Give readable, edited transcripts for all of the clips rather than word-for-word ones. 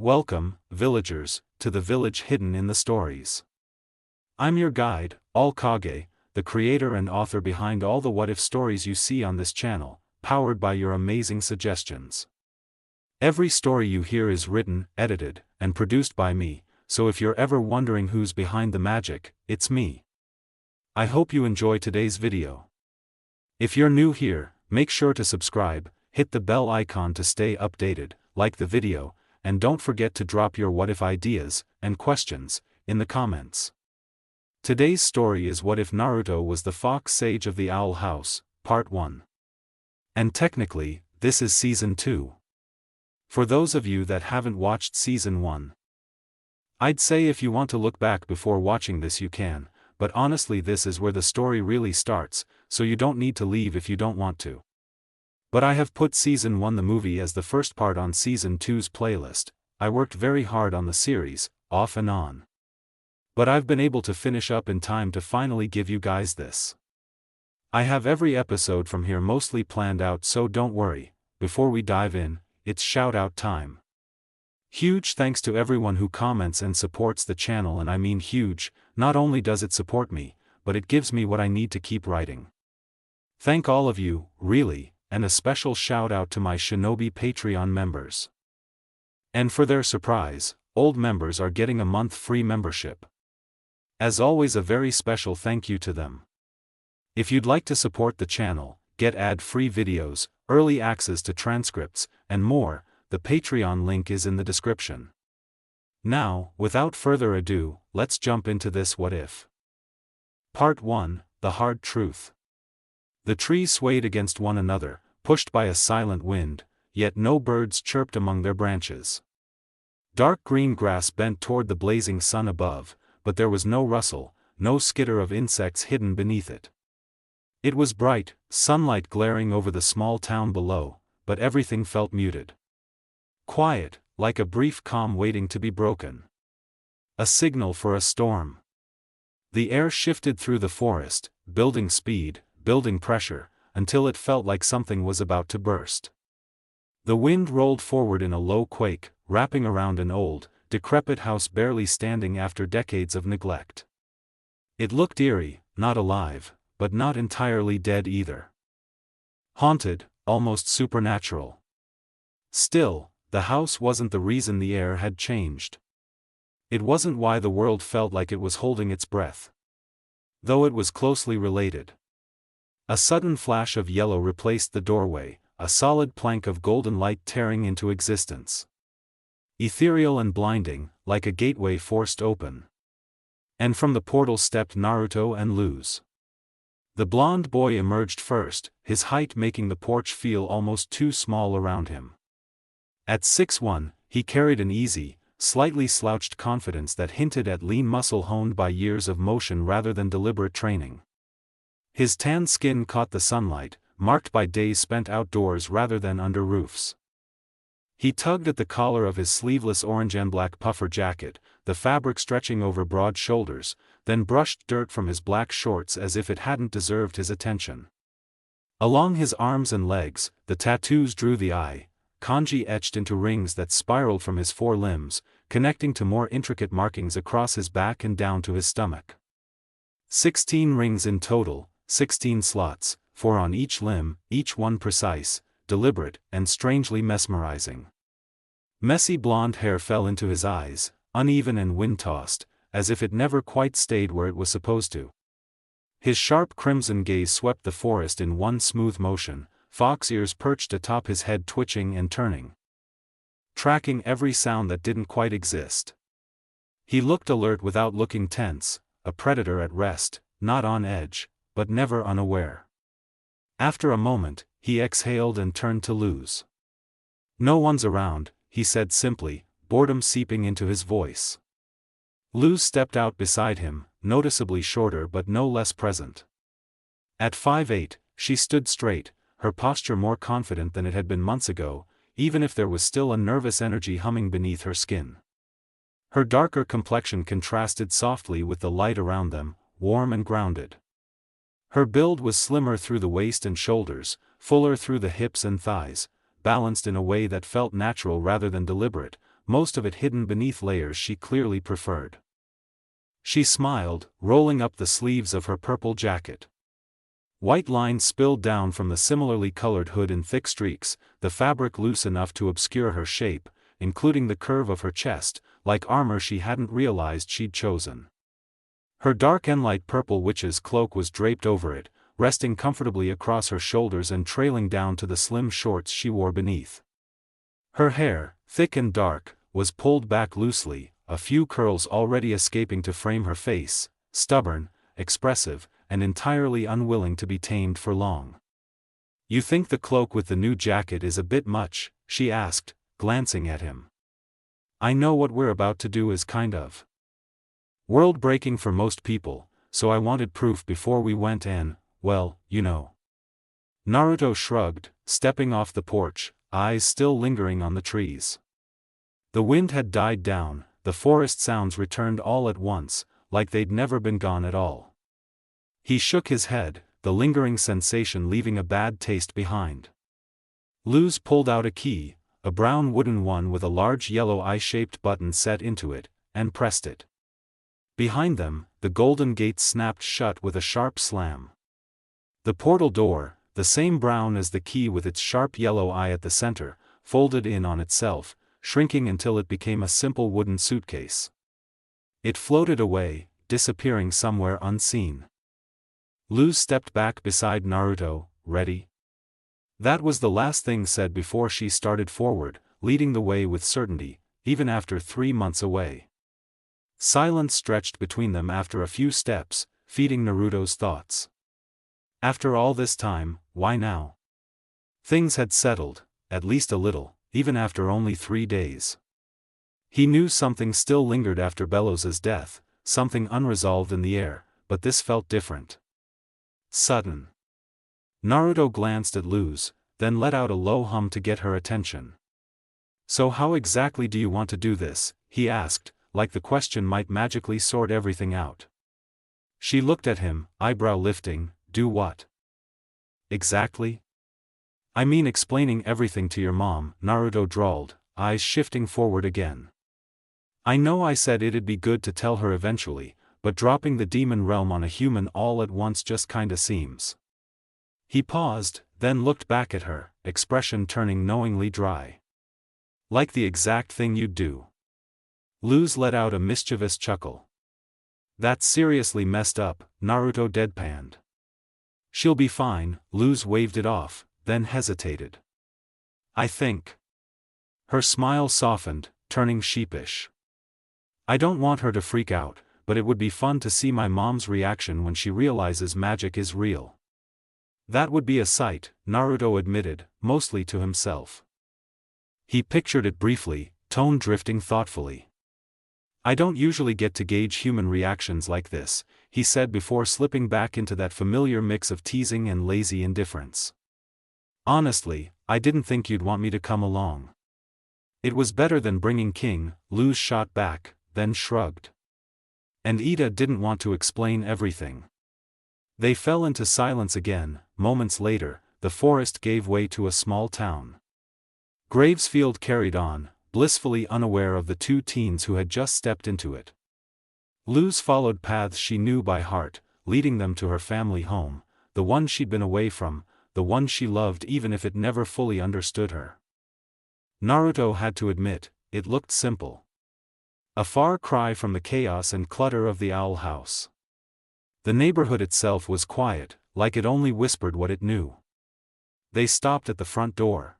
Welcome, villagers, to the village hidden in the stories. I'm your guide, All Kage, the creator and author behind all the what-if stories you see on this channel, powered by your amazing suggestions. Every story you hear is written, edited, and produced by me, so if you're ever wondering who's behind the magic, it's me. I hope you enjoy today's video. If you're new here, make sure to subscribe, hit the bell icon to stay updated, like the video, and don't forget to drop your what-if ideas and questions in the comments. Today's story is What If Naruto Was the Fox Sage of the Owl House, Part 1. And technically, this is Season 2. For those of you that haven't watched Season 1, I'd say if you want to look back before watching this you can, but honestly this is where the story really starts, so you don't need to leave if you don't want to. But I have put Season 1 the movie as the first part on Season 2's playlist. I worked very hard on the series, off and on. But I've been able to finish up in time to finally give you guys this. I have every episode from here mostly planned out, so don't worry. Before we dive in, it's shout-out time. Huge thanks to everyone who comments and supports the channel, and I mean huge. Not only does it support me, but it gives me what I need to keep writing. Thank all of you, really. And a special shout-out to my Shinobi Patreon members. And for their surprise, old members are getting a month free membership. As always, a very special thank you to them. If you'd like to support the channel, get ad-free videos, early access to transcripts, and more, the Patreon link is in the description. Now, without further ado, let's jump into this what if. Part 1, The Hard Truth. The trees swayed against one another, pushed by a silent wind, yet no birds chirped among their branches. Dark green grass bent toward the blazing sun above, but there was no rustle, no skitter of insects hidden beneath it. It was bright, sunlight glaring over the small town below, but everything felt muted. Quiet, like a brief calm waiting to be broken. A signal for a storm. The air shifted through the forest, building speed, building pressure, until it felt like something was about to burst. The wind rolled forward in a low quake, wrapping around an old, decrepit house barely standing after decades of neglect. It looked eerie, not alive, but not entirely dead either. Haunted, almost supernatural. Still, the house wasn't the reason the air had changed. It wasn't why the world felt like it was holding its breath. Though it was closely related. A sudden flash of yellow replaced the doorway, a solid plank of golden light tearing into existence. Ethereal and blinding, like a gateway forced open. And from the portal stepped Naruto and Luz. The blonde boy emerged first, his height making the porch feel almost too small around him. At 6'1", he carried an easy, slightly slouched confidence that hinted at lean muscle honed by years of motion rather than deliberate training. His tan skin caught the sunlight, marked by days spent outdoors rather than under roofs. He tugged at the collar of his sleeveless orange and black puffer jacket, the fabric stretching over broad shoulders, then brushed dirt from his black shorts as if it hadn't deserved his attention. Along his arms and legs, the tattoos drew the eye, kanji etched into rings that spiraled from his four limbs, connecting to more intricate markings across his back and down to his stomach. 16 rings in total. 16 slots, 4 on each limb, each one precise, deliberate, and strangely mesmerizing. Messy blonde hair fell into his eyes, uneven and wind-tossed, as if it never quite stayed where it was supposed to. His sharp crimson gaze swept the forest in one smooth motion, fox ears perched atop his head twitching and turning. Tracking every sound that didn't quite exist. He looked alert without looking tense, a predator at rest, not on edge, but never unaware. After a moment, he exhaled and turned to Luz. "No one's around," he said simply, boredom seeping into his voice. Luz stepped out beside him, noticeably shorter but no less present. At 5'8", she stood straight, her posture more confident than it had been months ago, even if there was still a nervous energy humming beneath her skin. Her darker complexion contrasted softly with the light around them, warm and grounded. Her build was slimmer through the waist and shoulders, fuller through the hips and thighs, balanced in a way that felt natural rather than deliberate, most of it hidden beneath layers she clearly preferred. She smiled, rolling up the sleeves of her purple jacket. White lines spilled down from the similarly colored hood in thick streaks, the fabric loose enough to obscure her shape, including the curve of her chest, like armor she hadn't realized she'd chosen. Her dark and light purple witch's cloak was draped over it, resting comfortably across her shoulders and trailing down to the slim shorts she wore beneath. Her hair, thick and dark, was pulled back loosely, a few curls already escaping to frame her face, stubborn, expressive, and entirely unwilling to be tamed for long. "You think the cloak with the new jacket is a bit much?" she asked, glancing at him. "I know what we're about to do is kind of world-breaking for most people, so I wanted proof before we went in, well, you know." Naruto shrugged, stepping off the porch, eyes still lingering on the trees. The wind had died down, the forest sounds returned all at once, like they'd never been gone at all. He shook his head, the lingering sensation leaving a bad taste behind. Luz pulled out a key, a brown wooden one with a large yellow eye-shaped button set into it, and pressed it. Behind them, the golden gate snapped shut with a sharp slam. The portal door, the same brown as the key with its sharp yellow eye at the center, folded in on itself, shrinking until it became a simple wooden suitcase. It floated away, disappearing somewhere unseen. Luz stepped back beside Naruto, ready? That was the last thing said before she started forward, leading the way with certainty, even after 3 months away. Silence stretched between them after a few steps, feeding Naruto's thoughts. After all this time, why now? Things had settled, at least a little, even after only 3 days. He knew something still lingered after Bellows's death, something unresolved in the air, but this felt different. Sudden. Naruto glanced at Luz, then let out a low hum to get her attention. "So how exactly do you want to do this?" he asked, like the question might magically sort everything out. She looked at him, eyebrow lifting. "Do what? Exactly?" "I mean explaining everything to your mom," Naruto drawled, eyes shifting forward again. "I know I said it'd be good to tell her eventually, but dropping the demon realm on a human all at once just kinda seems." He paused, then looked back at her, expression turning knowingly dry. "Like the exact thing you'd do." Luz let out a mischievous chuckle. "That's seriously messed up," Naruto deadpanned. "She'll be fine," Luz waved it off, then hesitated. "I think." Her smile softened, turning sheepish. "I don't want her to freak out, but it would be fun to see my mom's reaction when she realizes magic is real." That would be a sight, Naruto admitted, mostly to himself. He pictured it briefly, tone drifting thoughtfully. "I don't usually get to gauge human reactions like this," he said before slipping back into that familiar mix of teasing and lazy indifference. "Honestly, I didn't think you'd want me to come along." "It was better than bringing King," Luz shot back, then shrugged. And Ida didn't want to explain everything. They fell into silence again. Moments later, the forest gave way to a small town. Gravesfield carried on, blissfully unaware of the 2 teens who had just stepped into it. Luz followed paths she knew by heart, leading them to her family home, the one she'd been away from, the one she loved even if it never fully understood her. Naruto had to admit, it looked simple. A far cry from the chaos and clutter of the owl house. The neighborhood itself was quiet, like it only whispered what it knew. They stopped at the front door.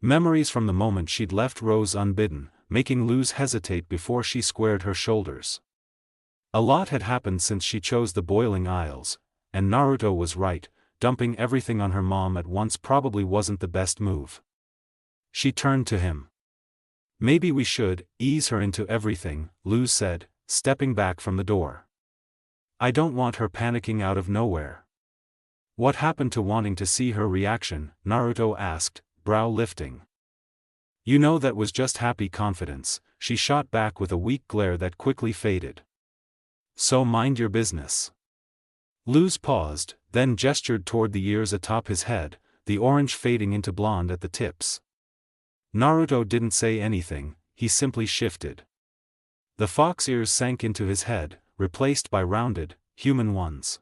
Memories from the moment she'd left rose unbidden, making Luz hesitate before she squared her shoulders. A lot had happened since she chose the Boiling Isles, and Naruto was right, dumping everything on her mom at once probably wasn't the best move. She turned to him. "Maybe we should ease her into everything," Luz said, stepping back from the door. "I don't want her panicking out of nowhere." "What happened to wanting to see her reaction?" Naruto asked, brow lifting. "You know that was just happy confidence," she shot back with a weak glare that quickly faded. "So mind your business." Luz paused, then gestured toward the ears atop his head, the orange fading into blonde at the tips. Naruto didn't say anything, he simply shifted. The fox ears sank into his head, replaced by rounded, human ones.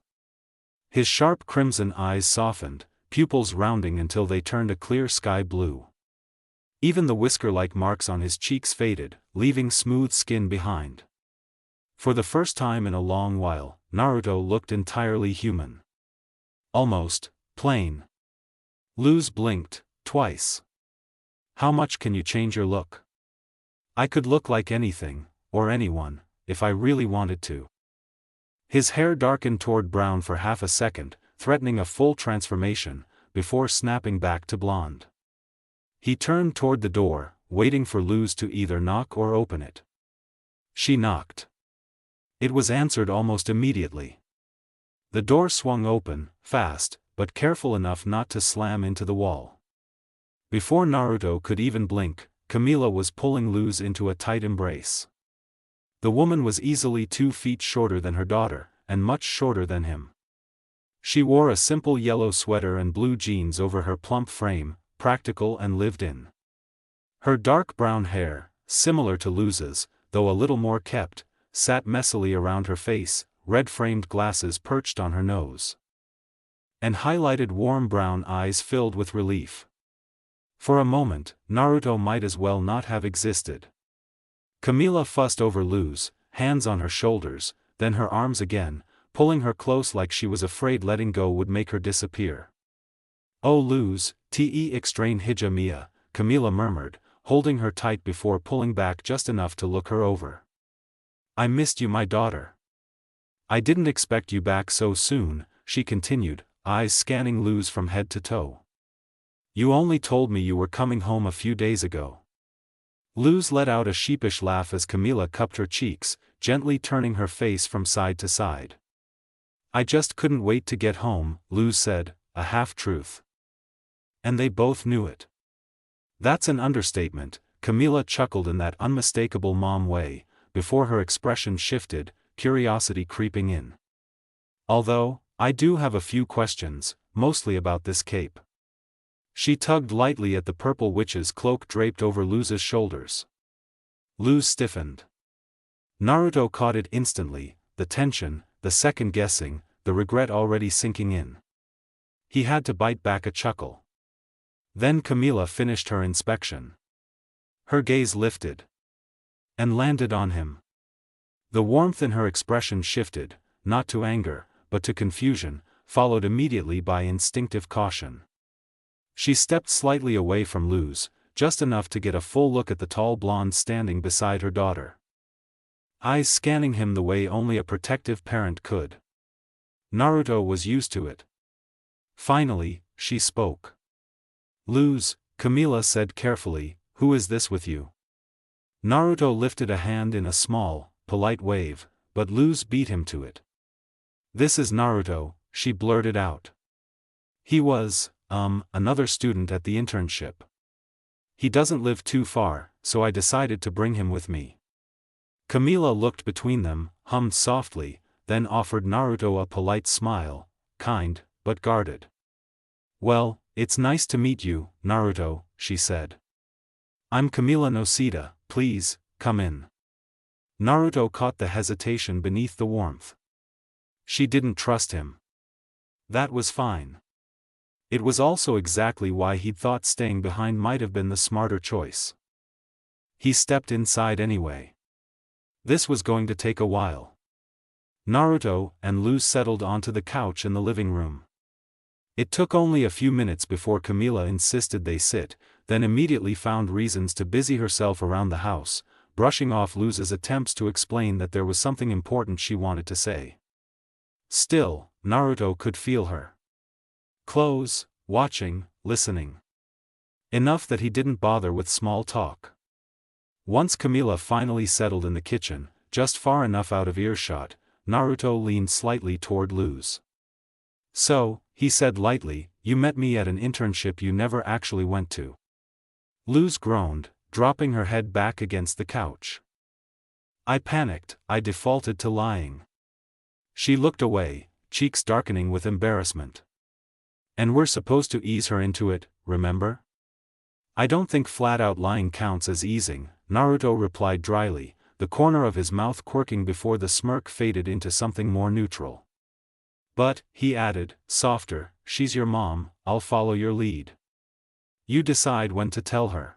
His sharp crimson eyes softened, pupils rounding until they turned a clear sky blue. Even the whisker-like marks on his cheeks faded, leaving smooth skin behind. For the first time in a long while, Naruto looked entirely human. Almost plain. Luz blinked twice. How much can you change your look? I could look like anything, or anyone, if I really wanted to. His hair darkened toward brown for half a second, threatening a full transformation, before snapping back to blonde. He turned toward the door, waiting for Luz to either knock or open it. She knocked. It was answered almost immediately. The door swung open, fast, but careful enough not to slam into the wall. Before Naruto could even blink, Camila was pulling Luz into a tight embrace. The woman was easily 2 feet shorter than her daughter, and much shorter than him. She wore a simple yellow sweater and blue jeans over her plump frame, practical and lived in. Her dark brown hair, similar to Luz's, though a little more kept, sat messily around her face, red-framed glasses perched on her nose. And highlighted warm brown eyes filled with relief. For a moment, Naruto might as well not have existed. Camila fussed over Luz, hands on her shoulders, then her arms again, pulling her close like she was afraid letting go would make her disappear. "Oh Luz, te extrain hija mia," Camila murmured, holding her tight before pulling back just enough to look her over. "I missed you, my daughter. I didn't expect you back so soon," she continued, eyes scanning Luz from head to toe. "You only told me you were coming home a few days ago." Luz let out a sheepish laugh as Camila cupped her cheeks, gently turning her face from side to side. "I just couldn't wait to get home," Luz said, a half-truth. And they both knew it. "That's an understatement," Camila chuckled in that unmistakable mom way, before her expression shifted, curiosity creeping in. "Although, I do have a few questions, mostly about this cape." She tugged lightly at the purple witch's cloak draped over Luz's shoulders. Luz stiffened. Naruto caught it instantly, the tension, the second-guessing, the regret already sinking in. He had to bite back a chuckle. Then Camila finished her inspection. Her gaze lifted. And landed on him. The warmth in her expression shifted, not to anger, but to confusion, followed immediately by instinctive caution. She stepped slightly away from Luz, just enough to get a full look at the tall blonde standing beside her daughter. Eyes scanning him the way only a protective parent could. Naruto was used to it. Finally, she spoke. "Luz," Camila said carefully, "who is this with you?" Naruto lifted a hand in a small, polite wave, but Luz beat him to it. "This is Naruto," she blurted out. "He was, another student at the internship. He doesn't live too far, so I decided to bring him with me." Camila looked between them, hummed softly, then offered Naruto a polite smile, kind, but guarded. "Well, it's nice to meet you, Naruto," she said. "I'm Camila Nosita, please, come in." Naruto caught the hesitation beneath the warmth. She didn't trust him. That was fine. It was also exactly why he'd thought staying behind might have been the smarter choice. He stepped inside anyway. This was going to take a while. Naruto and Luz settled onto the couch in the living room. It took only a few minutes before Camila insisted they sit, then immediately found reasons to busy herself around the house, brushing off Luz's attempts to explain that there was something important she wanted to say. Still, Naruto could feel her. Close, watching, listening. Enough that he didn't bother with small talk. Once Camila finally settled in the kitchen, just far enough out of earshot, Naruto leaned slightly toward Luz. "So," he said lightly, "you met me at an internship you never actually went to." Luz groaned, dropping her head back against the couch. "I panicked, I defaulted to lying." She looked away, cheeks darkening with embarrassment. "And we're supposed to ease her into it, remember? I don't think flat-out lying counts as easing," Naruto replied dryly, the corner of his mouth quirking before the smirk faded into something more neutral. But, he added, softer, she's your mom, I'll follow your lead. You decide when to tell her.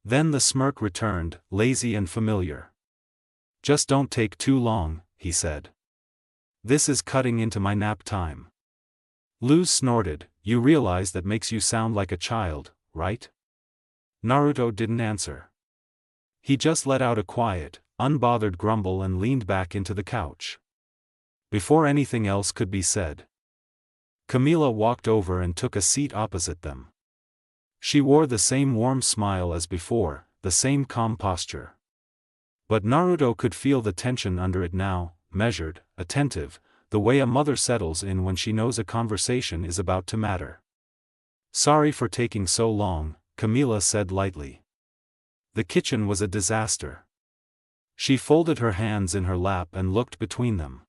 Then the smirk returned, lazy and familiar. Just don't take too long, he said. This is cutting into my nap time. Luz snorted, you realize that makes you sound like a child, right? Naruto didn't answer. He just let out a quiet, unbothered grumble and leaned back into the couch. Before anything else could be said, Camila walked over and took a seat opposite them. She wore the same warm smile as before, the same calm posture. But Naruto could feel the tension under it now, measured, attentive, the way a mother settles in when she knows a conversation is about to matter. Sorry for taking so long, Camila said lightly. The kitchen was a disaster. She folded her hands in her lap and looked between them.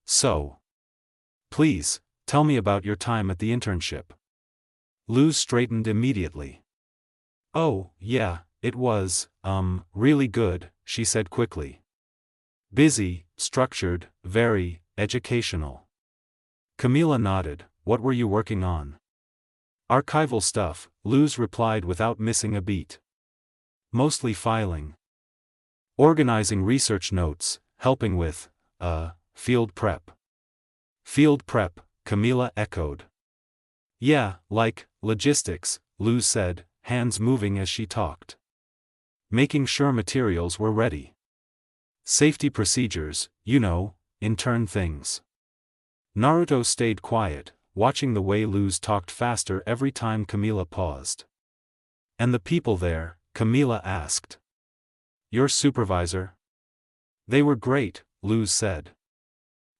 So. Please, tell me about your time at the internship. Luz straightened immediately. Oh, yeah, it was, really good, she said quickly. Busy, structured, very, educational. Camila nodded, what were you working on? Archival stuff, Luz replied without missing a beat. Mostly filing. Organizing research notes, helping with, field prep. Field prep, Camila echoed. Yeah, like, logistics, Luz said, hands moving as she talked. Making sure materials were ready. Safety procedures, you know, intern things. Naruto stayed quiet, watching the way Luz talked faster every time Camila paused. And the people there, Camila asked. Your supervisor? They were great, Luz said.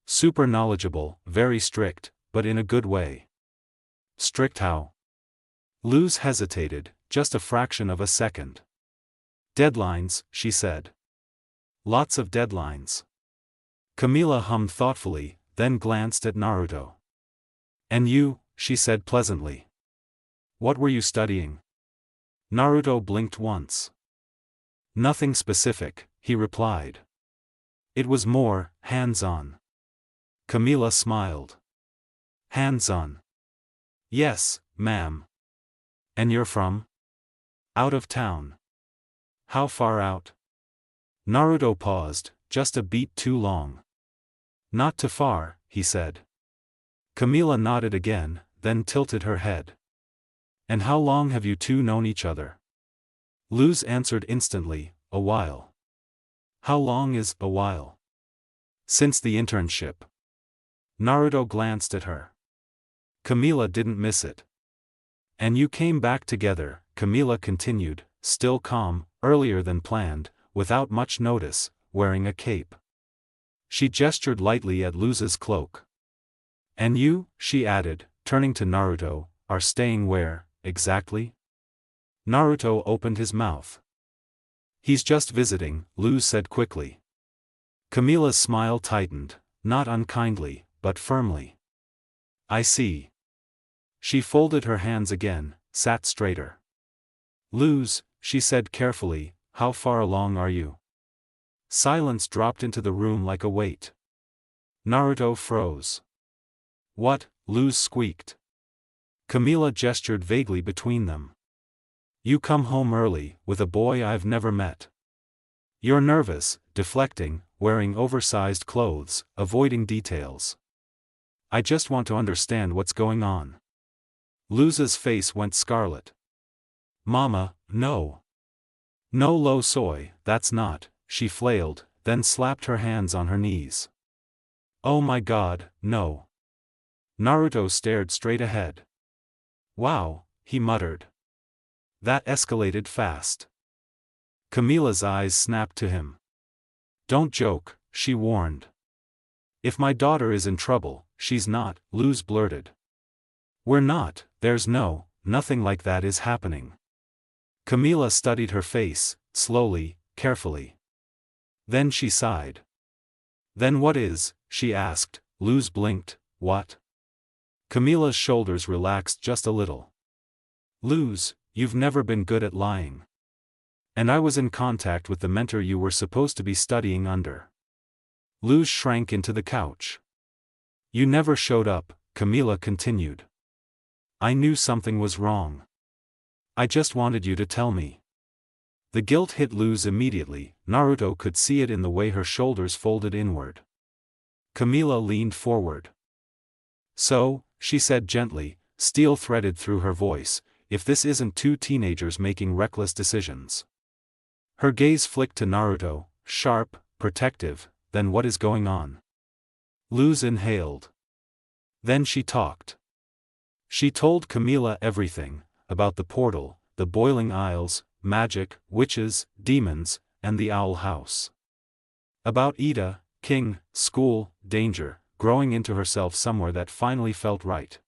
Super knowledgeable, very strict, but in a good way. Strict how? Luz hesitated, just a fraction of a second. Deadlines, she said. Lots of deadlines. Camila hummed thoughtfully, then glanced at Naruto. And you, she said pleasantly. What were you studying? Naruto blinked once. Nothing specific, he replied. It was more, hands-on. Camila smiled. Hands-on. Yes, ma'am. And you're from? Out of town. How far out? Naruto paused, just a beat too long. Not too far, he said. Camila nodded again, then tilted her head. And how long have you two known each other? Luz answered instantly, a while. How long is a while? Since the internship. Naruto glanced at her. Camila didn't miss it. And you came back together, Camila continued, still calm, earlier than planned, without much notice, wearing a cape. She gestured lightly at Luz's cloak. And you, she added, turning to Naruto, are staying where, exactly? Naruto opened his mouth. He's just visiting, Luz said quickly. Camila's smile tightened, not unkindly, but firmly. I see. She folded her hands again, sat straighter. Luz, she said carefully, how far along are you? Silence dropped into the room like a weight. Naruto froze. What? Luz squeaked. Camila gestured vaguely between them. You come home early, with a boy I've never met. You're nervous, deflecting, wearing oversized clothes, avoiding details. I just want to understand what's going on. Luz's face went scarlet. Mama, no. No lo soy, that's not, she flailed, then slapped her hands on her knees. Oh my god, no. Naruto stared straight ahead. Wow, he muttered. That escalated fast. Camila's eyes snapped to him. Don't joke, she warned. If my daughter is in trouble, she's not, Luz blurted. We're not, there's nothing like that is happening. Camila studied her face, slowly, carefully. Then she sighed. Then what is, she asked. Luz blinked, what? Camila's shoulders relaxed just a little. Luz, you've never been good at lying. And I was in contact with the mentor you were supposed to be studying under. Luz shrank into the couch. You never showed up, Camila continued. I knew something was wrong. I just wanted you to tell me. The guilt hit Luz immediately. Naruto could see it in the way her shoulders folded inward. Camila leaned forward. So, she said gently, steel threaded through her voice, if this isn't two teenagers making reckless decisions. Her gaze flicked to Naruto, sharp, protective, then what is going on? Luz inhaled. Then she talked. She told Camila everything, about the portal, the boiling isles, magic, witches, demons, and the owl house. About Ida, King, school, danger, growing into herself somewhere that finally felt right.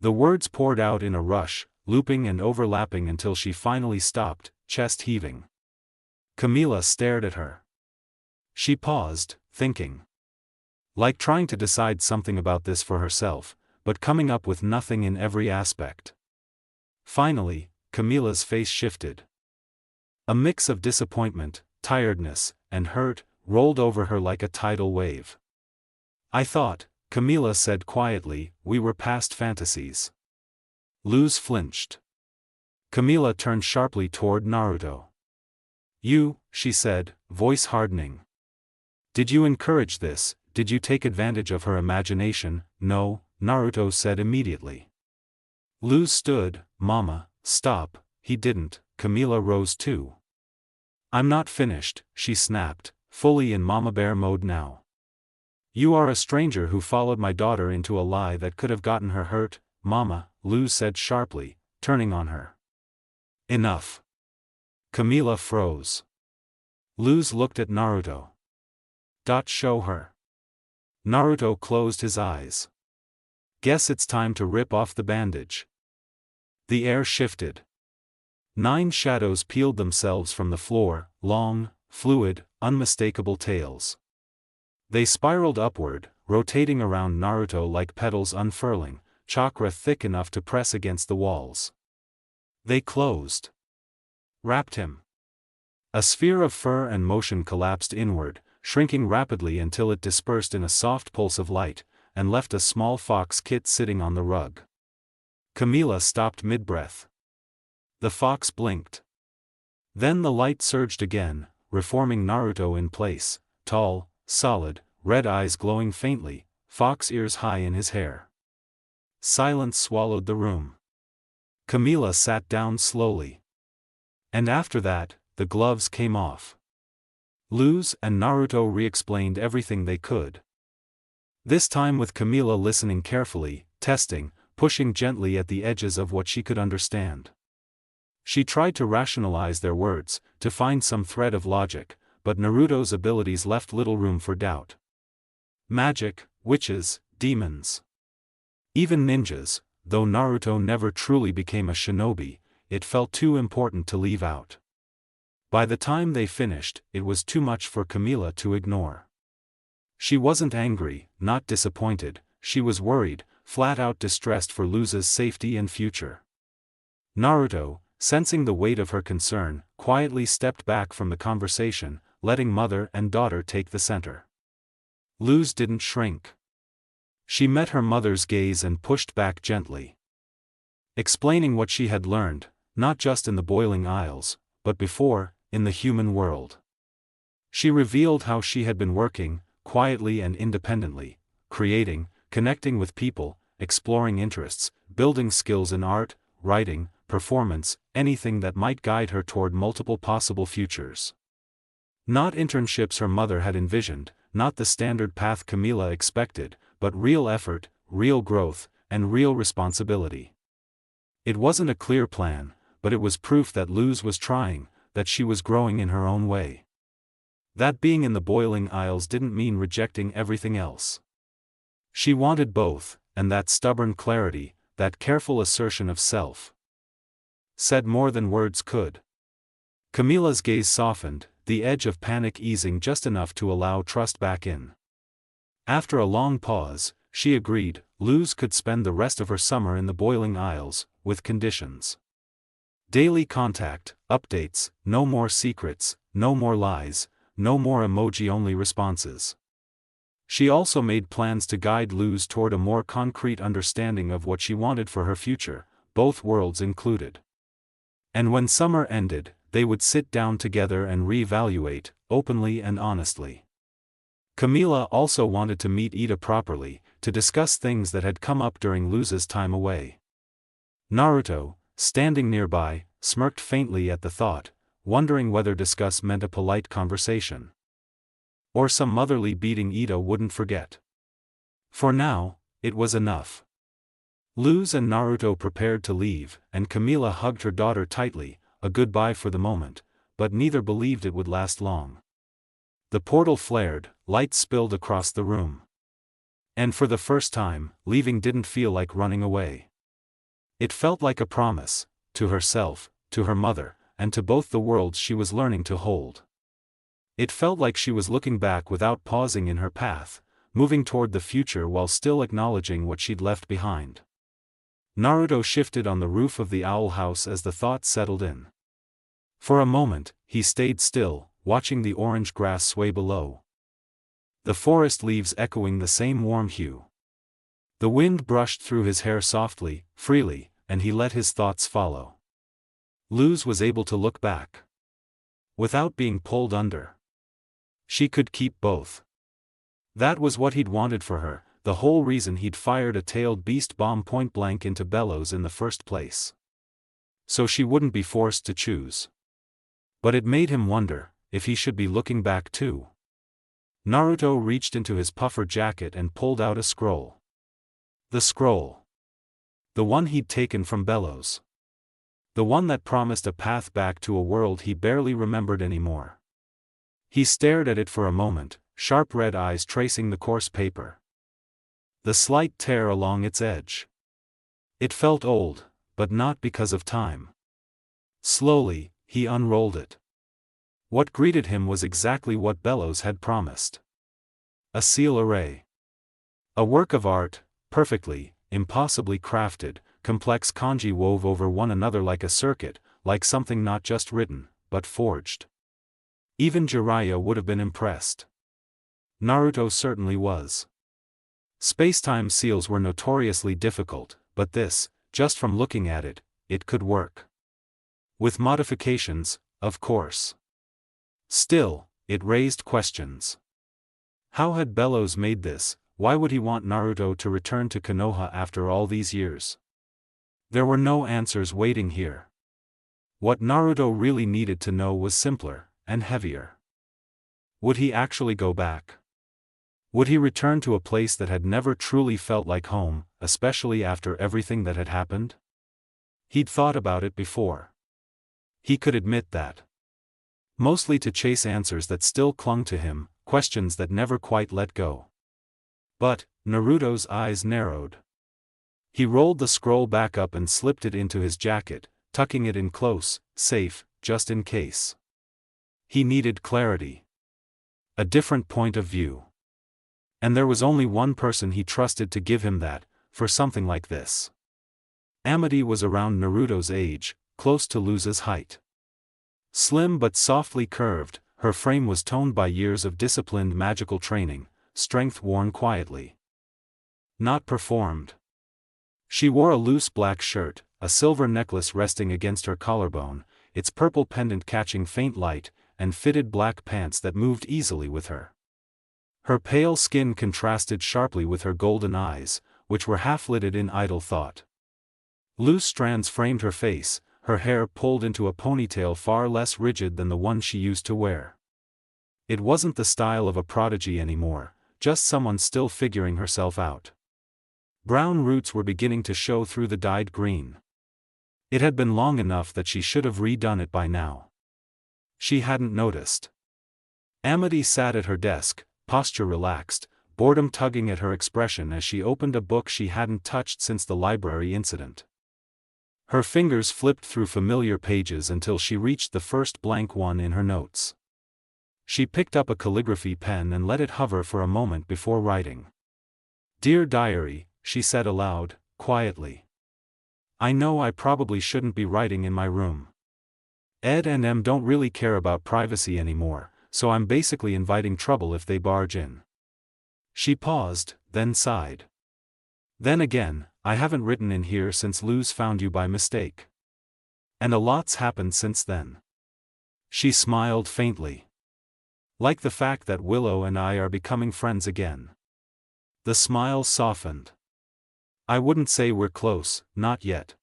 The words poured out in a rush, looping and overlapping until she finally stopped, chest heaving. Camila stared at her. She paused, thinking. Like trying to decide something about this for herself, but coming up with nothing in every aspect. Finally, Camila's face shifted. A mix of disappointment, tiredness, and hurt rolled over her like a tidal wave. I thought, Camila said quietly, we were past fantasies. Luz flinched. Camila turned sharply toward Naruto. You, she said, voice hardening. Did you encourage this? Did you take advantage of her imagination? No, Naruto said immediately. Luz stood. Mama, stop, he didn't. Camila rose too. I'm not finished, she snapped, fully in Mama Bear mode now. You are a stranger who followed my daughter into a lie that could have gotten her hurt, Mama, Luz said sharply, turning on her. Enough. Camila froze. Luz looked at Naruto. Show her. Naruto closed his eyes. Guess it's time to rip off the bandage. The air shifted. 9 shadows peeled themselves from the floor, long, fluid, unmistakable tails. They spiraled upward, rotating around Naruto like petals unfurling, chakra thick enough to press against the walls. They closed. Wrapped him. A sphere of fur and motion collapsed inward, shrinking rapidly until it dispersed in a soft pulse of light, and left a small fox kit sitting on the rug. Camila stopped mid-breath. The fox blinked. Then the light surged again, reforming Naruto in place, tall, solid, red eyes glowing faintly, fox ears high in his hair. Silence swallowed the room. Camila sat down slowly. And after that, the gloves came off. Luz and Naruto re-explained everything they could. This time with Camila listening carefully, testing, pushing gently at the edges of what she could understand. She tried to rationalize their words, to find some thread of logic, but Naruto's abilities left little room for doubt. Magic, witches, demons. Even ninjas, though Naruto never truly became a shinobi, it felt too important to leave out. By the time they finished, it was too much for Camila to ignore. She wasn't angry, not disappointed, she was worried, flat-out distressed for Luz's safety and future. Naruto, sensing the weight of her concern, quietly stepped back from the conversation, letting mother and daughter take the center. Luz didn't shrink. She met her mother's gaze and pushed back gently. Explaining what she had learned, not just in the boiling isles, but before, in the human world. She revealed how she had been working, quietly and independently, creating, connecting with people, exploring interests, building skills in art, writing, performance, anything that might guide her toward multiple possible futures. Not internships her mother had envisioned, not the standard path Camila expected, but real effort, real growth, and real responsibility. It wasn't a clear plan, but it was proof that Luz was trying, that she was growing in her own way. That being in the boiling isles didn't mean rejecting everything else. She wanted both, and that stubborn clarity, that careful assertion of self, said more than words could. Camila's gaze softened, the edge of panic easing just enough to allow trust back in. After a long pause, she agreed, Luz could spend the rest of her summer in the boiling isles, with conditions. Daily contact, updates, no more secrets, no more lies, no more emoji-only responses. She also made plans to guide Luz toward a more concrete understanding of what she wanted for her future, both worlds included. And when summer ended, they would sit down together and reevaluate, openly and honestly. Camila also wanted to meet Ida properly, to discuss things that had come up during Luz's time away. Naruto, standing nearby, smirked faintly at the thought, wondering whether discuss meant a polite conversation. Or some motherly beating Ida wouldn't forget. For now, it was enough. Luz and Naruto prepared to leave, and Camila hugged her daughter tightly, a goodbye for the moment, but neither believed it would last long. The portal flared, light spilled across the room. And for the first time, leaving didn't feel like running away. It felt like a promise, to herself, to her mother, and to both the worlds she was learning to hold. It felt like she was looking back without pausing in her path, moving toward the future while still acknowledging what she'd left behind. Naruto shifted on the roof of the owl house as the thought settled in. For a moment, he stayed still, watching the orange grass sway below. The forest leaves echoing the same warm hue. The wind brushed through his hair softly, freely, and he let his thoughts follow. Luz was able to look back. Without being pulled under. She could keep both. That was what he'd wanted for her, the whole reason he'd fired a tailed beast bomb point blank into Bellows in the first place. So she wouldn't be forced to choose. But it made him wonder, if he should be looking back too. Naruto reached into his puffer jacket and pulled out a scroll. The scroll. The one he'd taken from Bellows. The one that promised a path back to a world he barely remembered anymore. He stared at it for a moment, sharp red eyes tracing the coarse paper. The slight tear along its edge. It felt old, but not because of time. Slowly, he unrolled it. What greeted him was exactly what Bellows had promised. A seal array. A work of art, perfectly, impossibly crafted, complex kanji wove over one another like a circuit, like something not just written, but forged. Even Jiraiya would have been impressed. Naruto certainly was. Space-time seals were notoriously difficult, but this, just from looking at it, it could work. With modifications, of course. Still, it raised questions. How had Bellows made this? Why would he want Naruto to return to Konoha after all these years? There were no answers waiting here. What Naruto really needed to know was simpler, and heavier. Would he actually go back? Would he return to a place that had never truly felt like home, especially after everything that had happened? He'd thought about it before. He could admit that. Mostly to chase answers that still clung to him, questions that never quite let go. But, Naruto's eyes narrowed. He rolled the scroll back up and slipped it into his jacket, tucking it in close, safe, just in case. He needed clarity. A different point of view. And there was only one person he trusted to give him that, for something like this. Amity was around Naruto's age, close to Luz's height. Slim but softly curved, her frame was toned by years of disciplined magical training, strength worn quietly. Not performed. She wore a loose black shirt, a silver necklace resting against her collarbone, its purple pendant catching faint light, and fitted black pants that moved easily with her. Her pale skin contrasted sharply with her golden eyes, which were half-lidded in idle thought. Loose strands framed her face, her hair pulled into a ponytail far less rigid than the one she used to wear. It wasn't the style of a prodigy anymore, just someone still figuring herself out. Brown roots were beginning to show through the dyed green. It had been long enough that she should have redone it by now. She hadn't noticed. Amity sat at her desk, posture relaxed, boredom tugging at her expression as she opened a book she hadn't touched since the library incident. Her fingers flipped through familiar pages until she reached the first blank one in her notes. She picked up a calligraphy pen and let it hover for a moment before writing. "Dear Diary," she said aloud, quietly. I know I probably shouldn't be writing in my room. Ed and Em don't really care about privacy anymore, so I'm basically inviting trouble if they barge in. She paused, then sighed. Then again, I haven't written in here since Luz found you by mistake. And a lot's happened since then. She smiled faintly. Like the fact that Willow and I are becoming friends again. The smile softened. I wouldn't say we're close, not yet.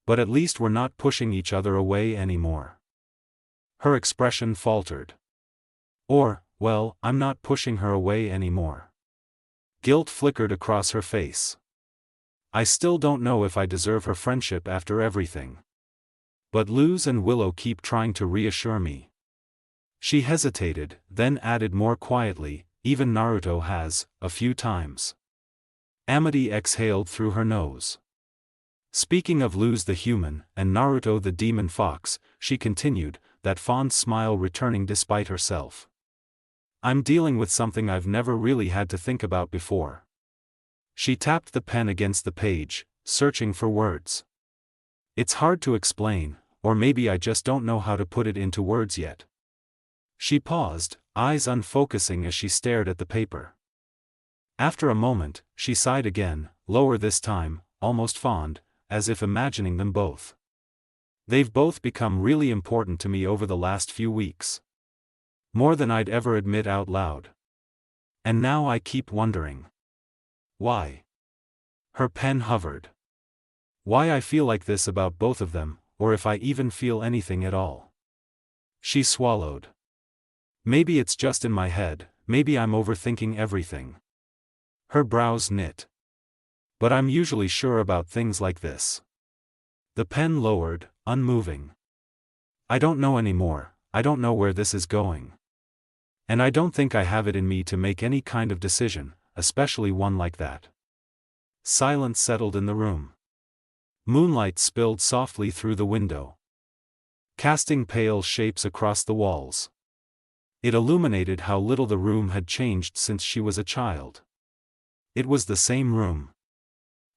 But at least we're not pushing each other away anymore. Her expression faltered. Or, well, I'm not pushing her away anymore. Guilt flickered across her face. I still don't know if I deserve her friendship after everything. But Luz and Willow keep trying to reassure me. She hesitated, then added more quietly, even Naruto has, a few times. Amity exhaled through her nose. Speaking of Luz the human, and Naruto the demon fox, she continued, that fond smile returning despite herself. I'm dealing with something I've never really had to think about before. She tapped the pen against the page, searching for words. It's hard to explain, or maybe I just don't know how to put it into words yet. She paused, eyes unfocusing as she stared at the paper. After a moment, she sighed again, lower this time, almost fond, as if imagining them both. They've both become really important to me over the last few weeks. More than I'd ever admit out loud. And now I keep wondering. Why? Her pen hovered. Why I feel like this about both of them, or if I even feel anything at all. She swallowed. Maybe it's just in my head, maybe I'm overthinking everything. Her brows knit. But I'm usually sure about things like this. The pen lowered, unmoving. I don't know anymore, I don't know where this is going. And I don't think I have it in me to make any kind of decision, especially one like that. Silence settled in the room. Moonlight spilled softly through the window, casting pale shapes across the walls. It illuminated how little the room had changed since she was a child. It was the same room.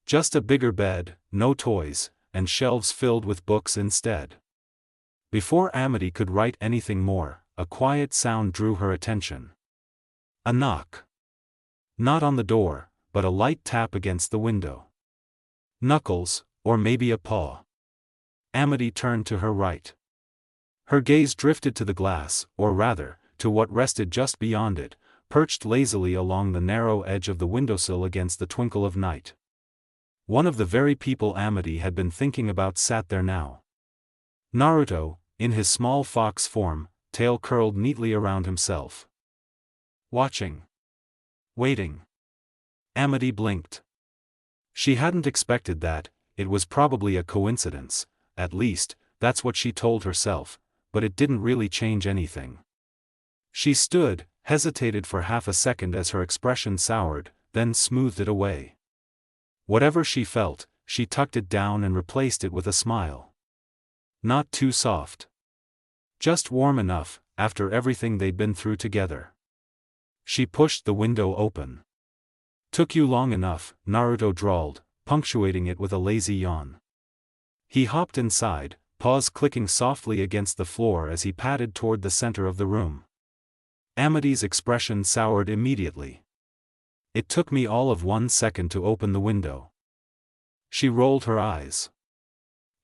Just a bigger bed, no toys, and shelves filled with books instead. Before Amity could write anything more, a quiet sound drew her attention. A knock. Not on the door, but a light tap against the window. Knuckles, or maybe a paw. Amity turned to her right. Her gaze drifted to the glass, or rather, to what rested just beyond it, perched lazily along the narrow edge of the windowsill against the twinkle of night. One of the very people Amity had been thinking about sat there now. Naruto, in his small fox form, tail curled neatly around himself. Watching. Waiting. Amity blinked. She hadn't expected that, it was probably a coincidence, at least, that's what she told herself, but it didn't really change anything. She stood, hesitated for half a second as her expression soured, then smoothed it away. Whatever she felt, she tucked it down and replaced it with a smile. Not too soft. Just warm enough, after everything they'd been through together. She pushed the window open. Took you long enough, Naruto drawled, punctuating it with a lazy yawn. He hopped inside, paws clicking softly against the floor as he padded toward the center of the room. Amity's expression soured immediately. It took me all of 1 second to open the window. She rolled her eyes.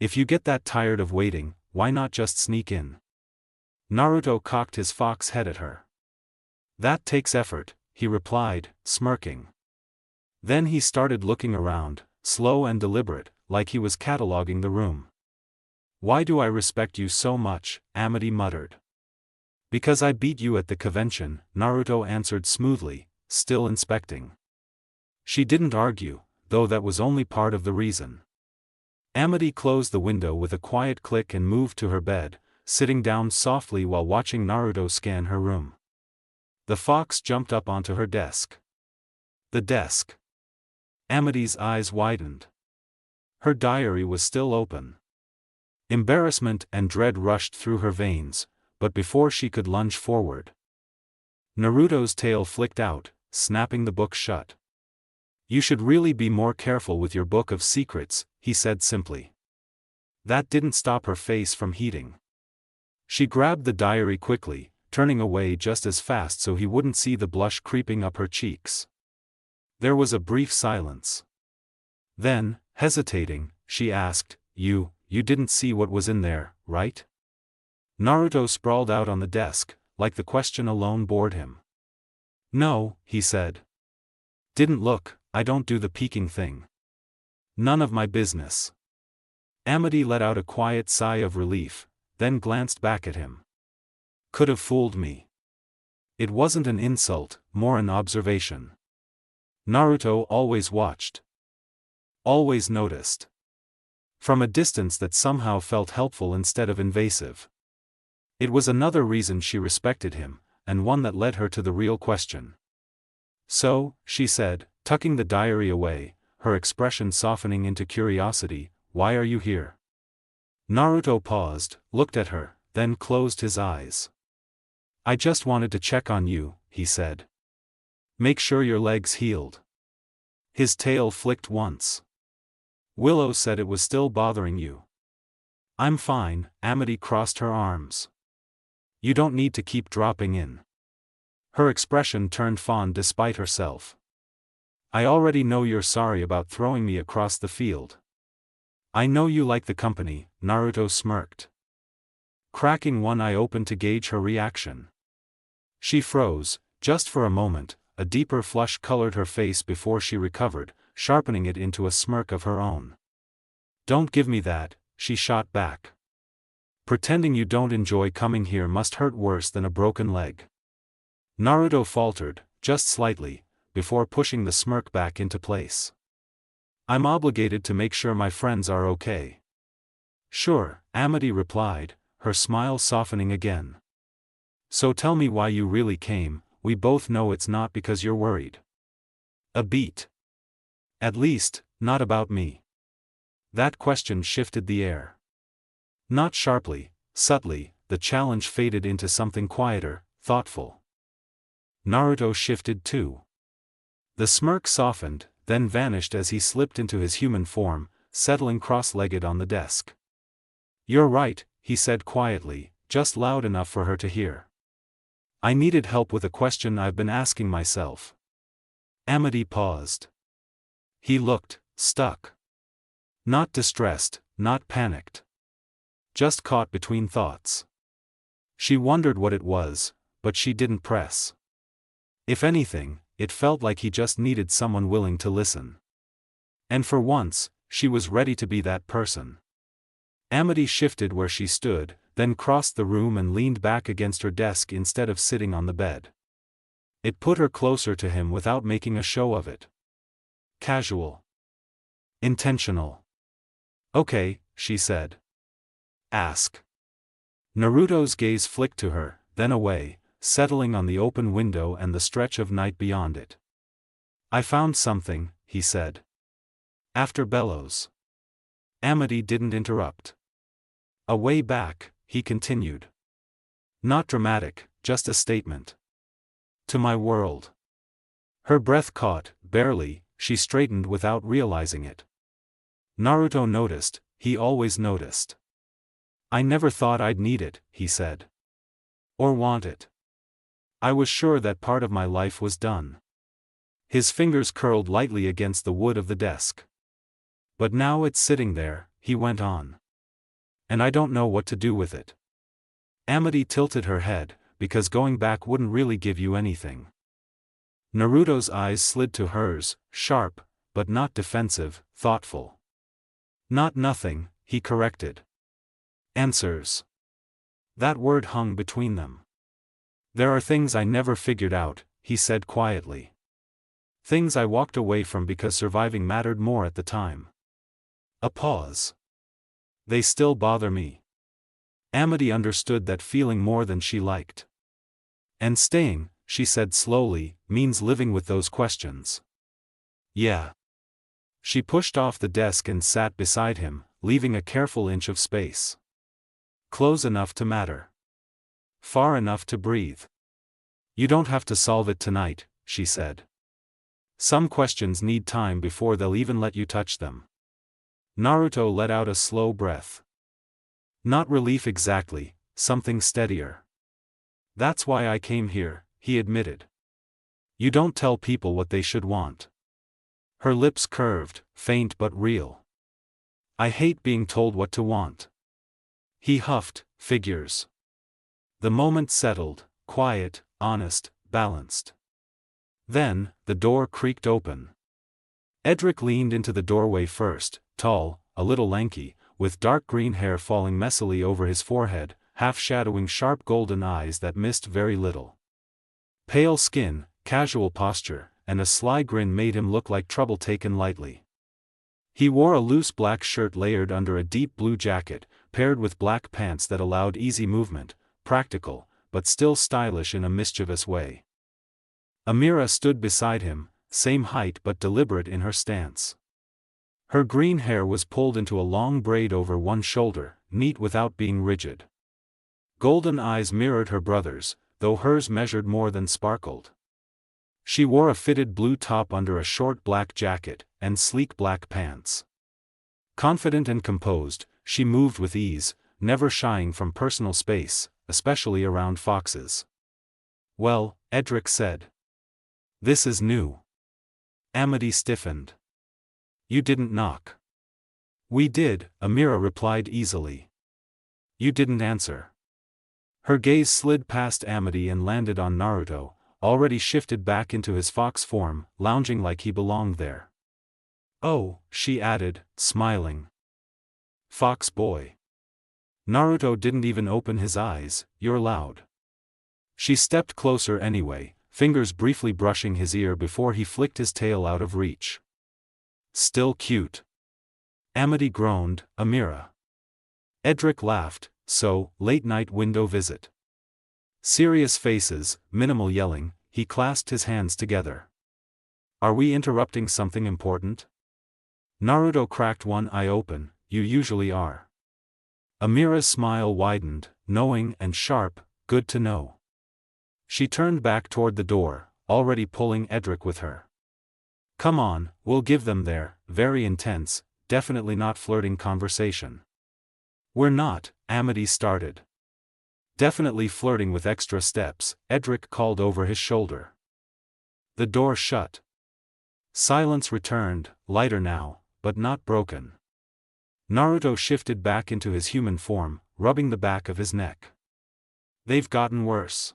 If you get that tired of waiting, why not just sneak in? Naruto cocked his fox head at her. That takes effort, he replied, smirking. Then he started looking around, slow and deliberate, like he was cataloging the room. Why do I respect you so much? Amity muttered. Because I beat you at the convention, Naruto answered smoothly, still inspecting. She didn't argue, though that was only part of the reason. Amity closed the window with a quiet click and moved to her bed, sitting down softly while watching Naruto scan her room. The fox jumped up onto her desk. The desk. Amity's eyes widened. Her diary was still open. Embarrassment and dread rushed through her veins, but before she could lunge forward, Naruto's tail flicked out, snapping the book shut. You should really be more careful with your book of secrets, he said simply. That didn't stop her face from heating. She grabbed the diary quickly, turning away just as fast so he wouldn't see the blush creeping up her cheeks. There was a brief silence. Then, hesitating, she asked, You didn't see what was in there, right? Naruto sprawled out on the desk, like the question alone bored him. No, he said. Didn't look, I don't do the peeking thing. None of my business. Amity let out a quiet sigh of relief, then glanced back at him. Could have fooled me. It wasn't an insult, more an observation. Naruto always watched. Always noticed. From a distance that somehow felt helpful instead of invasive. It was another reason she respected him, and one that led her to the real question. So, she said, tucking the diary away, her expression softening into curiosity, why are you here? Naruto paused, looked at her, then closed his eyes. I just wanted to check on you, he said. Make sure your leg's healed. His tail flicked once. Willow said it was still bothering you. I'm fine, Amity crossed her arms. You don't need to keep dropping in. Her expression turned fond despite herself. I already know you're sorry about throwing me across the field. I know you like the company, Naruto smirked. Cracking one eye open to gauge her reaction. She froze, just for a moment, a deeper flush colored her face before she recovered, sharpening it into a smirk of her own. Don't give me that, she shot back. Pretending you don't enjoy coming here must hurt worse than a broken leg. Naruto faltered, just slightly, before pushing the smirk back into place. I'm obligated to make sure my friends are okay. Sure, Amity replied, her smile softening again. So tell me why you really came, we both know it's not because you're worried. A beat. At least, not about me. That question shifted the air. Not sharply, subtly, the challenge faded into something quieter, thoughtful. Naruto shifted too. The smirk softened, then vanished as he slipped into his human form, settling cross-legged on the desk. You're right, he said quietly, just loud enough for her to hear. I needed help with a question I've been asking myself. Amity paused. He looked, stuck. Not distressed, not panicked. Just caught between thoughts. She wondered what it was, but she didn't press. If anything, it felt like he just needed someone willing to listen. And for once, she was ready to be that person. Amity shifted where she stood, then crossed the room and leaned back against her desk instead of sitting on the bed. It put her closer to him without making a show of it. Casual. Intentional. Okay, she said. Ask. Naruto's gaze flicked to her, then away, settling on the open window and the stretch of night beyond it. I found something, he said. After bellows. Amity didn't interrupt. A way back, he continued. Not dramatic, just a statement. To my world. Her breath caught, barely, she straightened without realizing it. Naruto noticed, he always noticed. I never thought I'd need it, he said. Or want it. I was sure that part of my life was done. His fingers curled lightly against the wood of the desk. But now it's sitting there, he went on. And I don't know what to do with it. Amity tilted her head, because going back wouldn't really give you anything. Naruto's eyes slid to hers, sharp, but not defensive, thoughtful. Not nothing, he corrected. Answers. That word hung between them. There are things I never figured out, he said quietly. Things I walked away from because surviving mattered more at the time. A pause. They still bother me. Amity understood that feeling more than she liked. And staying, she said slowly, means living with those questions. Yeah. She pushed off the desk and sat beside him, leaving a careful inch of space. Close enough to matter. Far enough to breathe. You don't have to solve it tonight, she said. Some questions need time before they'll even let you touch them. Naruto let out a slow breath. Not relief exactly, something steadier. That's why I came here, he admitted. You don't tell people what they should want. Her lips curved, faint but real. I hate being told what to want. He huffed, figures. The moment settled, quiet, honest, balanced. Then, the door creaked open. Edric leaned into the doorway first, tall, a little lanky, with dark green hair falling messily over his forehead, half-shadowing sharp golden eyes that missed very little. Pale skin, casual posture, and a sly grin made him look like trouble taken lightly. He wore a loose black shirt layered under a deep blue jacket, paired with black pants that allowed easy movement, practical, but still stylish in a mischievous way. Amira stood beside him, same height but deliberate in her stance. Her green hair was pulled into a long braid over one shoulder, neat without being rigid. Golden eyes mirrored her brother's, though hers measured more than sparkled. She wore a fitted blue top under a short black jacket, and sleek black pants. Confident and composed, she moved with ease, never shying from personal space, especially around foxes. Well, Edric said. This is new. Amity stiffened. You didn't knock. We did, Amira replied easily. You didn't answer. Her gaze slid past Amity and landed on Naruto, already shifted back into his fox form, lounging like he belonged there. Oh, she added, smiling. Fox boy. Naruto didn't even open his eyes, you're loud. She stepped closer anyway, fingers briefly brushing his ear before he flicked his tail out of reach. Still cute. Amity groaned, Amira. Edric laughed, so, late night window visit. Serious faces, minimal yelling, he clasped his hands together. Are we interrupting something important? Naruto cracked one eye open, you usually are. Amira's smile widened, knowing and sharp, good to know. She turned back toward the door, already pulling Edric with her. Come on, we'll give them their, very intense, definitely not flirting conversation. We're not, Amity started. Definitely flirting with extra steps, Edric called over his shoulder. The door shut. Silence returned, lighter now, but not broken. Naruto shifted back into his human form, rubbing the back of his neck. They've gotten worse.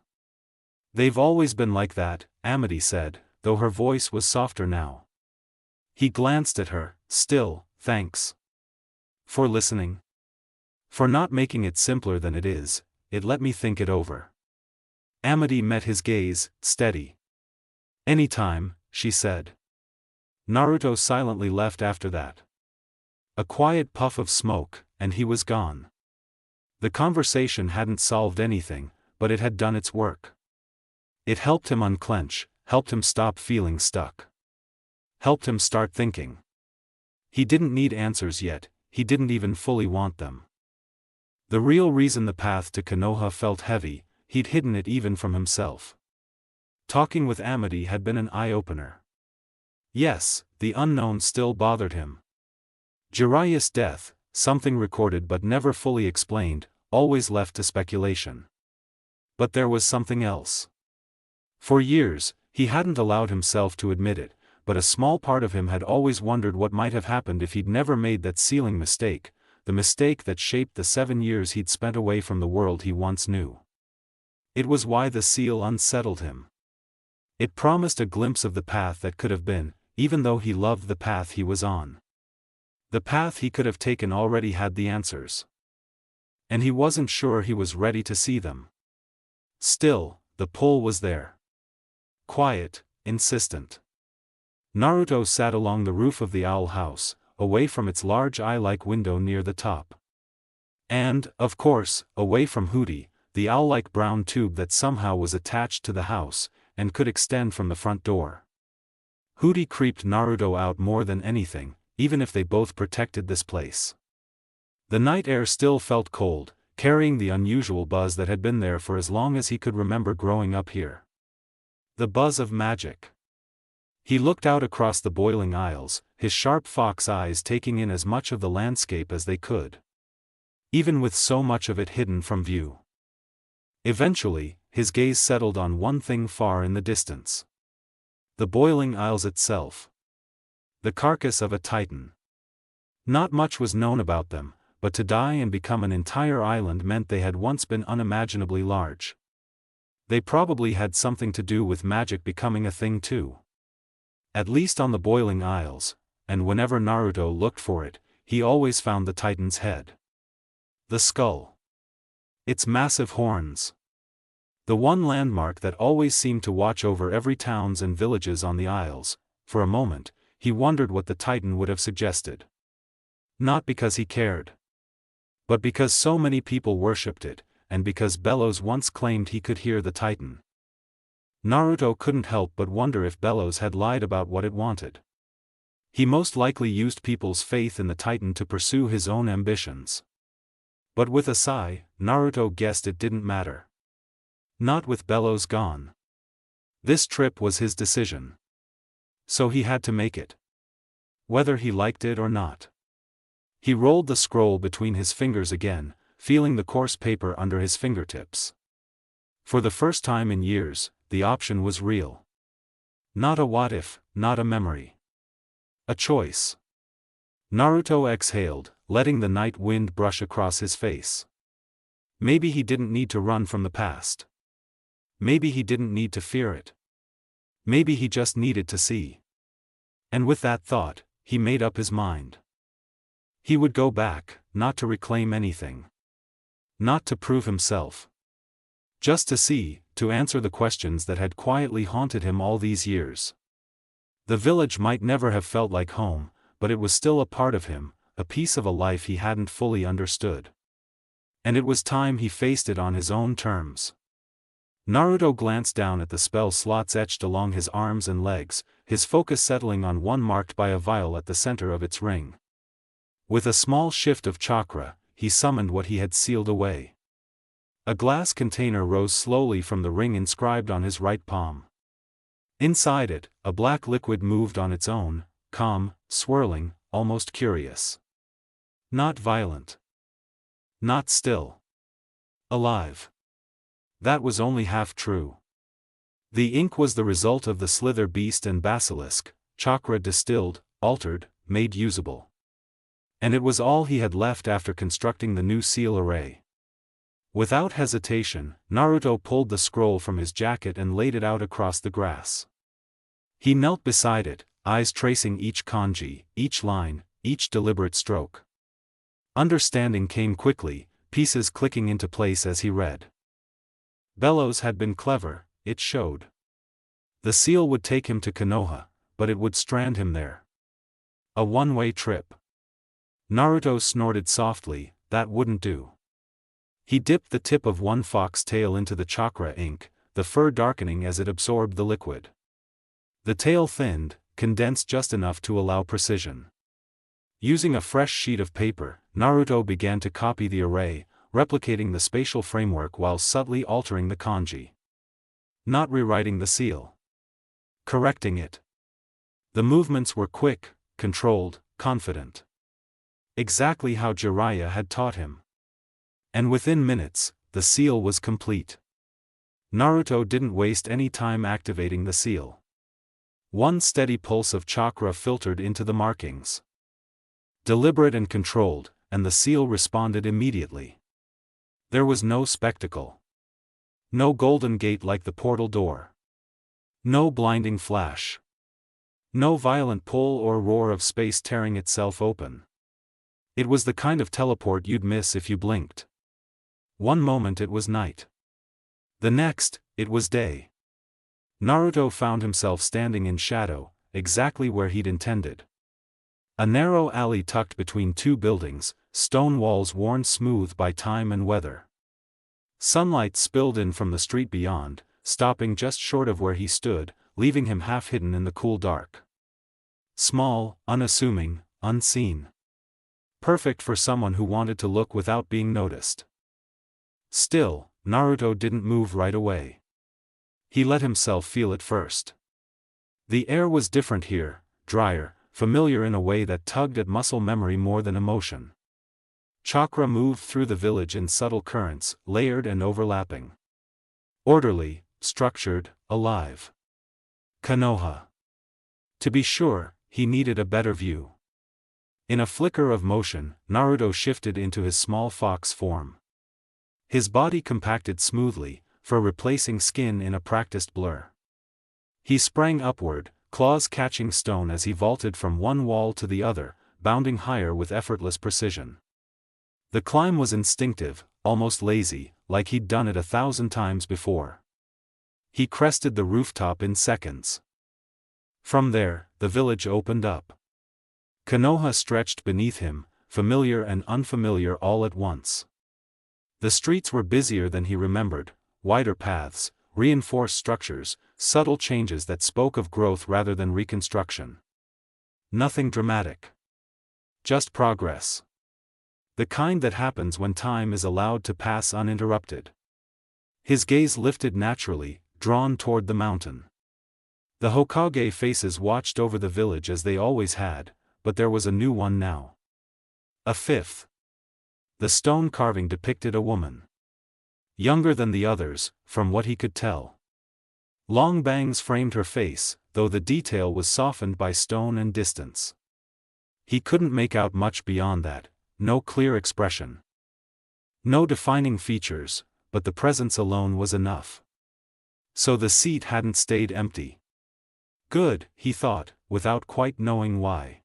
They've always been like that, Amity said, though her voice was softer now. He glanced at her, still, thanks. For listening. For not making it simpler than it is, it let me think it over. Amity met his gaze, steady. Anytime, she said. Naruto silently left after that. A quiet puff of smoke, and he was gone. The conversation hadn't solved anything, but it had done its work. It helped him unclench, helped him stop feeling stuck. Helped him start thinking. He didn't need answers yet, he didn't even fully want them. The real reason the path to Konoha felt heavy, he'd hidden it even from himself. Talking with Amity had been an eye-opener. Yes, the unknown still bothered him. Jiraiya's death, something recorded but never fully explained, always left to speculation. But there was something else. For years, he hadn't allowed himself to admit it, but a small part of him had always wondered what might have happened if he'd never made that sealing mistake, the mistake that shaped the 7 years he'd spent away from the world he once knew. It was why the seal unsettled him. It promised a glimpse of the path that could have been, even though he loved the path he was on. The path he could have taken already had the answers. And he wasn't sure he was ready to see them. Still, the pull was there. Quiet, insistent. Naruto sat along the roof of the owl house, away from its large eye-like window near the top. And, of course, away from Hooty, the owl-like brown tube that somehow was attached to the house, and could extend from the front door. Hooty creeped Naruto out more than anything, even if they both protected this place. The night air still felt cold, carrying the unusual buzz that had been there for as long as he could remember growing up here. The buzz of magic. He looked out across the boiling aisles, his sharp fox eyes taking in as much of the landscape as they could, even with so much of it hidden from view. Eventually, his gaze settled on one thing far in the distance. The boiling aisles itself. The carcass of a titan. Not much was known about them, but to die and become an entire island meant they had once been unimaginably large. They probably had something to do with magic becoming a thing too. At least on the boiling aisles, and whenever Naruto looked for it, he always found the titan's head. The skull. Its massive horns. The one landmark that always seemed to watch over every towns and villages on the isles. For a moment, he wondered what the titan would have suggested. Not because he cared, but because so many people worshipped it, and because Bellows once claimed he could hear the titan. Naruto couldn't help but wonder if Bellows had lied about what it wanted. He most likely used people's faith in the titan to pursue his own ambitions. But with a sigh, Naruto guessed it didn't matter. Not with Bellows gone. This trip was his decision. So he had to make it. Whether he liked it or not. He rolled the scroll between his fingers again, feeling the coarse paper under his fingertips. For the first time in years, the option was real. Not a what-if, not a memory. A choice. Naruto exhaled, letting the night wind brush across his face. Maybe he didn't need to run from the past. Maybe he didn't need to fear it. Maybe he just needed to see. And with that thought, he made up his mind. He would go back, not to reclaim anything. Not to prove himself. Just to see, to answer the questions that had quietly haunted him all these years. The village might never have felt like home, but it was still a part of him, a piece of a life he hadn't fully understood. And it was time he faced it on his own terms. Naruto glanced down at the spell slots etched along his arms and legs, his focus settling on one marked by a vial at the center of its ring. With a small shift of chakra, he summoned what he had sealed away. A glass container rose slowly from the ring inscribed on his right palm. Inside it, a black liquid moved on its own, calm, swirling, almost curious. Not violent. Not still. Alive. That was only half true. The ink was the result of the slither beast and basilisk, chakra distilled, altered, made usable. And it was all he had left after constructing the new seal array. Without hesitation, Naruto pulled the scroll from his jacket and laid it out across the grass. He knelt beside it, eyes tracing each kanji, each line, each deliberate stroke. Understanding came quickly, pieces clicking into place as he read. Bellows had been clever, it showed. The seal would take him to Konoha, but it would strand him there. A one-way trip. Naruto snorted softly, that wouldn't do. He dipped the tip of one fox tail into the chakra ink, the fur darkening as it absorbed the liquid. The tail thinned, condensed just enough to allow precision. Using a fresh sheet of paper, Naruto began to copy the array, replicating the spatial framework while subtly altering the kanji. Not rewriting the seal. Correcting it. The movements were quick, controlled, confident. Exactly how Jiraiya had taught him. And within minutes, the seal was complete. Naruto didn't waste any time activating the seal. One steady pulse of chakra filtered into the markings. Deliberate and controlled, and the seal responded immediately. There was no spectacle. No golden gate like the portal door. No blinding flash. No violent pull or roar of space tearing itself open. It was the kind of teleport you'd miss if you blinked. One moment it was night. The next, it was day. Naruto found himself standing in shadow, exactly where he'd intended. A narrow alley tucked between two buildings, stone walls worn smooth by time and weather. Sunlight spilled in from the street beyond, stopping just short of where he stood, leaving him half hidden in the cool dark. Small, unassuming, unseen. Perfect for someone who wanted to look without being noticed. Still, Naruto didn't move right away. He let himself feel it first. The air was different here, drier, familiar in a way that tugged at muscle memory more than emotion. Chakra moved through the village in subtle currents, layered and overlapping. Orderly, structured, alive. Konoha. To be sure, he needed a better view. In a flicker of motion, Naruto shifted into his small fox form. His body compacted smoothly, for replacing skin in a practiced blur. He sprang upward, claws catching stone as he vaulted from one wall to the other, bounding higher with effortless precision. The climb was instinctive, almost lazy, like he'd done it 1,000 times before. He crested the rooftop in seconds. From there, the village opened up. Konoha stretched beneath him, familiar and unfamiliar all at once. The streets were busier than he remembered, wider paths, reinforced structures, subtle changes that spoke of growth rather than reconstruction. Nothing dramatic. Just progress. The kind that happens when time is allowed to pass uninterrupted. His gaze lifted naturally, drawn toward the mountain. The Hokage faces watched over the village as they always had, but there was a new one now. A fifth. The stone carving depicted a woman. Younger than the others, from what he could tell. Long bangs framed her face, though the detail was softened by stone and distance. He couldn't make out much beyond that, no clear expression. No defining features, but the presence alone was enough. So the seat hadn't stayed empty. Good, he thought, without quite knowing why.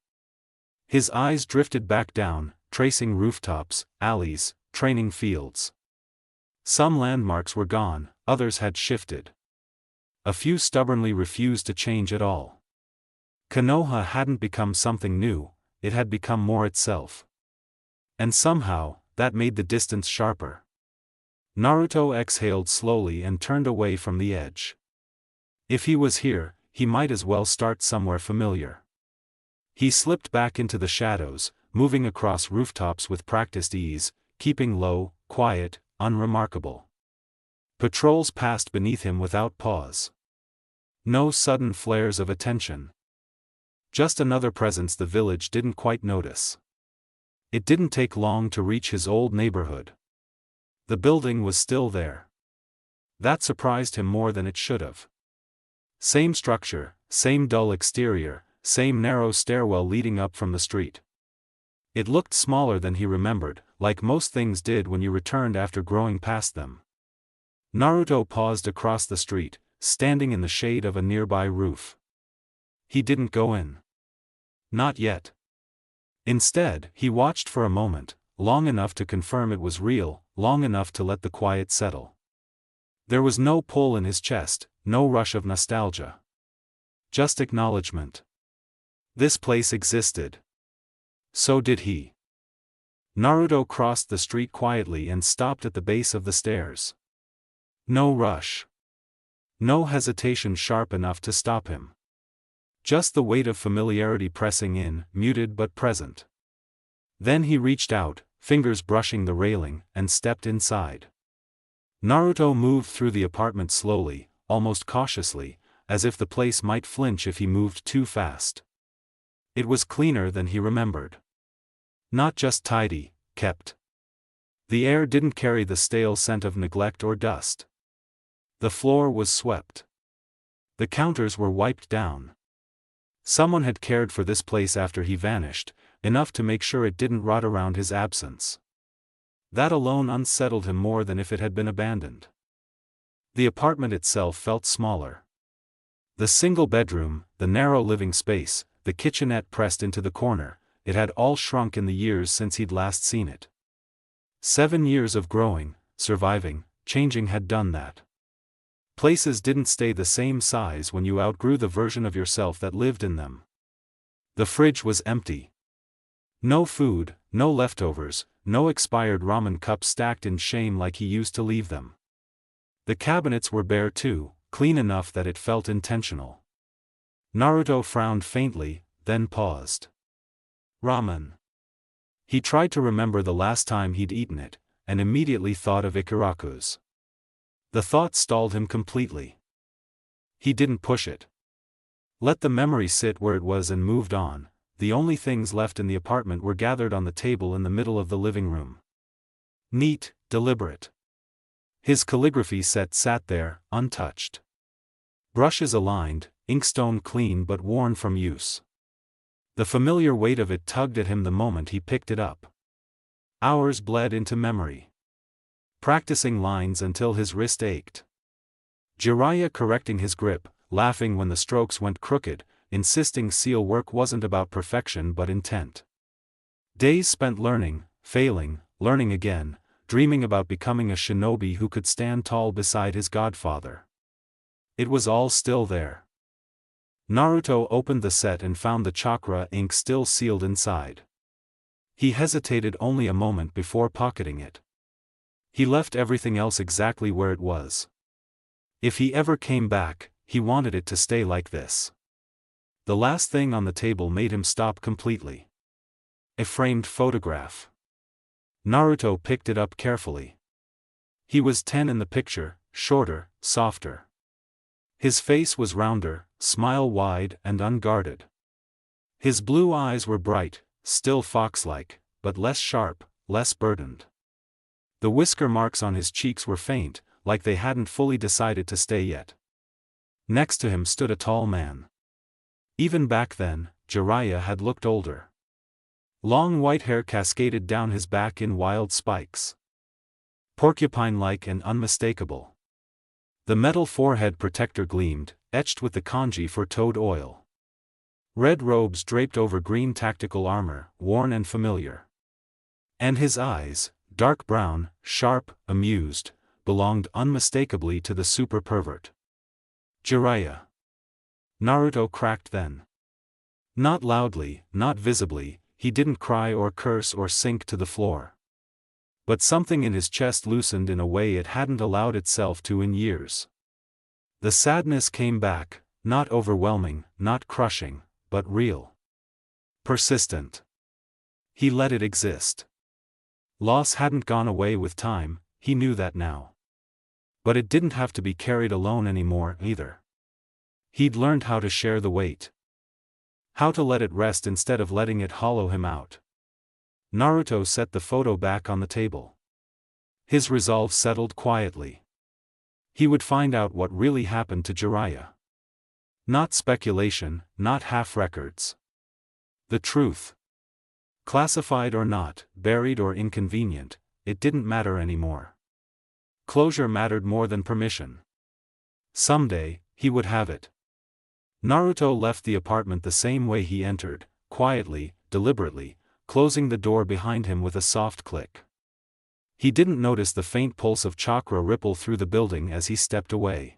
His eyes drifted back down, tracing rooftops, alleys, training fields. Some landmarks were gone, others had shifted. A few stubbornly refused to change at all. Konoha hadn't become something new, it had become more itself. And somehow, that made the distance sharper. Naruto exhaled slowly and turned away from the edge. If he was here, he might as well start somewhere familiar. He slipped back into the shadows, moving across rooftops with practiced ease, keeping low, quiet, unremarkable. Patrols passed beneath him without pause. No sudden flares of attention. Just another presence the village didn't quite notice. It didn't take long to reach his old neighborhood. The building was still there. That surprised him more than it should have. Same structure, same dull exterior, same narrow stairwell leading up from the street. It looked smaller than he remembered, like most things did when you returned after growing past them. Naruto paused across the street, standing in the shade of a nearby roof. He didn't go in. Not yet. Instead, he watched for a moment, long enough to confirm it was real, long enough to let the quiet settle. There was no pull in his chest, no rush of nostalgia. Just acknowledgement. This place existed. So did he. Naruto crossed the street quietly and stopped at the base of the stairs. No rush. No hesitation sharp enough to stop him. Just the weight of familiarity pressing in, muted but present. Then he reached out, fingers brushing the railing, and stepped inside. Naruto moved through the apartment slowly, almost cautiously, as if the place might flinch if he moved too fast. It was cleaner than he remembered. Not just tidy, kept. The air didn't carry the stale scent of neglect or dust. The floor was swept. The counters were wiped down. Someone had cared for this place after he vanished, enough to make sure it didn't rot around his absence. That alone unsettled him more than if it had been abandoned. The apartment itself felt smaller. The single bedroom, the narrow living space, the kitchenette pressed into the corner, it had all shrunk in the years since he'd last seen it. 7 years of growing, surviving, changing had done that. Places didn't stay the same size when you outgrew the version of yourself that lived in them. The fridge was empty. No food, no leftovers, no expired ramen cups stacked in shame like he used to leave them. The cabinets were bare too, clean enough that it felt intentional. Naruto frowned faintly, then paused. Ramen. He tried to remember the last time he'd eaten it, and immediately thought of Ikaraku's. The thought stalled him completely. He didn't push it. Let the memory sit where it was and moved on. The only things left in the apartment were gathered on the table in the middle of the living room. Neat, deliberate. His calligraphy set sat there, untouched. Brushes aligned, inkstone clean but worn from use. The familiar weight of it tugged at him the moment he picked it up. Hours bled into memory. Practicing lines until his wrist ached. Jiraiya correcting his grip, laughing when the strokes went crooked, insisting seal work wasn't about perfection but intent. Days spent learning, failing, learning again, dreaming about becoming a shinobi who could stand tall beside his godfather. It was all still there. Naruto opened the set and found the chakra ink still sealed inside. He hesitated only a moment before pocketing it. He left everything else exactly where it was. If he ever came back, he wanted it to stay like this. The last thing on the table made him stop completely. A framed photograph. Naruto picked it up carefully. He was 10 in the picture, shorter, softer. His face was rounder, smile wide and unguarded. His blue eyes were bright, still fox-like, but less sharp, less burdened. The whisker marks on his cheeks were faint, like they hadn't fully decided to stay yet. Next to him stood a tall man. Even back then, Jiraiya had looked older. Long white hair cascaded down his back in wild spikes. Porcupine-like and unmistakable. The metal forehead protector gleamed, etched with the kanji for toad oil. Red robes draped over green tactical armor, worn and familiar. And his eyes, dark brown, sharp, amused, belonged unmistakably to the super pervert. Jiraiya. Naruto cracked then. Not loudly, not visibly, he didn't cry or curse or sink to the floor. But something in his chest loosened in a way it hadn't allowed itself to in years. The sadness came back, not overwhelming, not crushing, but real. Persistent. He let it exist. Loss hadn't gone away with time, he knew that now. But it didn't have to be carried alone anymore, either. He'd learned how to share the weight. How to let it rest instead of letting it hollow him out. Naruto set the photo back on the table. His resolve settled quietly. He would find out what really happened to Jiraiya. Not speculation, not half-records. The truth. Classified or not, buried or inconvenient, it didn't matter anymore. Closure mattered more than permission. Someday, he would have it. Naruto left the apartment the same way he entered, quietly, deliberately, closing the door behind him with a soft click. He didn't notice the faint pulse of chakra ripple through the building as he stepped away.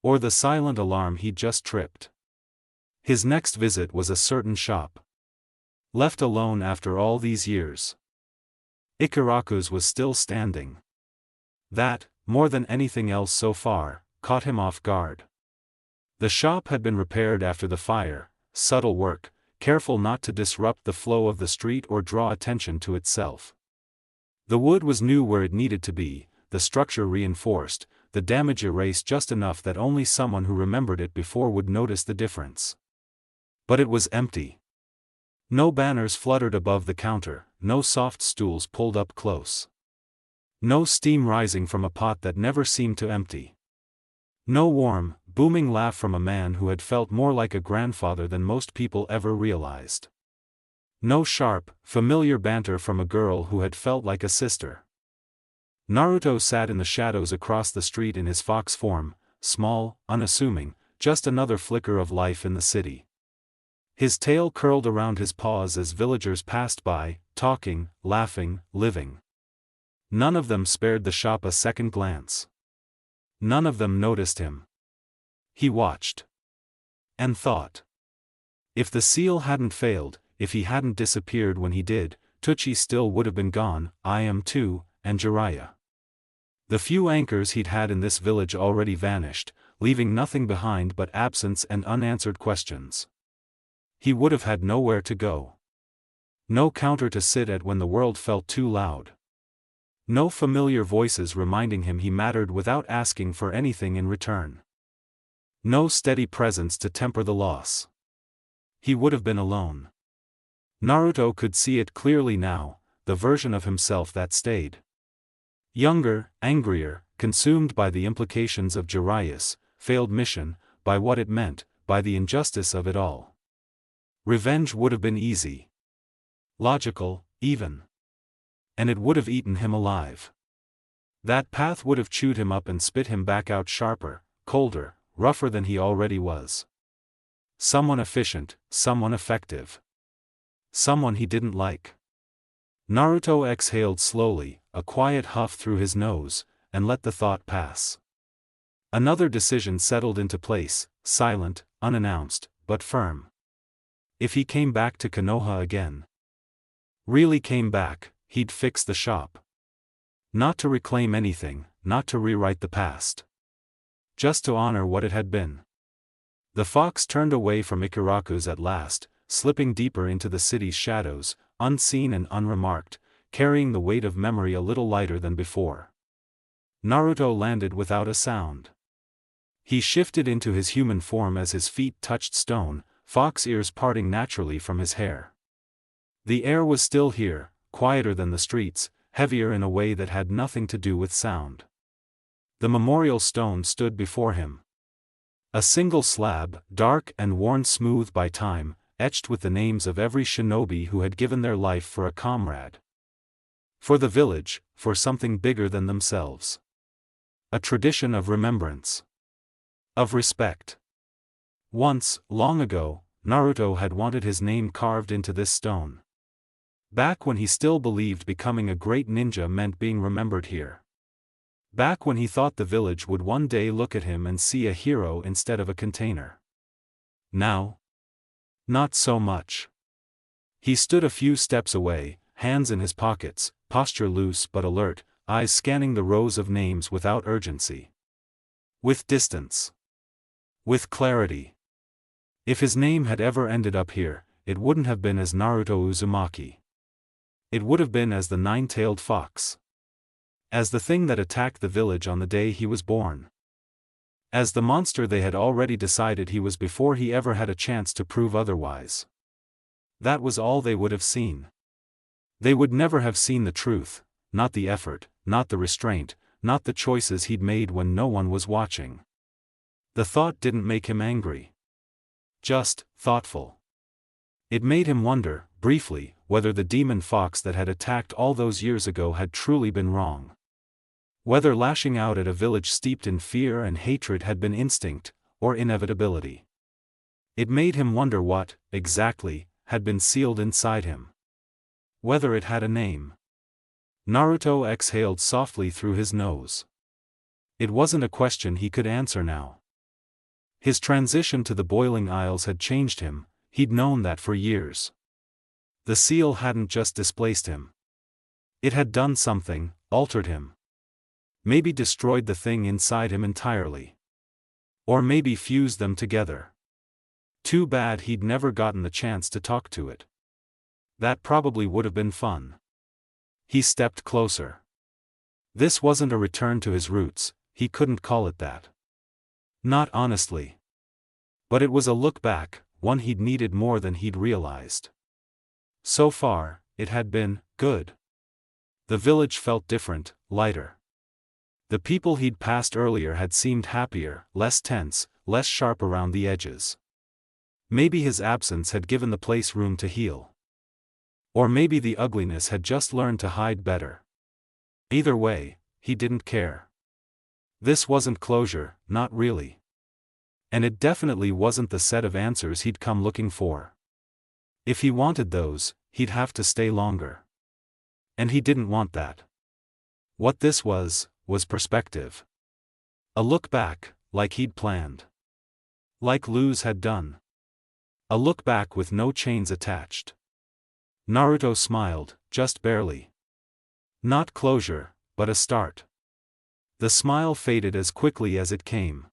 Or the silent alarm he'd just tripped. His next visit was a certain shop. Left alone after all these years. Ikaraku's was still standing. That, more than anything else so far, caught him off guard. The shop had been repaired after the fire, subtle work, careful not to disrupt the flow of the street or draw attention to itself. The wood was new where it needed to be, the structure reinforced, the damage erased just enough that only someone who remembered it before would notice the difference. But it was empty. No banners fluttered above the counter, no soft stools pulled up close. No steam rising from a pot that never seemed to empty. No warm, booming laugh from a man who had felt more like a grandfather than most people ever realized. No sharp, familiar banter from a girl who had felt like a sister. Naruto sat in the shadows across the street in his fox form, small, unassuming, just another flicker of life in the city. His tail curled around his paws as villagers passed by, talking, laughing, living. None of them spared the shop a second glance. None of them noticed him. He watched. And thought. If the seal hadn't failed, if he hadn't disappeared when he did, Tucci still would have been gone, I am too, and Jiraiya. The few anchors he'd had in this village already vanished, leaving nothing behind but absence and unanswered questions. He would have had nowhere to go. No counter to sit at when the world felt too loud. No familiar voices reminding him he mattered without asking for anything in return. No steady presence to temper the loss. He would have been alone. Naruto could see it clearly now, the version of himself that stayed. Younger, angrier, consumed by the implications of Jiraiya's failed mission, by what it meant, by the injustice of it all. Revenge would have been easy. Logical, even. And it would have eaten him alive. That path would have chewed him up and spit him back out sharper, colder, rougher than he already was. Someone efficient, someone effective. Someone he didn't like. Naruto exhaled slowly, a quiet huff through his nose, and let the thought pass. Another decision settled into place, silent, unannounced, but firm. If he came back to Konoha again. Really came back, he'd fix the shop. Not to reclaim anything, not to rewrite the past. Just to honor what it had been. The fox turned away from Ikaraku's at last, slipping deeper into the city's shadows, unseen and unremarked, carrying the weight of memory a little lighter than before. Naruto landed without a sound. He shifted into his human form as his feet touched stone, fox ears parting naturally from his hair. The air was still here, quieter than the streets, heavier in a way that had nothing to do with sound. The memorial stone stood before him. A single slab, dark and worn smooth by time, etched with the names of every shinobi who had given their life for a comrade. For the village, for something bigger than themselves. A tradition of remembrance. Of respect. Once, long ago, Naruto had wanted his name carved into this stone. Back when he still believed becoming a great ninja meant being remembered here. Back when he thought the village would one day look at him and see a hero instead of a container. Now? Not so much. He stood a few steps away, hands in his pockets, posture loose but alert, eyes scanning the rows of names without urgency. With distance. With clarity. If his name had ever ended up here, it wouldn't have been as Naruto Uzumaki. It would have been as the nine-tailed fox. As the thing that attacked the village on the day he was born. As the monster they had already decided he was before he ever had a chance to prove otherwise. That was all they would have seen. They would never have seen the truth, not the effort, not the restraint, not the choices he'd made when no one was watching. The thought didn't make him angry. Just thoughtful. It made him wonder, briefly, whether the demon fox that had attacked all those years ago had truly been wrong. Whether lashing out at a village steeped in fear and hatred had been instinct, or inevitability. It made him wonder what, exactly, had been sealed inside him. Whether it had a name. Naruto exhaled softly through his nose. It wasn't a question he could answer now. His transition to the Boiling Isles had changed him, he'd known that for years. The seal hadn't just displaced him. It had done something, altered him. Maybe destroyed the thing inside him entirely. Or maybe fused them together. Too bad he'd never gotten the chance to talk to it. That probably would have been fun. He stepped closer. This wasn't a return to his roots, he couldn't call it that. Not honestly. But it was a look back, one he'd needed more than he'd realized. So far, it had been good. The village felt different, lighter. The people he'd passed earlier had seemed happier, less tense, less sharp around the edges. Maybe his absence had given the place room to heal. Or maybe the ugliness had just learned to hide better. Either way, he didn't care. This wasn't closure, not really. And it definitely wasn't the set of answers he'd come looking for. If he wanted those, he'd have to stay longer. And he didn't want that. What this was perspective. A look back, like he'd planned. Like Luz had done. A look back with no chains attached. Naruto smiled, just barely. Not closure, but a start. The smile faded as quickly as it came.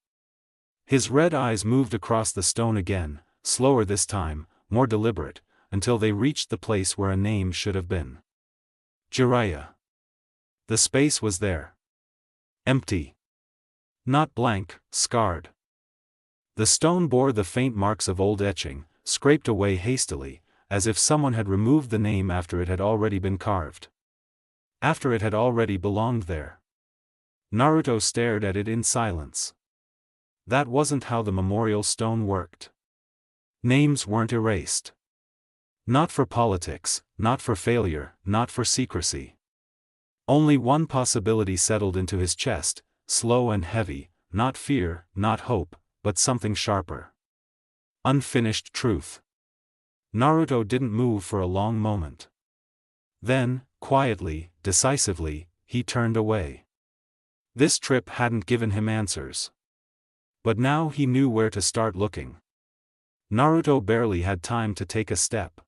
His red eyes moved across the stone again, slower this time, more deliberate, until they reached the place where a name should have been. Jiraiya. The space was there. Empty. Not blank, scarred. The stone bore the faint marks of old etching, scraped away hastily, as if someone had removed the name after it had already been carved. After it had already belonged there. Naruto stared at it in silence. That wasn't how the memorial stone worked. Names weren't erased. Not for politics, not for failure, not for secrecy. Only one possibility settled into his chest, slow and heavy, not fear, not hope, but something sharper. Unfinished truth. Naruto didn't move for a long moment. Then, quietly, decisively, he turned away. This trip hadn't given him answers. But now he knew where to start looking. Naruto barely had time to take a step.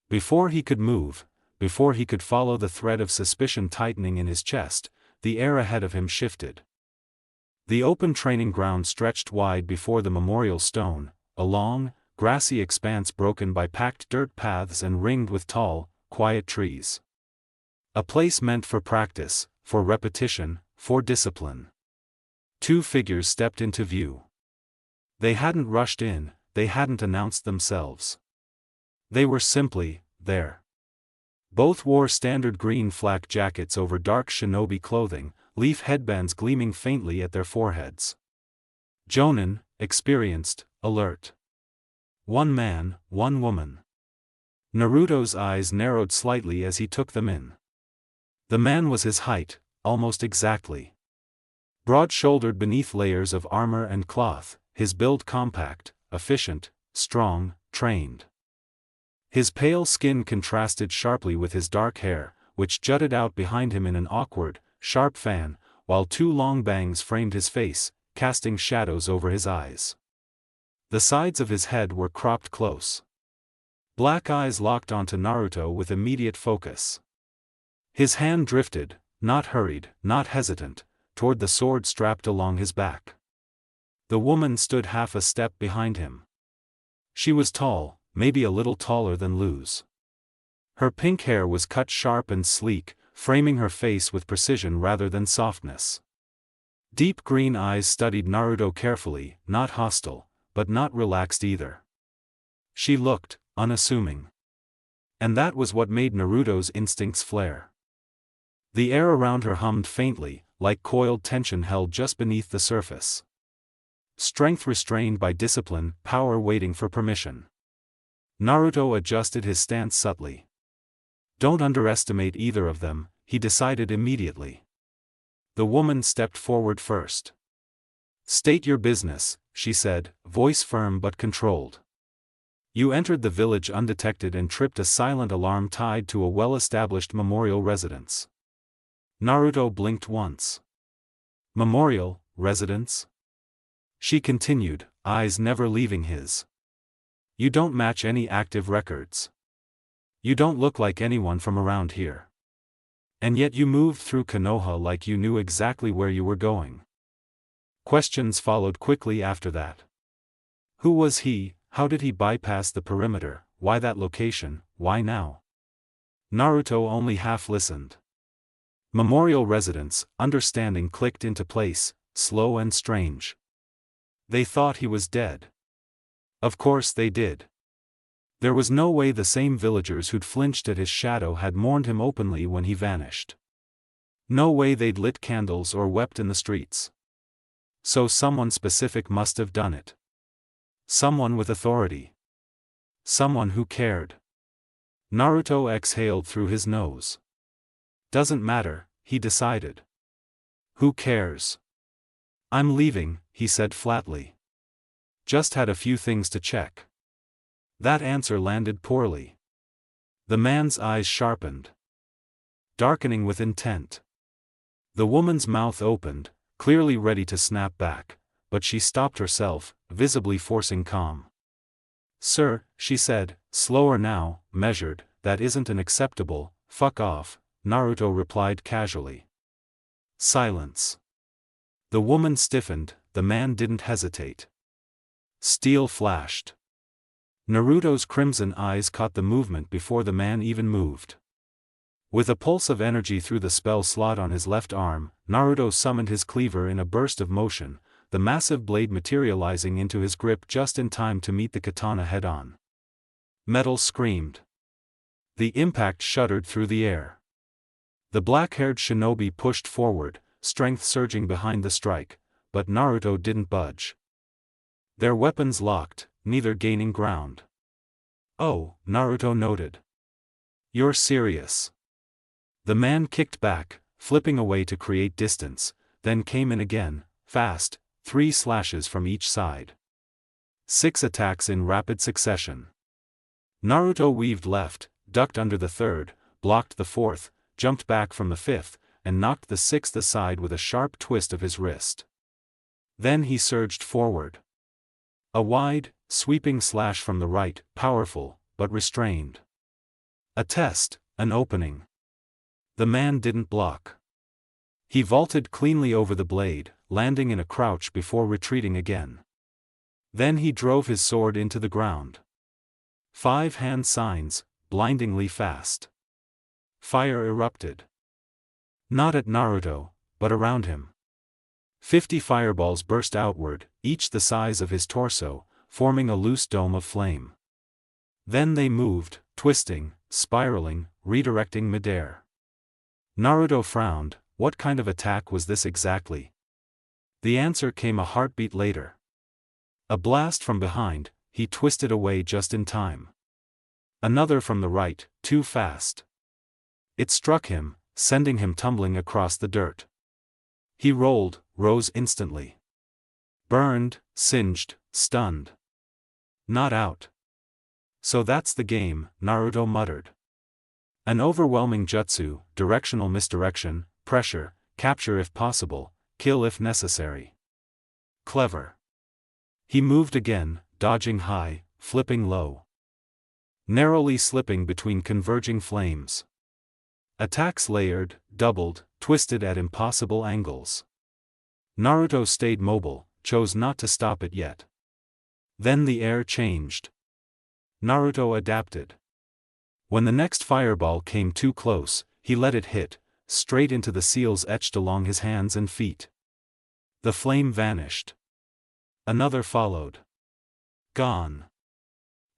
Before he could move, before he could follow the thread of suspicion tightening in his chest, the air ahead of him shifted. The open training ground stretched wide before the memorial stone, a long, grassy expanse broken by packed dirt paths and ringed with tall, quiet trees. A place meant for practice, for repetition, for discipline. Two figures stepped into view. They hadn't rushed in, they hadn't announced themselves. They were simply there. Both wore standard green flak jackets over dark shinobi clothing, leaf headbands gleaming faintly at their foreheads. Jonin, experienced, alert. One man, one woman. Naruto's eyes narrowed slightly as he took them in. The man was his height, almost exactly. Broad-shouldered beneath layers of armor and cloth, his build compact, efficient, strong, trained. His pale skin contrasted sharply with his dark hair, which jutted out behind him in an awkward, sharp fan, while two long bangs framed his face, casting shadows over his eyes. The sides of his head were cropped close. Black eyes locked onto Naruto with immediate focus. His hand drifted, not hurried, not hesitant, toward the sword strapped along his back. The woman stood half a step behind him. She was tall, maybe a little taller than Luz. Her pink hair was cut sharp and sleek, framing her face with precision rather than softness. Deep green eyes studied Naruto carefully, not hostile, but not relaxed either. She looked unassuming. And that was what made Naruto's instincts flare. The air around her hummed faintly, like coiled tension held just beneath the surface. Strength restrained by discipline, power waiting for permission. Naruto adjusted his stance subtly. Don't underestimate either of them, he decided immediately. The woman stepped forward first. State your business, she said, voice firm but controlled. You entered the village undetected and tripped a silent alarm tied to a well-established memorial residence. Naruto blinked once. Memorial residence? She continued, eyes never leaving his. You don't match any active records. You don't look like anyone from around here. And yet you moved through Konoha like you knew exactly where you were going. Questions followed quickly after that. Who was he? How did he bypass the perimeter? Why that location? Why now? Naruto only half listened. Memorial residence, understanding clicked into place, slow and strange. They thought he was dead. Of course they did. There was no way the same villagers who'd flinched at his shadow had mourned him openly when he vanished. No way they'd lit candles or wept in the streets. So someone specific must have done it. Someone with authority. Someone who cared. Naruto exhaled through his nose. Doesn't matter, he decided. Who cares? I'm leaving, he said flatly. Just had a few things to check. That answer landed poorly. The man's eyes sharpened, darkening with intent. The woman's mouth opened, clearly ready to snap back, but she stopped herself, visibly forcing calm. Sir, she said, slower now, measured, that isn't an acceptable, fuck off, Naruto replied casually. Silence. The woman stiffened, the man didn't hesitate. Steel flashed. Naruto's crimson eyes caught the movement before the man even moved. With a pulse of energy through the spell slot on his left arm, Naruto summoned his cleaver in a burst of motion, the massive blade materializing into his grip just in time to meet the katana head-on. Metal screamed. The impact shuddered through the air. The black-haired shinobi pushed forward, strength surging behind the strike, but Naruto didn't budge. Their weapons locked, neither gaining ground. "Oh," Naruto noted. "You're serious." The man kicked back, flipping away to create distance, then came in again, fast, 3 slashes from each side. 6 attacks in rapid succession. Naruto weaved left, ducked under the third, blocked the fourth, jumped back from the fifth, and knocked the sixth aside with a sharp twist of his wrist. Then he surged forward. A wide, sweeping slash from the right, powerful, but restrained. A test, an opening. The man didn't block. He vaulted cleanly over the blade, landing in a crouch before retreating again. Then he drove his sword into the ground. 5 hand signs, blindingly fast. Fire erupted. Not at Naruto, but around him. 50 fireballs burst outward, each the size of his torso, forming a loose dome of flame. Then they moved, twisting, spiraling, redirecting midair. Naruto frowned. What kind of attack was this exactly? The answer came a heartbeat later. A blast from behind, he twisted away just in time. Another from the right, too fast. It struck him, sending him tumbling across the dirt. He rolled, rose instantly. Burned, singed, stunned. Not out. So that's the game, Naruto muttered. An overwhelming jutsu, directional misdirection, pressure, capture if possible, kill if necessary. Clever. He moved again, dodging high, flipping low. Narrowly slipping between converging flames. Attacks layered, doubled, twisted at impossible angles. Naruto stayed mobile, chose not to stop it yet. Then the air changed. Naruto adapted. When the next fireball came too close, he let it hit, straight into the seals etched along his hands and feet. The flame vanished. Another followed. Gone.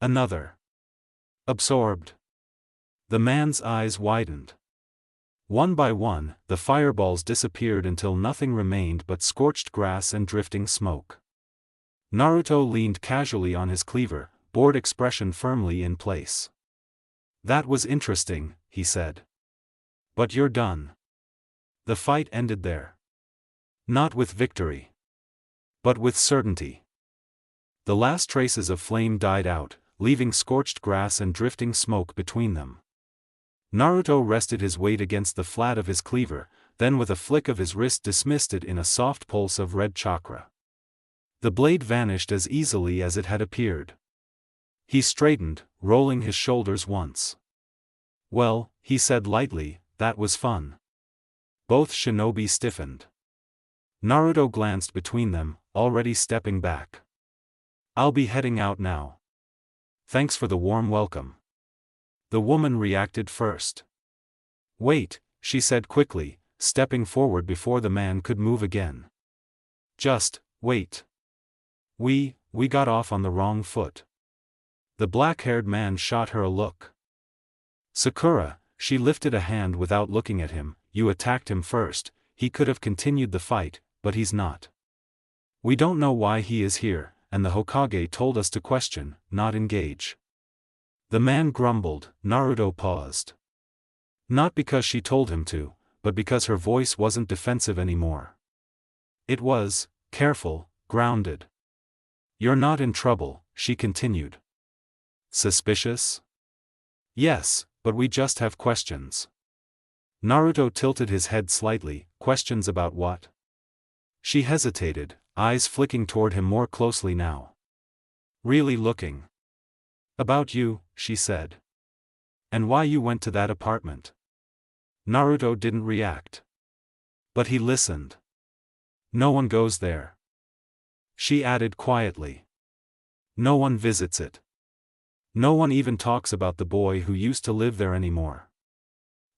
Another. Absorbed. The man's eyes widened. One by one, the fireballs disappeared until nothing remained but scorched grass and drifting smoke. Naruto leaned casually on his cleaver, bored expression firmly in place. "That was interesting," he said. "But you're done." The fight ended there. Not with victory. But with certainty. The last traces of flame died out, leaving scorched grass and drifting smoke between them. Naruto rested his weight against the flat of his cleaver, then with a flick of his wrist dismissed it in a soft pulse of red chakra. The blade vanished as easily as it had appeared. He straightened, rolling his shoulders once. "Well," he said lightly, "that was fun." Both shinobi stiffened. Naruto glanced between them, already stepping back. "I'll be heading out now. Thanks for the warm welcome." The woman reacted first. "Wait," she said quickly, stepping forward before the man could move again. "Just, wait. We got off on the wrong foot." The black-haired man shot her a look. "Sakura," she lifted a hand without looking at him, "you attacked him first. He could have continued the fight, but he's not. We don't know why he is here, and the Hokage told us to question, not engage." The man grumbled. Naruto paused. Not because she told him to, but because her voice wasn't defensive anymore. It was, careful, grounded. "You're not in trouble," she continued. "Suspicious?" "Yes, but we just have questions." Naruto tilted his head slightly. "Questions about what?" She hesitated, eyes flicking toward him more closely now. "Really looking." "About you," she said. "And why you went to that apartment." Naruto didn't react. But he listened. "No one goes there." She added quietly. "No one visits it. No one even talks about the boy who used to live there anymore."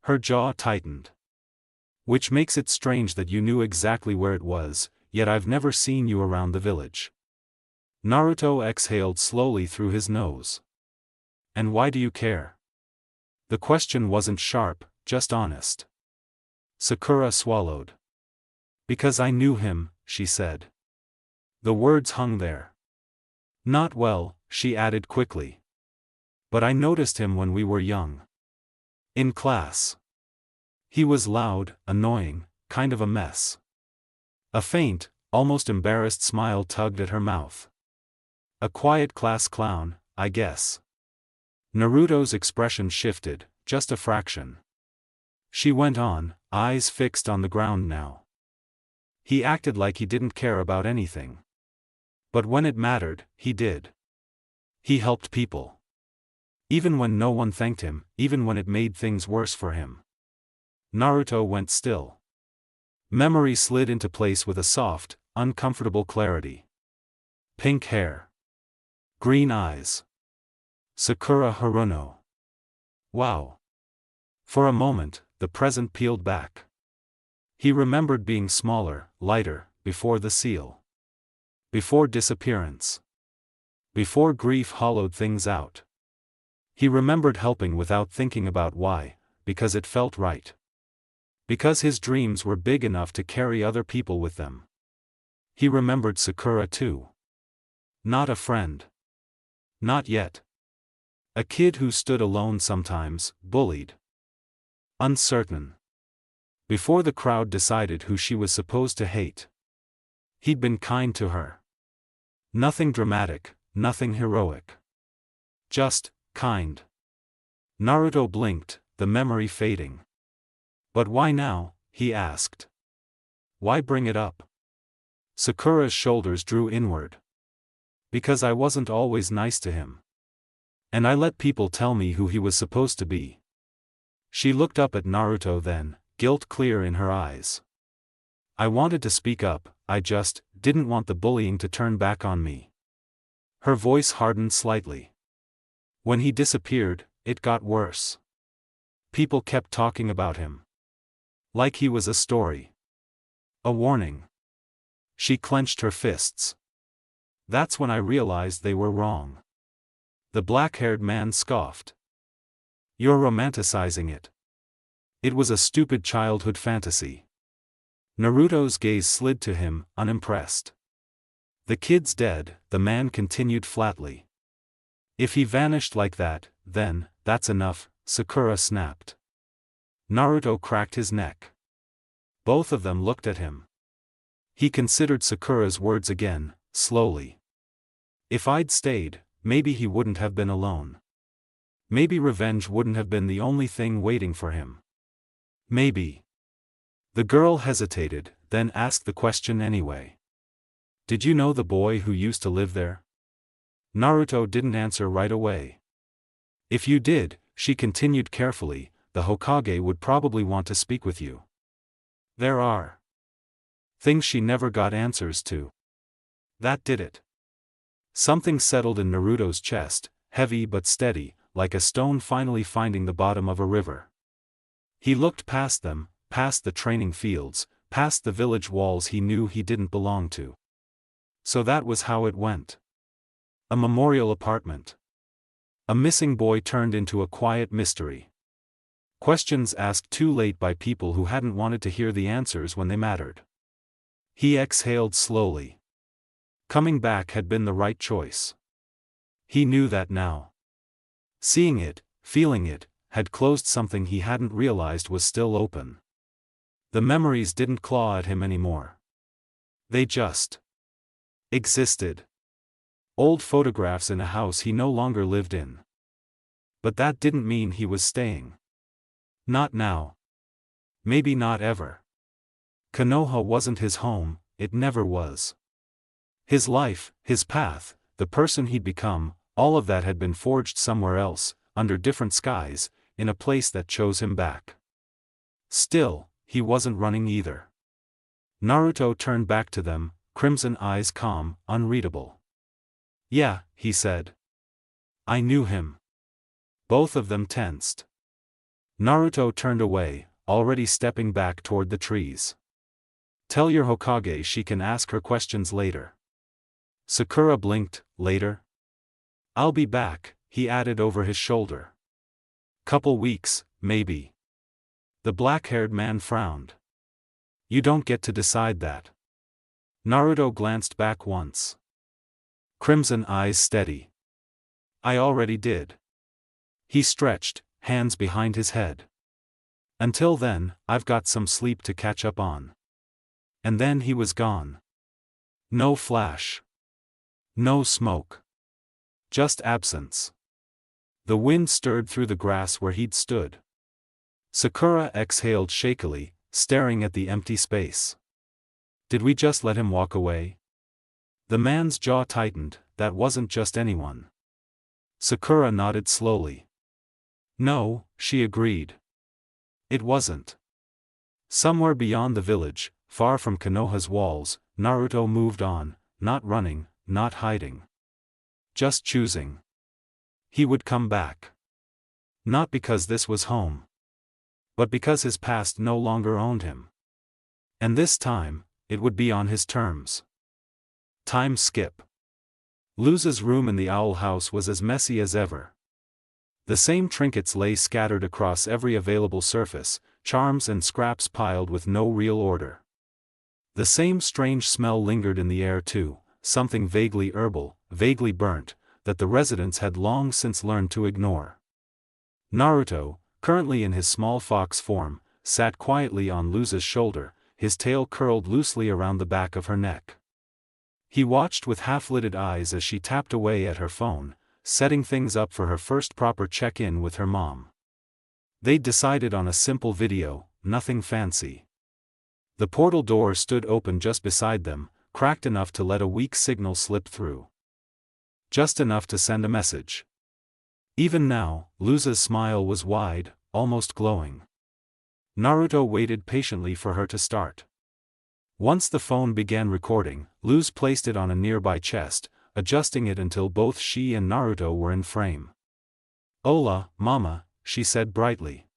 Her jaw tightened. "Which makes it strange that you knew exactly where it was. yet I've never seen you around the village. Naruto exhaled slowly through his nose. And why do you care? The question wasn't sharp, just honest. Sakura swallowed. Because I knew him, she said. The words hung there. Not well, she added quickly. But I noticed him when we were young. In class. He was loud, annoying, kind of a mess. A faint, almost embarrassed smile tugged at her mouth. A quiet class clown, I guess. Naruto's expression shifted, just a fraction. She went on, eyes fixed on the ground now. He acted like he didn't care about anything. But when it mattered, he did. He helped people. Even when no one thanked him, even when it made things worse for him. Naruto went still. Memory slid into place with a soft, uncomfortable clarity. Pink hair. Green eyes. Sakura Haruno. Wow. For a moment, the present peeled back. He remembered being smaller, lighter, before the seal. Before disappearance. Before grief hollowed things out. He remembered helping without thinking about why, because it felt right. Because his dreams were big enough to carry other people with them. He remembered Sakura too. Not a friend. Not yet. A kid who stood alone sometimes, bullied. Uncertain. Before the crowd decided who she was supposed to hate. He'd been kind to her. Nothing dramatic, nothing heroic. Just, kind. Naruto blinked, the memory fading. But why now, he asked. Why bring it up? Sakura's shoulders drew inward. Because I wasn't always nice to him. And I let people tell me who he was supposed to be. She looked up at Naruto then, guilt clear in her eyes. I wanted to speak up, I just didn't want the bullying to turn back on me. Her voice hardened slightly. When he disappeared, it got worse. People kept talking about him. Like he was a story. A warning. She clenched her fists. That's when I realized they were wrong. The black-haired man scoffed. You're romanticizing it. It was a stupid childhood fantasy. Naruto's gaze slid to him, unimpressed. The kid's dead, the man continued flatly. If he vanished like that, then, that's enough, Sakura snapped. Naruto cracked his neck. Both of them looked at him. He considered Sakura's words again, slowly. If I'd stayed, maybe he wouldn't have been alone. Maybe revenge wouldn't have been the only thing waiting for him. Maybe. The girl hesitated, then asked the question anyway. Did you know the boy who used to live there? Naruto didn't answer right away. If you did, she continued carefully, the Hokage would probably want to speak with you. There are things she never got answers to. That did it. Something settled in Naruto's chest, heavy but steady, like a stone finally finding the bottom of a river. He looked past them, past the training fields, past the village walls he knew he didn't belong to. So that was how it went. A memorial apartment. A missing boy turned into a quiet mystery. Questions asked too late by people who hadn't wanted to hear the answers when they mattered. He exhaled slowly. Coming back had been the right choice. He knew that now. Seeing it, feeling it, had closed something he hadn't realized was still open. The memories didn't claw at him anymore. They just existed. Old photographs in a house he no longer lived in. But that didn't mean he was staying. Not now. Maybe not ever. Konoha wasn't his home, it never was. His life, his path, the person he'd become, all of that had been forged somewhere else, under different skies, in a place that chose him back. Still, he wasn't running either. Naruto turned back to them, crimson eyes calm, unreadable. Yeah, he said. I knew him. Both of them tensed. Naruto turned away, already stepping back toward the trees. Tell your Hokage she can ask her questions later. Sakura blinked. Later? I'll be back, he added over his shoulder. Couple weeks, maybe. The black-haired man frowned. You don't get to decide that. Naruto glanced back once. Crimson eyes steady. I already did. He stretched, hands behind his head. Until then, I've got some sleep to catch up on. And then he was gone. No flash. No smoke. Just absence. The wind stirred through the grass where he'd stood. Sakura exhaled shakily, staring at the empty space. Did we just let him walk away? The man's jaw tightened. That wasn't just anyone. Sakura nodded slowly. No, she agreed. It wasn't. Somewhere beyond the village, far from Konoha's walls, Naruto moved on, not running, not hiding. Just choosing. He would come back. Not because this was home. But because his past no longer owned him. And this time, it would be on his terms. Time skip. Luz's room in the owl house was as messy as ever. The same trinkets lay scattered across every available surface, charms and scraps piled with no real order. The same strange smell lingered in the air too, something vaguely herbal, vaguely burnt, that the residents had long since learned to ignore. Naruto, currently in his small fox form, sat quietly on Luz's shoulder, his tail curled loosely around the back of her neck. He watched with half-lidded eyes as she tapped away at her phone, setting things up for her first proper check-in with her mom. They'd decided on a simple video, nothing fancy. The portal door stood open just beside them, cracked enough to let a weak signal slip through. Just enough to send a message. Even now, Luz's smile was wide, almost glowing. Naruto waited patiently for her to start. Once the phone began recording, Luz placed it on a nearby chest, adjusting it until both she and Naruto were in frame. "Hola, Mama," she said brightly.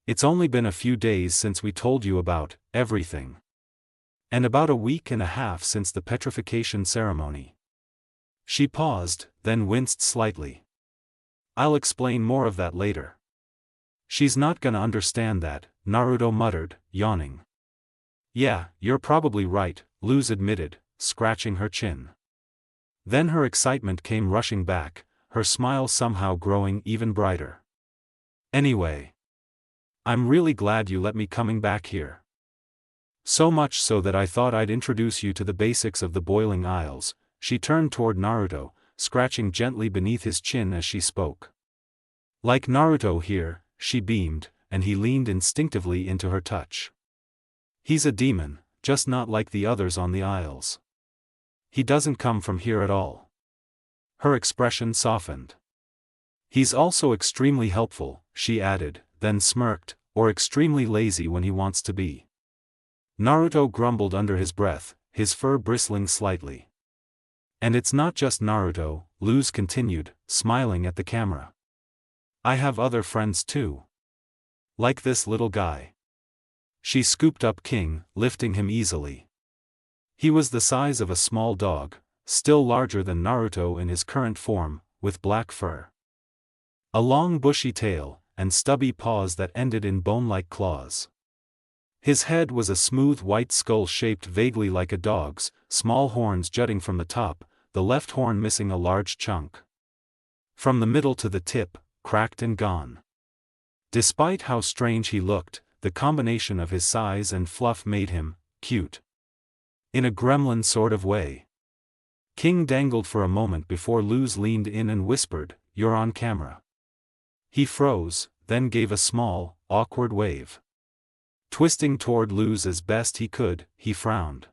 "It's only been a few days since we told you about everything. And about a week and a half since the petrification ceremony." She paused, then winced slightly. "I'll explain more of that later." "She's not gonna understand that," Naruto muttered, yawning. "Yeah, you're probably right," Luz admitted, scratching her chin. Then her excitement came rushing back, her smile somehow growing even brighter. "Anyway, I'm really glad you let me coming back here. So much so that I thought I'd introduce you to the basics of the Boiling Isles." She turned toward Naruto, scratching gently beneath his chin as she spoke. Like Naruto here, she beamed, and he leaned instinctively into her touch. "He's a demon, just not like the others on the Isles. He doesn't come from here at all." Her expression softened. "He's also extremely helpful," she added, then smirked, "or extremely lazy when he wants to be." Naruto grumbled under his breath, his fur bristling slightly. "And it's not just Naruto," Luz continued, smiling at the camera. "I have other friends too. Like this little guy." She scooped up King, lifting him easily. He was the size of a small dog, still larger than Naruto in his current form, with black fur. A long bushy tail, and stubby paws that ended in bone-like claws. His head was a smooth white skull shaped vaguely like a dog's, small horns jutting from the top, the left horn missing a large chunk. From the middle to the tip, cracked and gone. Despite how strange he looked, the combination of his size and fluff made him cute. In a gremlin sort of way. King dangled for a moment before Luz leaned in and whispered, "You're on camera." He froze, then gave a small, awkward wave. Twisting toward Luz as best he could, he frowned.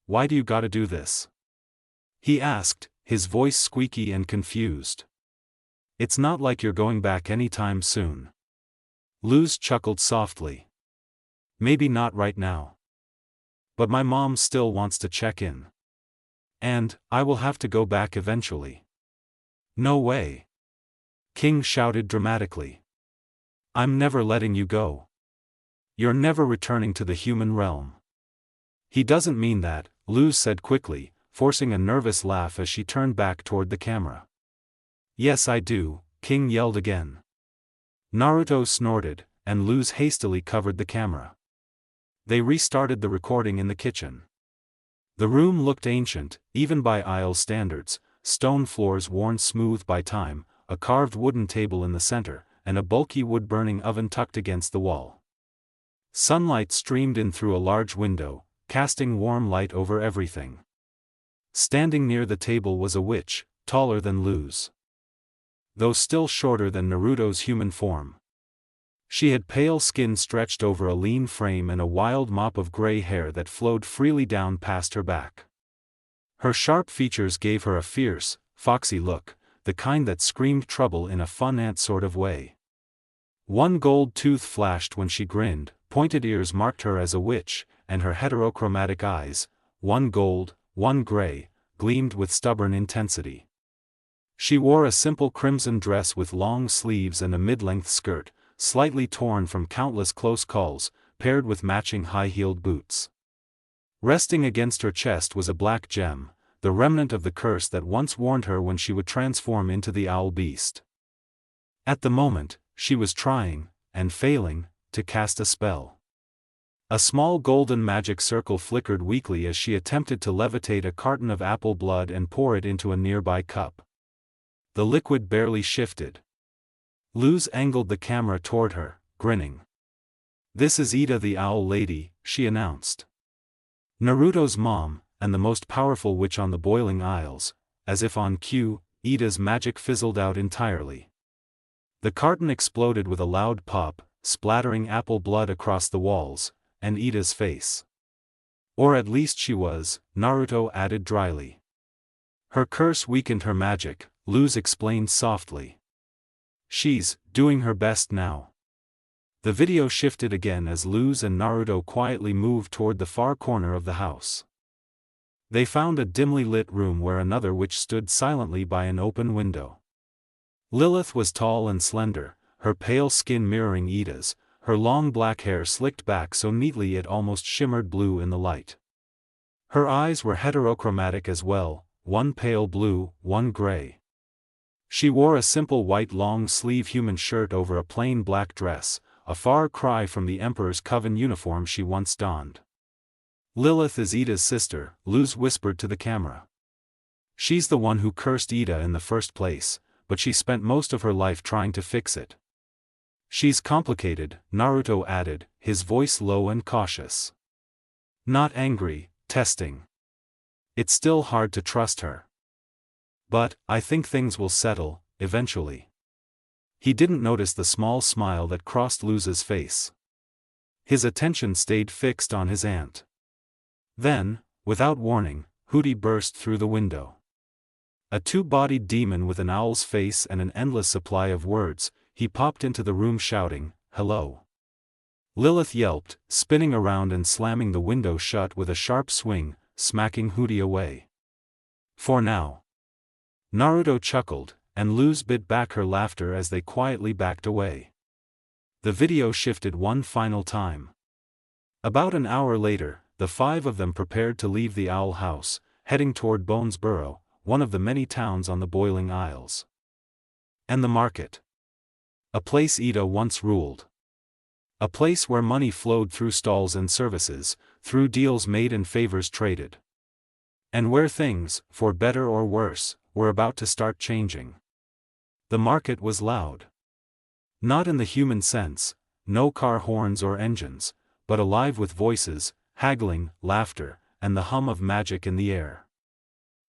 "Why do you gotta do this?" he asked, his voice squeaky and confused. "It's not like you're going back anytime soon." Luz chuckled softly. "Maybe not right now. But my mom still wants to check in. And, I will have to go back eventually." "No way!" King shouted dramatically. "I'm never letting you go. You're never returning to the human realm." He doesn't mean that, Luz said quickly, forcing a nervous laugh as she turned back toward the camera. Yes I do, King yelled again. Naruto snorted, and Luz hastily covered the camera. They restarted the recording in the kitchen. The room looked ancient, even by Isle standards, stone floors worn smooth by time, a carved wooden table in the center, and a bulky wood-burning oven tucked against the wall. Sunlight streamed in through a large window, casting warm light over everything. Standing near the table was a witch, taller than Luz, though still shorter than Naruto's human form. She had pale skin stretched over a lean frame and a wild mop of gray hair that flowed freely down past her back. Her sharp features gave her a fierce, foxy look, the kind that screamed trouble in a fun ant sort of way. One gold tooth flashed when she grinned, pointed ears marked her as a witch, and her heterochromatic eyes, one gold, one gray, gleamed with stubborn intensity. She wore a simple crimson dress with long sleeves and a mid-length skirt, slightly torn from countless close calls, paired with matching high-heeled boots. Resting against her chest was a black gem, the remnant of the curse that once warned her when she would transform into the owl beast. At the moment, she was trying, and failing, to cast a spell. A small golden magic circle flickered weakly as she attempted to levitate a carton of apple blood and pour it into a nearby cup. The liquid barely shifted. Luz angled the camera toward her, grinning. "This is Ida the Owl Lady," she announced. "Naruto's mom, and the most powerful witch on the Boiling Isles." As if on cue, Ida's magic fizzled out entirely. The carton exploded with a loud pop, splattering apple blood across the walls, and Ida's face. Or at least she was, Naruto added dryly. "Her curse weakened her magic," Luz explained softly. "She's doing her best now." The video shifted again as Luz and Naruto quietly moved toward the far corner of the house. They found a dimly lit room where another witch stood silently by an open window. Lilith was tall and slender, her pale skin mirroring Ida's, her long black hair slicked back so neatly it almost shimmered blue in the light. Her eyes were heterochromatic as well, one pale blue, one gray. She wore a simple white long-sleeve human shirt over a plain black dress, a far cry from the Emperor's Coven uniform she once donned. "Lilith is Ida's sister," Luz whispered to the camera. "She's the one who cursed Ida in the first place, but she spent most of her life trying to fix it. She's complicated," Naruto added, his voice low and cautious. "Not angry, testing. It's still hard to trust her. But, I think things will settle, eventually." He didn't notice the small smile that crossed Luz's face. His attention stayed fixed on his aunt. Then, without warning, Hooty burst through the window. A two-bodied demon with an owl's face and an endless supply of words, he popped into the room shouting, "Hello." Lilith yelped, spinning around and slamming the window shut with a sharp swing, smacking Hooty away. "For now." Naruto chuckled, and Luz bit back her laughter as they quietly backed away. The video shifted one final time. About an hour later, the five of them prepared to leave the Owl House, heading toward Bonesborough, one of the many towns on the Boiling Isles. And the market. A place Ida once ruled. A place where money flowed through stalls and services, through deals made and favors traded. And where things, for better or worse, were about to start changing. The market was loud. Not in the human sense, no car horns or engines, but alive with voices, haggling, laughter, and the hum of magic in the air.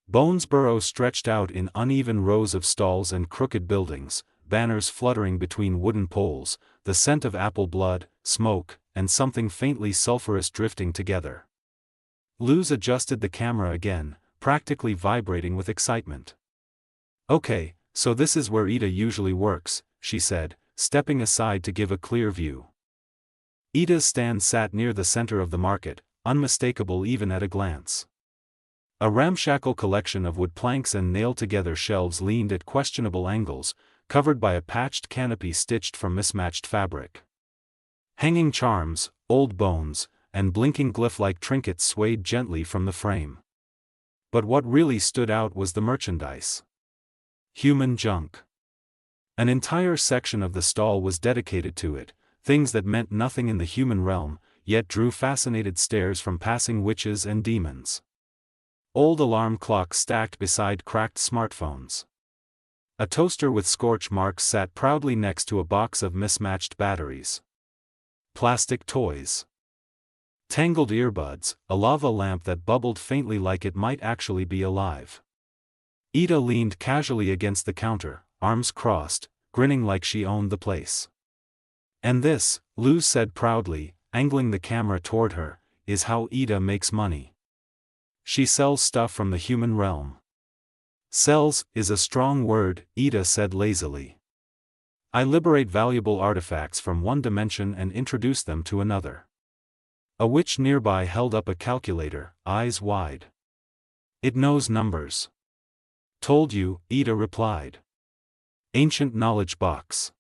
Bonesborough stretched out in uneven rows of stalls and crooked buildings, banners fluttering between wooden poles, the scent of apple blood, smoke, and something faintly sulphurous drifting together. Luz adjusted the camera again, practically vibrating with excitement. "Okay, so this is where Ida usually works," she said, stepping aside to give a clear view. Ida's stand sat near the center of the market, unmistakable even at a glance. A ramshackle collection of wood planks and nailed-together shelves leaned at questionable angles, covered by a patched canopy stitched from mismatched fabric. Hanging charms, old bones, and blinking glyph-like trinkets swayed gently from the frame. But what really stood out was the merchandise. Human junk. An entire section of the stall was dedicated to it, things that meant nothing in the human realm, yet drew fascinated stares from passing witches and demons. Old alarm clocks stacked beside cracked smartphones. A toaster with scorch marks sat proudly next to a box of mismatched batteries. Plastic toys. Tangled earbuds, a lava lamp that bubbled faintly like it might actually be alive. Ida leaned casually against the counter, arms crossed, grinning like she owned the place. "And this," Luz said proudly, angling the camera toward her, "is how Ida makes money. She sells stuff from the human realm." "Sells is a strong word," Ida said lazily. "I liberate valuable artifacts from one dimension and introduce them to another." A witch nearby held up a calculator, eyes wide. "It knows numbers." "Told you," Ida replied. Ancient knowledge box.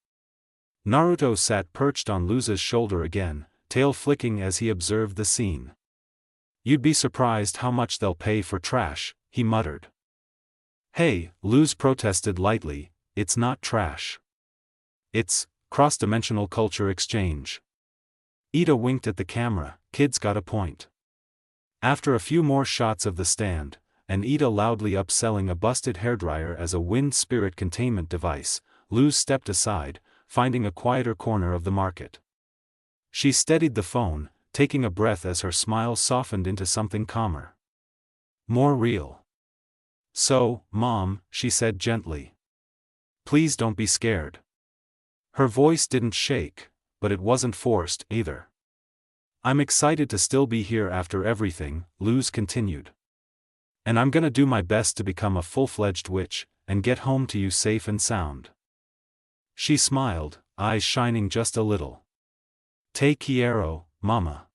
Naruto sat perched on Luz's shoulder again, tail flicking as he observed the scene. "You'd be surprised how much they'll pay for trash," he muttered. "Hey," Luz protested lightly, "it's not trash. It's cross-dimensional culture exchange." Ida winked at the camera, "Kid's got a point." After a few more shots of the stand, and Ida loudly upselling a busted hairdryer as a wind spirit containment device, Luz stepped aside, finding a quieter corner of the market. She steadied the phone, taking a breath as her smile softened into something calmer. More real. "So, Mom," she said gently. "Please don't be scared." Her voice didn't shake, but it wasn't forced, either. "I'm excited to still be here after everything," Luz continued. "And I'm gonna do my best to become a full-fledged witch, and get home to you safe and sound." She smiled, eyes shining just a little. "Te quiero, Mama.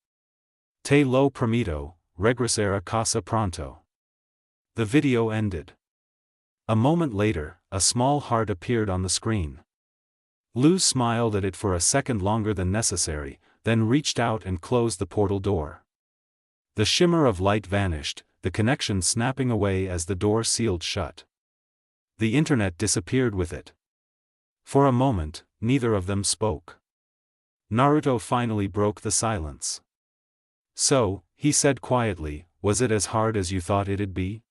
Te lo prometo, regresar a casa pronto." The video ended. A moment later, a small heart appeared on the screen. Luz smiled at it for a second longer than necessary, then reached out and closed the portal door. The shimmer of light vanished, the connection snapping away as the door sealed shut. The internet disappeared with it. For a moment, neither of them spoke. Naruto finally broke the silence. "So," he said quietly, "was it as hard as you thought it'd be?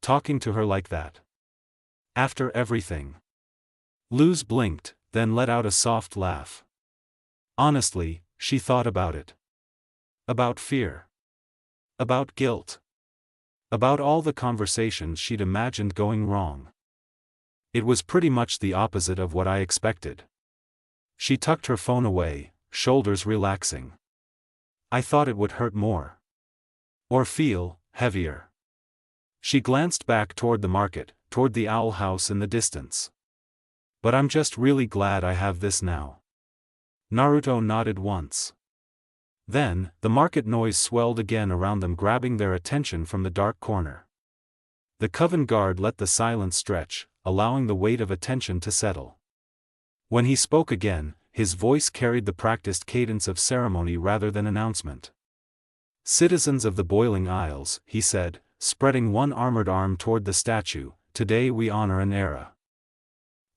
Talking to her like that? After everything?" Luz blinked, then let out a soft laugh. Honestly, she thought about it. About fear. About guilt. About all the conversations she'd imagined going wrong. It was pretty much the opposite of what I expected. She tucked her phone away, shoulders relaxing. "I thought it would hurt more. Or feel heavier." She glanced back toward the market, toward the owl house in the distance. "But I'm just really glad I have this now." Naruto nodded once. Then, the market noise swelled again around them, grabbing their attention from the dark corner. The coven guard let the silence stretch, allowing the weight of attention to settle. When he spoke again, his voice carried the practiced cadence of ceremony rather than announcement. "Citizens of the Boiling Isles," he said, spreading one armored arm toward the statue, "today we honor an era."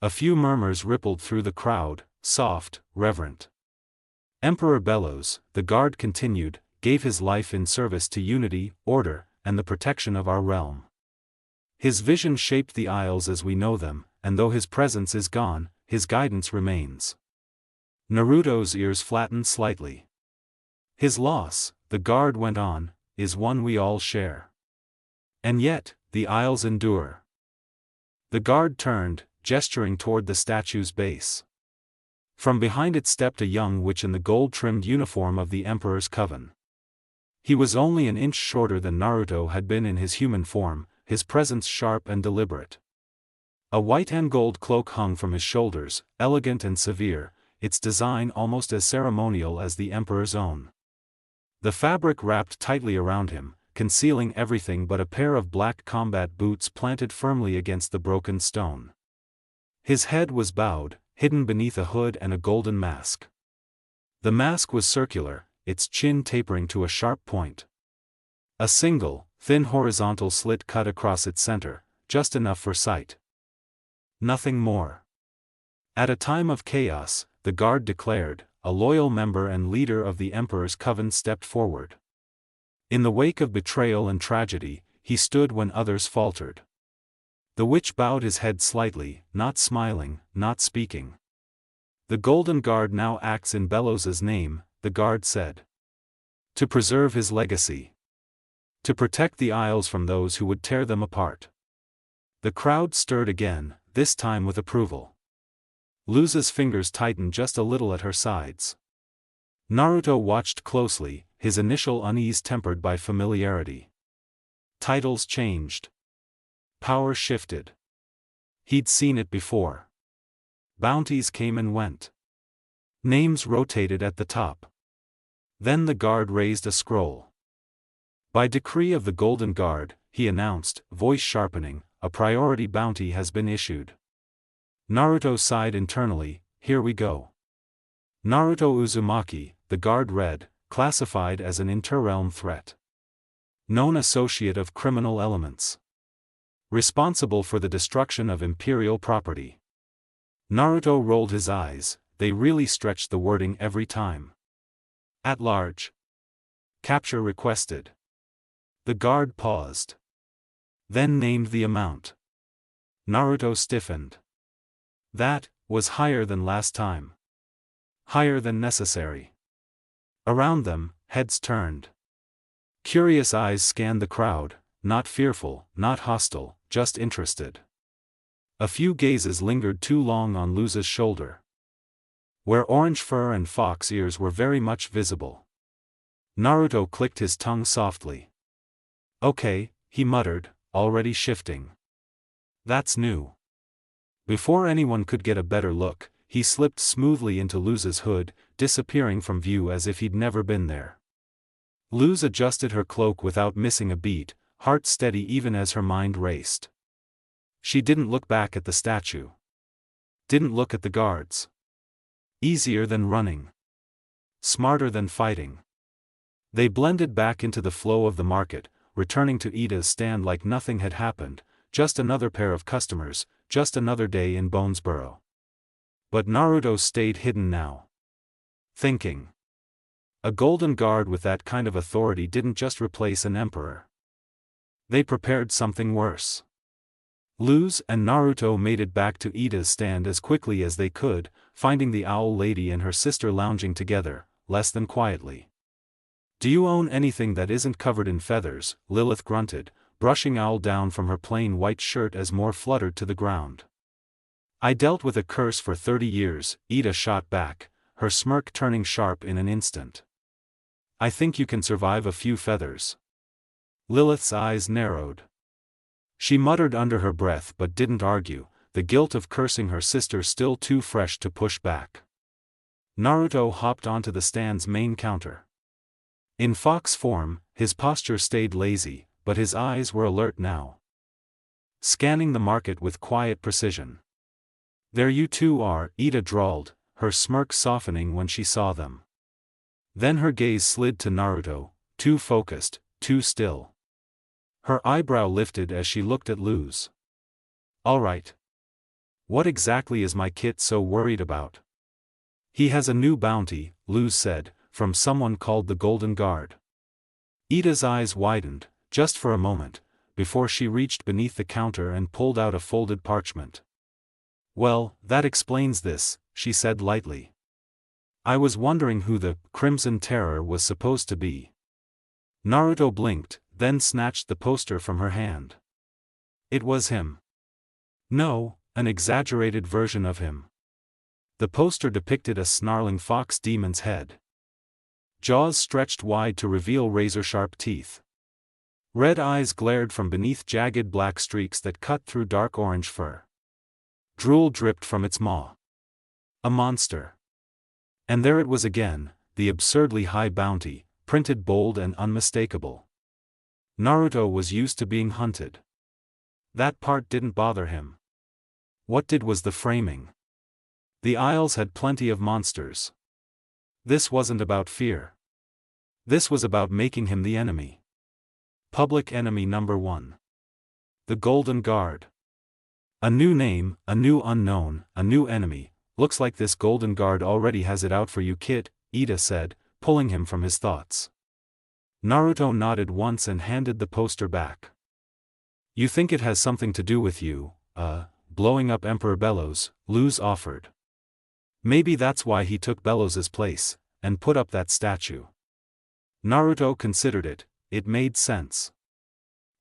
A few murmurs rippled through the crowd, soft, reverent. "Emperor Bellows," the guard continued, "gave his life in service to unity, order, and the protection of our realm. His vision shaped the Isles as we know them, and though his presence is gone, his guidance remains." Naruto's ears flattened slightly. "His loss," the guard went on, "is one we all share. And yet, the Isles endure." The guard turned, gesturing toward the statue's base. From behind it stepped a young witch in the gold-trimmed uniform of the Emperor's Coven. He was only an inch shorter than Naruto had been in his human form, his presence sharp and deliberate. A white and gold cloak hung from his shoulders, elegant and severe, its design almost as ceremonial as the Emperor's own. The fabric wrapped tightly around him, concealing everything but a pair of black combat boots planted firmly against the broken stone. His head was bowed, hidden beneath a hood and a golden mask. The mask was circular, its chin tapering to a sharp point. A single, thin horizontal slit cut across its center, just enough for sight. Nothing more. At a time of chaos, the guard declared, a loyal member and leader of the Emperor's coven stepped forward. In the wake of betrayal and tragedy, he stood when others faltered. The witch bowed his head slightly, not smiling, not speaking. The Golden Guard now acts in Bellows' name, the guard said. To preserve his legacy. To protect the Isles from those who would tear them apart. The crowd stirred again, this time with approval. Luz's fingers tightened just a little at her sides. Naruto watched closely, his initial unease tempered by familiarity. Titles changed. Power shifted. He'd seen it before. Bounties came and went. Names rotated at the top. Then the guard raised a scroll. By decree of the Golden Guard, he announced, voice sharpening, a priority bounty has been issued. Naruto sighed internally, here we go. Naruto Uzumaki, the guard read, classified as an inter-realm threat. Known associate of criminal elements. Responsible for the destruction of imperial property. Naruto rolled his eyes, they really stretched the wording every time. At large. Capture requested. The guard paused. Then named the amount. Naruto stiffened. That was higher than last time. Higher than necessary. Around them, heads turned. Curious eyes scanned the crowd, not fearful, not hostile, just interested. A few gazes lingered too long on Luz's shoulder, where orange fur and fox ears were very much visible. Naruto clicked his tongue softly. Okay, he muttered, already shifting. That's new. Before anyone could get a better look, he slipped smoothly into Luz's hood, disappearing from view as if he'd never been there. Luz adjusted her cloak without missing a beat, heart steady even as her mind raced. She didn't look back at the statue. Didn't look at the guards. Easier than running. Smarter than fighting. They blended back into the flow of the market, returning to Ida's stand like nothing had happened, just another pair of customers, just another day in Bonesboro. But Naruto stayed hidden now. Thinking. A Golden Guard with that kind of authority didn't just replace an emperor. They prepared something worse. Luz and Naruto made it back to Ida's stand as quickly as they could, finding the owl lady and her sister lounging together, less than quietly. Do you own anything that isn't covered in feathers? Lilith grunted, brushing Owl down from her plain white shirt as more fluttered to the ground. I dealt with a curse for 30 years, Ida shot back, her smirk turning sharp in an instant. I think you can survive a few feathers. Lilith's eyes narrowed. She muttered under her breath but didn't argue, the guilt of cursing her sister still too fresh to push back. Naruto hopped onto the stand's main counter. In fox form, his posture stayed lazy, but his eyes were alert now. Scanning the market with quiet precision. There you two are, Ida drawled, her smirk softening when she saw them. Then her gaze slid to Naruto, too focused, too still. Her eyebrow lifted as she looked at Luz. All right. What exactly is my kit so worried about? He has a new bounty, Luz said, from someone called the Golden Guard. Ida's eyes widened, just for a moment, before she reached beneath the counter and pulled out a folded parchment. Well, that explains this, she said lightly. I was wondering who the Crimson Terror was supposed to be. Naruto blinked, then snatched the poster from her hand. It was him. No, an exaggerated version of him. The poster depicted a snarling fox demon's head. Jaws stretched wide to reveal razor-sharp teeth. Red eyes glared from beneath jagged black streaks that cut through dark orange fur. Drool dripped from its maw. A monster. And there it was again, the absurdly high bounty, printed bold and unmistakable. Naruto was used to being hunted. That part didn't bother him. What did was the framing. The Isles had plenty of monsters. This wasn't about fear. This was about making him the enemy. Public enemy number 1. The Golden Guard. A new name, a new unknown, a new enemy. Looks like this Golden Guard already has it out for you, kid, Ida said, pulling him from his thoughts. Naruto nodded once and handed the poster back. You think it has something to do with you, blowing up Emperor Bellows, Luz offered. Maybe that's why he took Bellows' place, and put up that statue. Naruto considered it, it made sense.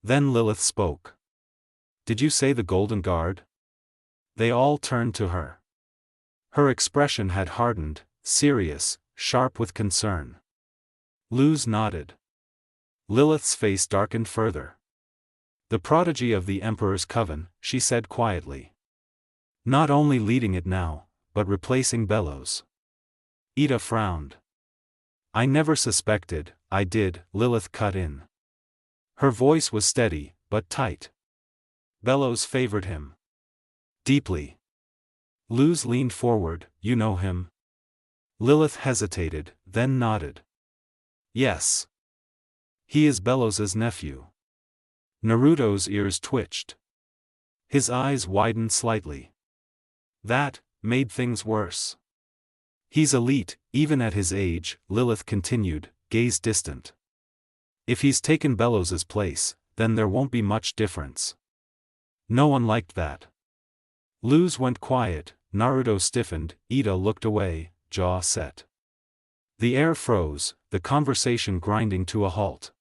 Then Lilith spoke. Did you say the Golden Guard? They all turned to her. Her expression had hardened, serious, sharp with concern. Luz nodded. Lilith's face darkened further. The prodigy of the Emperor's Coven, she said quietly. Not only leading it now, but replacing Bellows. Ida frowned. I never suspected, I did, Lilith cut in. Her voice was steady, but tight. Bellows favored him. Deeply. Luz leaned forward, you know him? Lilith hesitated, then nodded. Yes. He is Bellows' nephew. Naruto's ears twitched. His eyes widened slightly. That made things worse. He's elite, even at his age, Lilith continued, gaze distant. If he's taken Bellows' place, then there won't be much difference. No one liked that. Luz went quiet, Naruto stiffened, Ida looked away, jaw set. The air froze, the conversation grinding to a halt.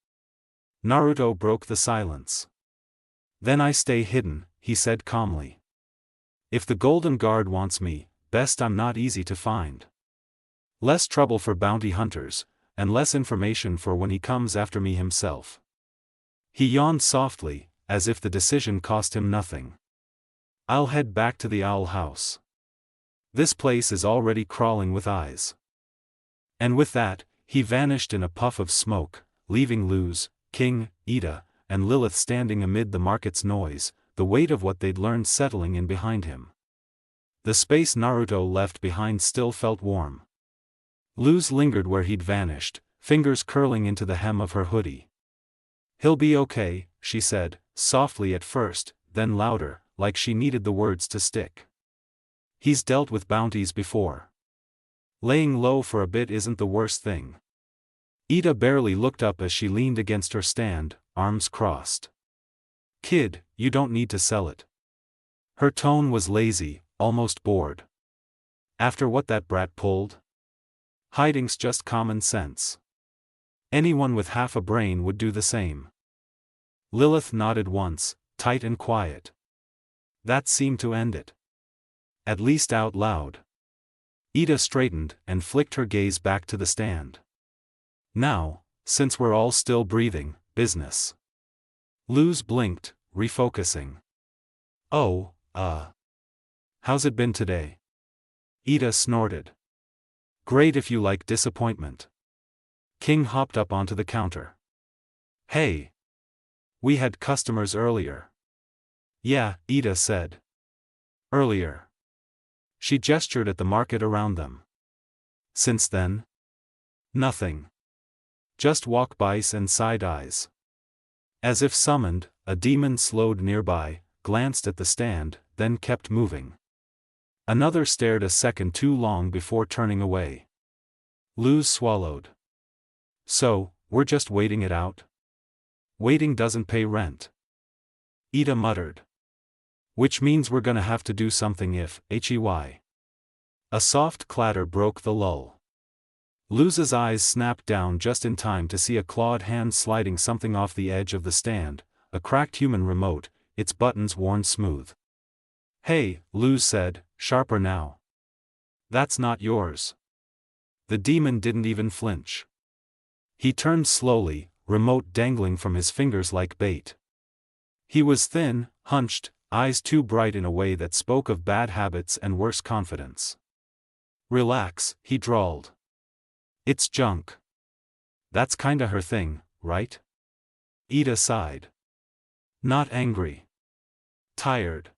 Naruto broke the silence. Then I stay hidden, he said calmly. If the Golden Guard wants me, best I'm not easy to find. Less trouble for bounty hunters, and less information for when he comes after me himself. He yawned softly, as if the decision cost him nothing. I'll head back to the Owl House. This place is already crawling with eyes. And with that, he vanished in a puff of smoke, leaving Luz, King, Ida, and Lilith standing amid the market's noise, the weight of what they'd learned settling in behind him. The space Naruto left behind still felt warm. Luz lingered where he'd vanished, fingers curling into the hem of her hoodie. He'll be okay, she said, softly at first, then louder, like she needed the words to stick. He's dealt with bounties before. Laying low for a bit isn't the worst thing. Ida barely looked up as she leaned against her stand, arms crossed. Kid, you don't need to sell it. Her tone was lazy, almost bored. After what that brat pulled? Hiding's just common sense. Anyone with half a brain would do the same. Lilith nodded once, tight and quiet. That seemed to end it. At least out loud. Ida straightened and flicked her gaze back to the stand. Now, since we're all still breathing, business. Luz blinked, refocusing. Oh, how's it been today? Ida snorted. Great if you like disappointment. King hopped up onto the counter. Hey! We had customers earlier. Yeah, Ida said. Earlier. She gestured at the market around them. Since then? Nothing. Just walk-bys and side-eyes. As if summoned, a demon slowed nearby, glanced at the stand, then kept moving. Another stared a second too long before turning away. Luz swallowed. So, we're just waiting it out? Waiting doesn't pay rent. Ida muttered. Which means we're gonna have to do something if, hey. A soft clatter broke the lull. Luz's eyes snapped down just in time to see a clawed hand sliding something off the edge of the stand, a cracked human remote, its buttons worn smooth. Hey, Luz said, sharper now. That's not yours. The demon didn't even flinch. He turned slowly, remote dangling from his fingers like bait. He was thin, hunched, eyes too bright in a way that spoke of bad habits and worse confidence. Relax, he drawled. It's junk. That's kinda her thing, right? Ida sighed. Not angry. Tired.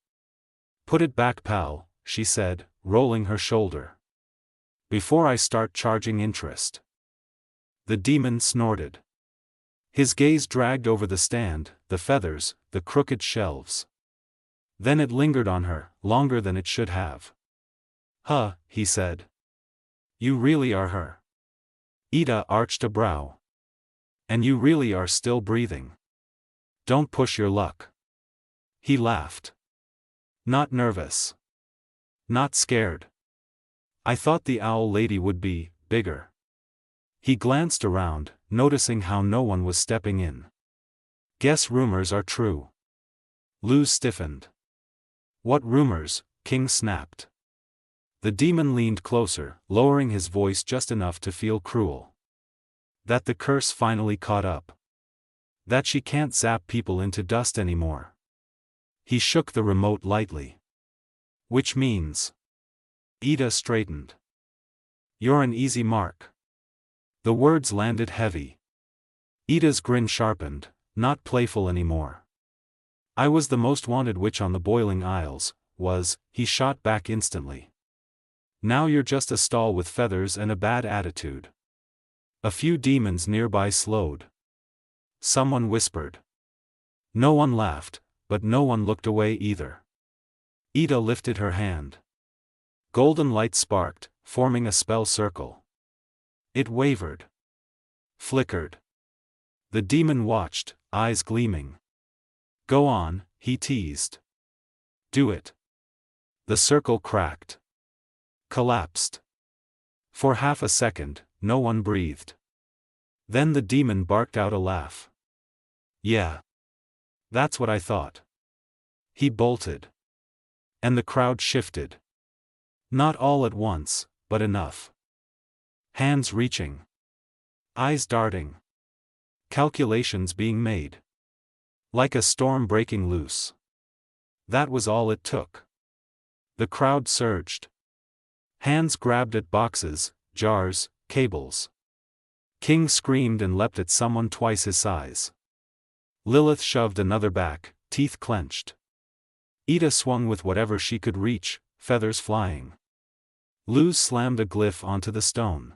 Put it back, pal, she said, rolling her shoulder. Before I start charging interest. The demon snorted. His gaze dragged over the stand, the feathers, the crooked shelves. Then it lingered on her, longer than it should have. Huh, he said. You really are her. Ida arched a brow. And you really are still breathing. Don't push your luck. He laughed. Not nervous. Not scared. I thought the owl lady would be bigger. He glanced around, noticing how no one was stepping in. Guess rumors are true. Luz stiffened. What rumors? King snapped. The demon leaned closer, lowering his voice just enough to feel cruel. That the curse finally caught up. That she can't zap people into dust anymore. He shook the remote lightly. Which means? Ida straightened. You're an easy mark. The words landed heavy. Ida's grin sharpened, not playful anymore. I was the most wanted witch on the Boiling Isles, he shot back instantly. Now you're just a stall with feathers and a bad attitude. A few demons nearby slowed. Someone whispered. No one laughed, but no one looked away either. Ida lifted her hand. Golden light sparked, forming a spell circle. It wavered. Flickered. The demon watched, eyes gleaming. Go on, he teased. Do it. The circle cracked. Collapsed. For half a second, no one breathed. Then the demon barked out a laugh. Yeah. That's what I thought. He bolted. And the crowd shifted. Not all at once, but enough. Hands reaching. Eyes darting. Calculations being made. Like a storm breaking loose. That was all it took. The crowd surged. Hands grabbed at boxes, jars, cables. King screamed and leapt at someone twice his size. Lilith shoved another back, teeth clenched. Ida swung with whatever she could reach, feathers flying. Luz slammed a glyph onto the stone.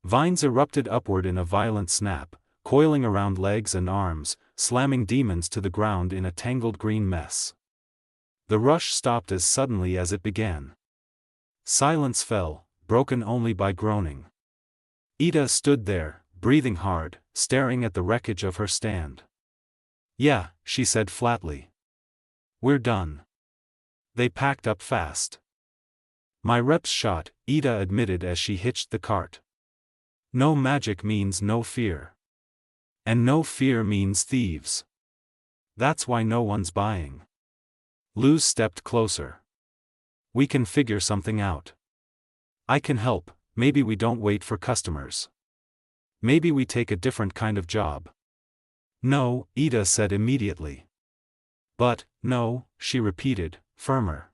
Vines erupted upward in a violent snap, coiling around legs and arms, slamming demons to the ground in a tangled green mess. The rush stopped as suddenly as it began. Silence fell, broken only by groaning. Ida stood there, breathing hard, staring at the wreckage of her stand. Yeah, she said flatly. We're done. They packed up fast. My rep's shot, Ida admitted as she hitched the cart. No magic means no fear. And no fear means thieves. That's why no one's buying. Luz stepped closer. We can figure something out. I can help, maybe we don't wait for customers. Maybe we take a different kind of job. No, Ida said immediately. But, no, she repeated, firmer.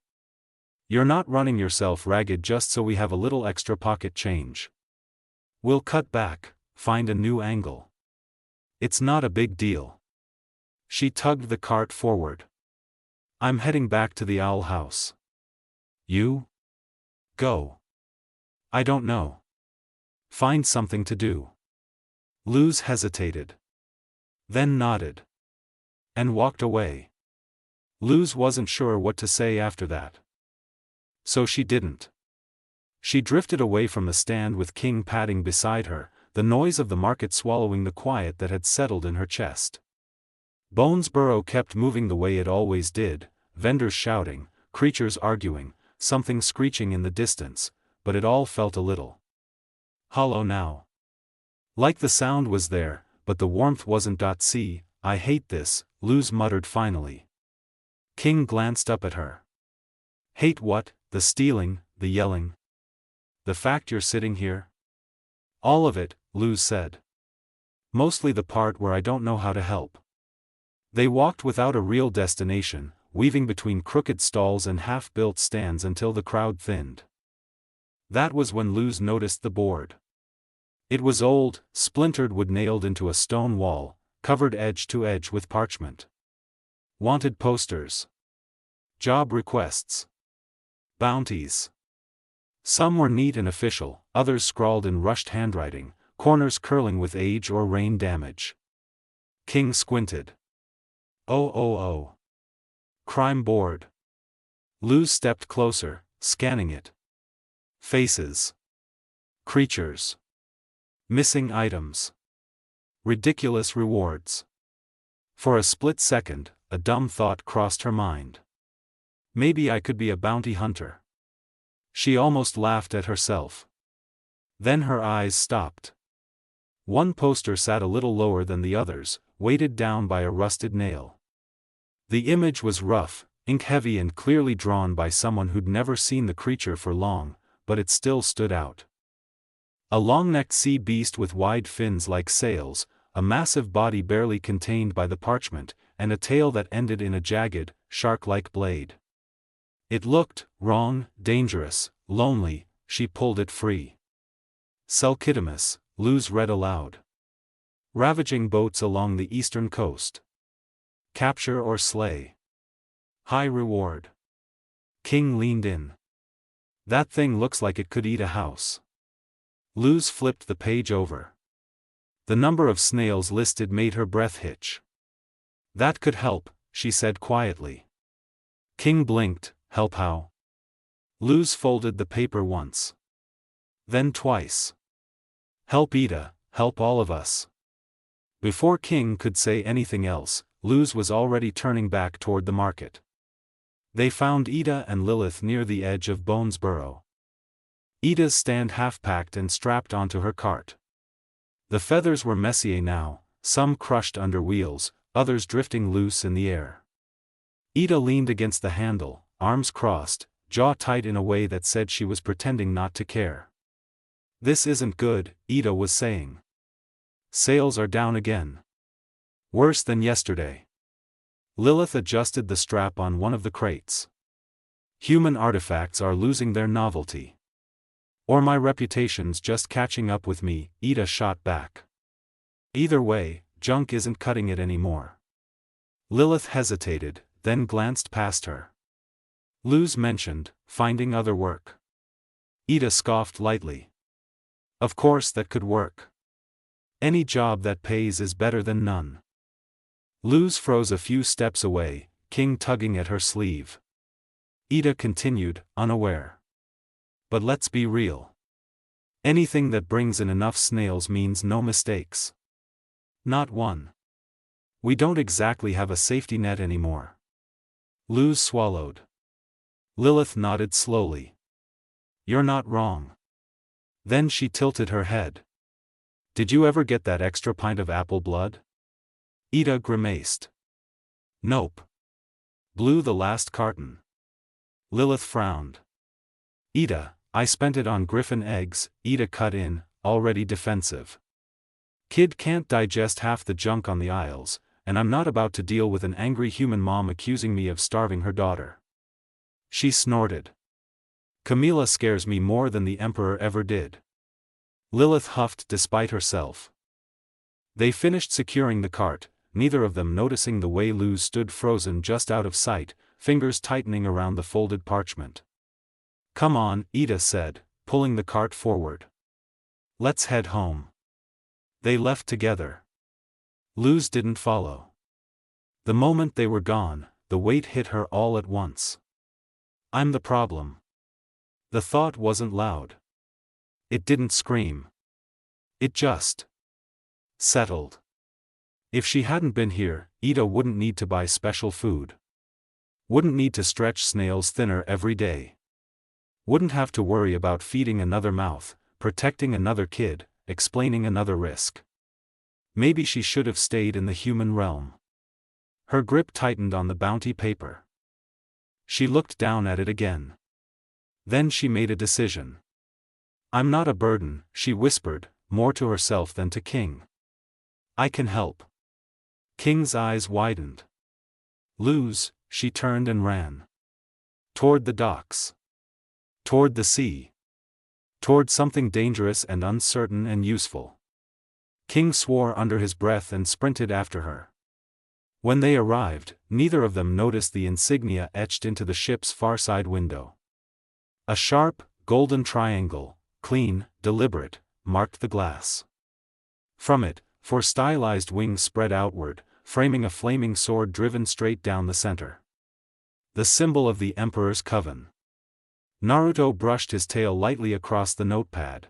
You're not running yourself ragged just so we have a little extra pocket change. We'll cut back, find a new angle. It's not a big deal. She tugged the cart forward. I'm heading back to the owl house. You? Go. I don't know. Find something to do. Luz hesitated. Then nodded. And walked away. Luz wasn't sure what to say after that. So she didn't. She drifted away from the stand with King padding beside her, the noise of the market swallowing the quiet that had settled in her chest. Bonesborough kept moving the way it always did, vendors shouting, creatures arguing, something screeching in the distance, but it all felt a little hollow now. Like the sound was there, but the warmth wasn't. See, I hate this, Luz muttered finally. King glanced up at her. Hate what? The stealing, the yelling. The fact you're sitting here? All of it, Luz said. Mostly the part where I don't know how to help. They walked without a real destination, weaving between crooked stalls and half-built stands until the crowd thinned. That was when Luz noticed the board. It was old, splintered wood nailed into a stone wall, covered edge to edge with parchment. Wanted posters. Job requests. Bounties. Some were neat and official, others scrawled in rushed handwriting, corners curling with age or rain damage. King squinted. Oh oh oh. Crime board. Luz stepped closer, scanning it. Faces. Creatures. Missing items. Ridiculous rewards. For a split second, a dumb thought crossed her mind. Maybe I could be a bounty hunter. She almost laughed at herself. Then her eyes stopped. One poster sat a little lower than the others, weighted down by a rusted nail. The image was rough, ink-heavy and clearly drawn by someone who'd never seen the creature for long, but it still stood out. A long-necked sea beast with wide fins like sails, a massive body barely contained by the parchment, and a tail that ended in a jagged, shark-like blade. It looked wrong, dangerous, lonely. She pulled it free. Selkitimus, Luz read aloud. Ravaging boats along the eastern coast. Capture or slay. High reward. King leaned in. That thing looks like it could eat a house. Luz flipped the page over. The number of snails listed made her breath hitch. That could help, she said quietly. King blinked. Help how? Luz folded the paper once. Then twice. Help Ida, help all of us. Before King could say anything else, Luz was already turning back toward the market. They found Ida and Lilith near the edge of Bones Burrow. Ida's stand half-packed and strapped onto her cart. The feathers were messier now, some crushed under wheels, others drifting loose in the air. Ida leaned against the handle, arms crossed, jaw tight in a way that said she was pretending not to care. This isn't good, Ida was saying. Sales are down again. Worse than yesterday. Lilith adjusted the strap on one of the crates. Human artifacts are losing their novelty. Or my reputation's just catching up with me, Ida shot back. Either way, junk isn't cutting it anymore. Lilith hesitated, then glanced past her. Luz mentioned, finding other work. Ida scoffed lightly. Of course that could work. Any job that pays is better than none. Luz froze a few steps away, King tugging at her sleeve. Ida continued, unaware. But let's be real. Anything that brings in enough snails means no mistakes. Not one. We don't exactly have a safety net anymore. Luz swallowed. Lilith nodded slowly. You're not wrong. Then she tilted her head. Did you ever get that extra pint of apple blood? Ida grimaced. Nope. Blew the last carton. Lilith frowned. Ida, I spent it on griffin eggs, Ida cut in, already defensive. Kid can't digest half the junk on the aisles, and I'm not about to deal with an angry human mom accusing me of starving her daughter. She snorted. Camila scares me more than the Emperor ever did. Lilith huffed despite herself. They finished securing the cart, neither of them noticing the way Luz stood frozen just out of sight, fingers tightening around the folded parchment. Come on, Ida said, pulling the cart forward. Let's head home. They left together. Luz didn't follow. The moment they were gone, the weight hit her all at once. I'm the problem. The thought wasn't loud. It didn't scream. It just settled. If she hadn't been here, Ida wouldn't need to buy special food. Wouldn't need to stretch snails thinner every day. Wouldn't have to worry about feeding another mouth, protecting another kid, explaining another risk. Maybe she should have stayed in the human realm. Her grip tightened on the bounty paper. She looked down at it again. Then she made a decision. I'm not a burden, she whispered, more to herself than to King. I can help. King's eyes widened. Luz, she turned and ran. Toward the docks. Toward the sea. Toward something dangerous and uncertain and useful. King swore under his breath and sprinted after her. When they arrived, neither of them noticed the insignia etched into the ship's far side window. A sharp, golden triangle, clean, deliberate, marked the glass. From it, four stylized wings spread outward, framing a flaming sword driven straight down the center. The symbol of the Emperor's Coven. Naruto brushed his tail lightly across the notepad.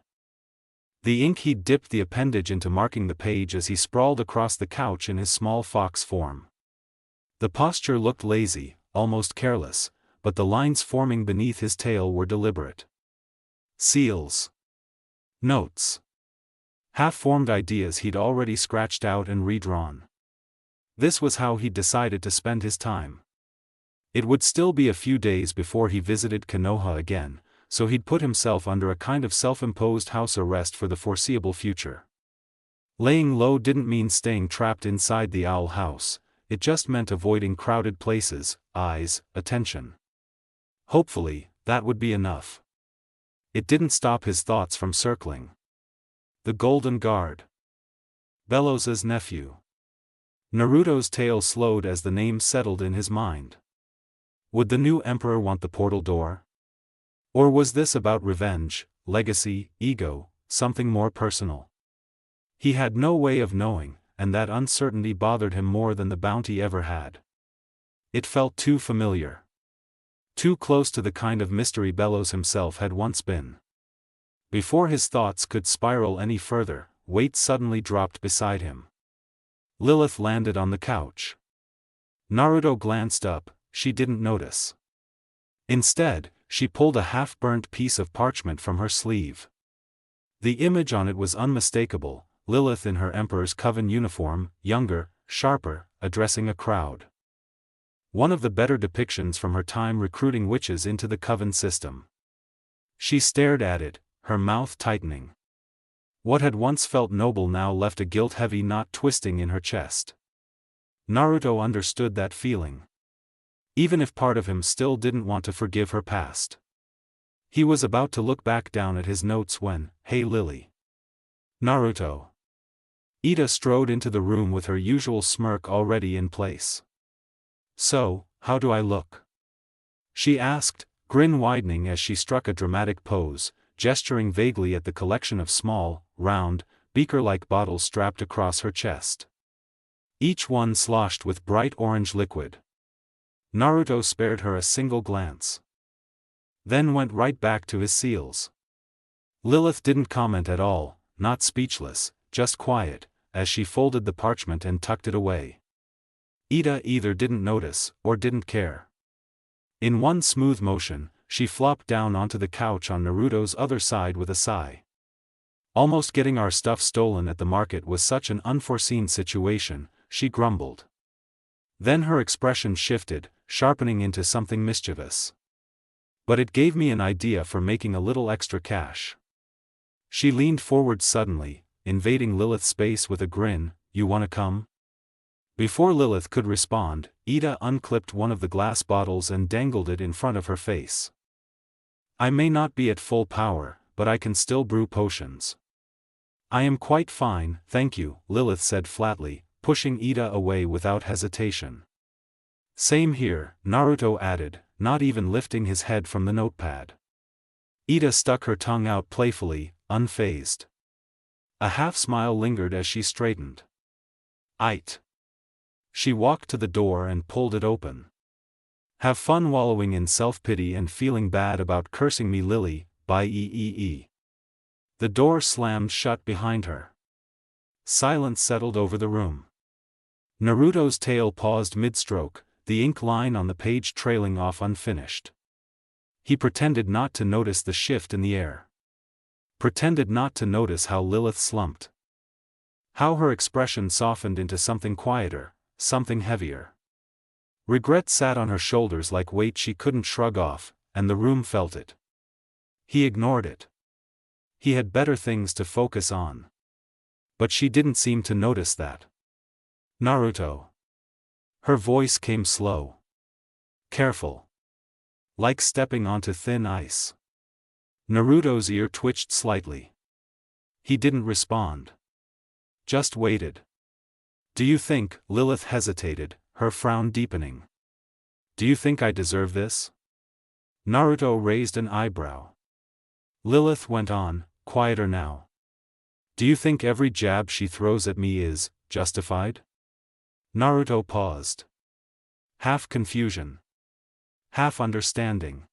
The ink he'd dipped the appendage into, marking the page as he sprawled across the couch in his small fox form. The posture looked lazy, almost careless, but the lines forming beneath his tail were deliberate. Seals. Notes. Half-formed ideas he'd already scratched out and redrawn. This was how he'd decided to spend his time. It would still be a few days before he visited Konoha again, so he'd put himself under a kind of self-imposed house arrest for the foreseeable future. Laying low didn't mean staying trapped inside the owl house, it just meant avoiding crowded places, eyes, attention. Hopefully, that would be enough. It didn't stop his thoughts from circling. The Golden Guard. Bellows' nephew. Naruto's tail slowed as the name settled in his mind. Would the new emperor want the portal door? Or was this about revenge, legacy, ego, something more personal? He had no way of knowing, and that uncertainty bothered him more than the bounty ever had. It felt too familiar. Too close to the kind of mystery Bellows himself had once been. Before his thoughts could spiral any further, weight suddenly dropped beside him. Lilith landed on the couch. Naruto glanced up, she didn't notice. Instead, she pulled a half-burnt piece of parchment from her sleeve. The image on it was unmistakable, Lilith in her Emperor's Coven uniform, younger, sharper, addressing a crowd. One of the better depictions from her time recruiting witches into the Coven system. She stared at it, her mouth tightening. What had once felt noble now left a guilt-heavy knot twisting in her chest. Naruto understood that feeling. Even if part of him still didn't want to forgive her past. He was about to look back down at his notes when, "Hey Lily." Naruto. Ida strode into the room with her usual smirk already in place. "So, how do I look?" she asked, grin widening as she struck a dramatic pose, gesturing vaguely at the collection of small, round, beaker-like bottles strapped across her chest. Each one sloshed with bright orange liquid. Naruto spared her a single glance. Then went right back to his seals. Lilith didn't comment at all, not speechless, just quiet, as she folded the parchment and tucked it away. Ida either didn't notice, or didn't care. In one smooth motion, she flopped down onto the couch on Naruto's other side with a sigh. Almost getting our stuff stolen at the market was such an unforeseen situation, she grumbled. Then her expression shifted, sharpening into something mischievous. But it gave me an idea for making a little extra cash. She leaned forward suddenly, invading Lilith's space with a grin. "You wanna come?" Before Lilith could respond, Ida unclipped one of the glass bottles and dangled it in front of her face. "I may not be at full power, but I can still brew potions." "I am quite fine, thank you," Lilith said flatly, pushing Ida away without hesitation. "Same here," Naruto added, not even lifting his head from the notepad. Ida stuck her tongue out playfully, unfazed. A half-smile lingered as she straightened. "Aight." She walked to the door and pulled it open. "Have fun wallowing in self-pity and feeling bad about cursing me, Lily, bye ee." The door slammed shut behind her. Silence settled over the room. Naruto's tail paused mid-stroke, the ink line on the page trailing off unfinished. He pretended not to notice the shift in the air. Pretended not to notice how Lilith slumped. How her expression softened into something quieter, something heavier. Regret sat on her shoulders like weight she couldn't shrug off, and the room felt it. He ignored it. He had better things to focus on. But she didn't seem to notice that. "Naruto." Her voice came slow. Careful. Like stepping onto thin ice. Naruto's ear twitched slightly. He didn't respond. Just waited. "Do you think," Lilith hesitated, her frown deepening. "Do you think I deserve this?" Naruto raised an eyebrow. Lilith went on, quieter now. Do you think every jab she throws at me is justified? Naruto paused. Half confusion. Half understanding.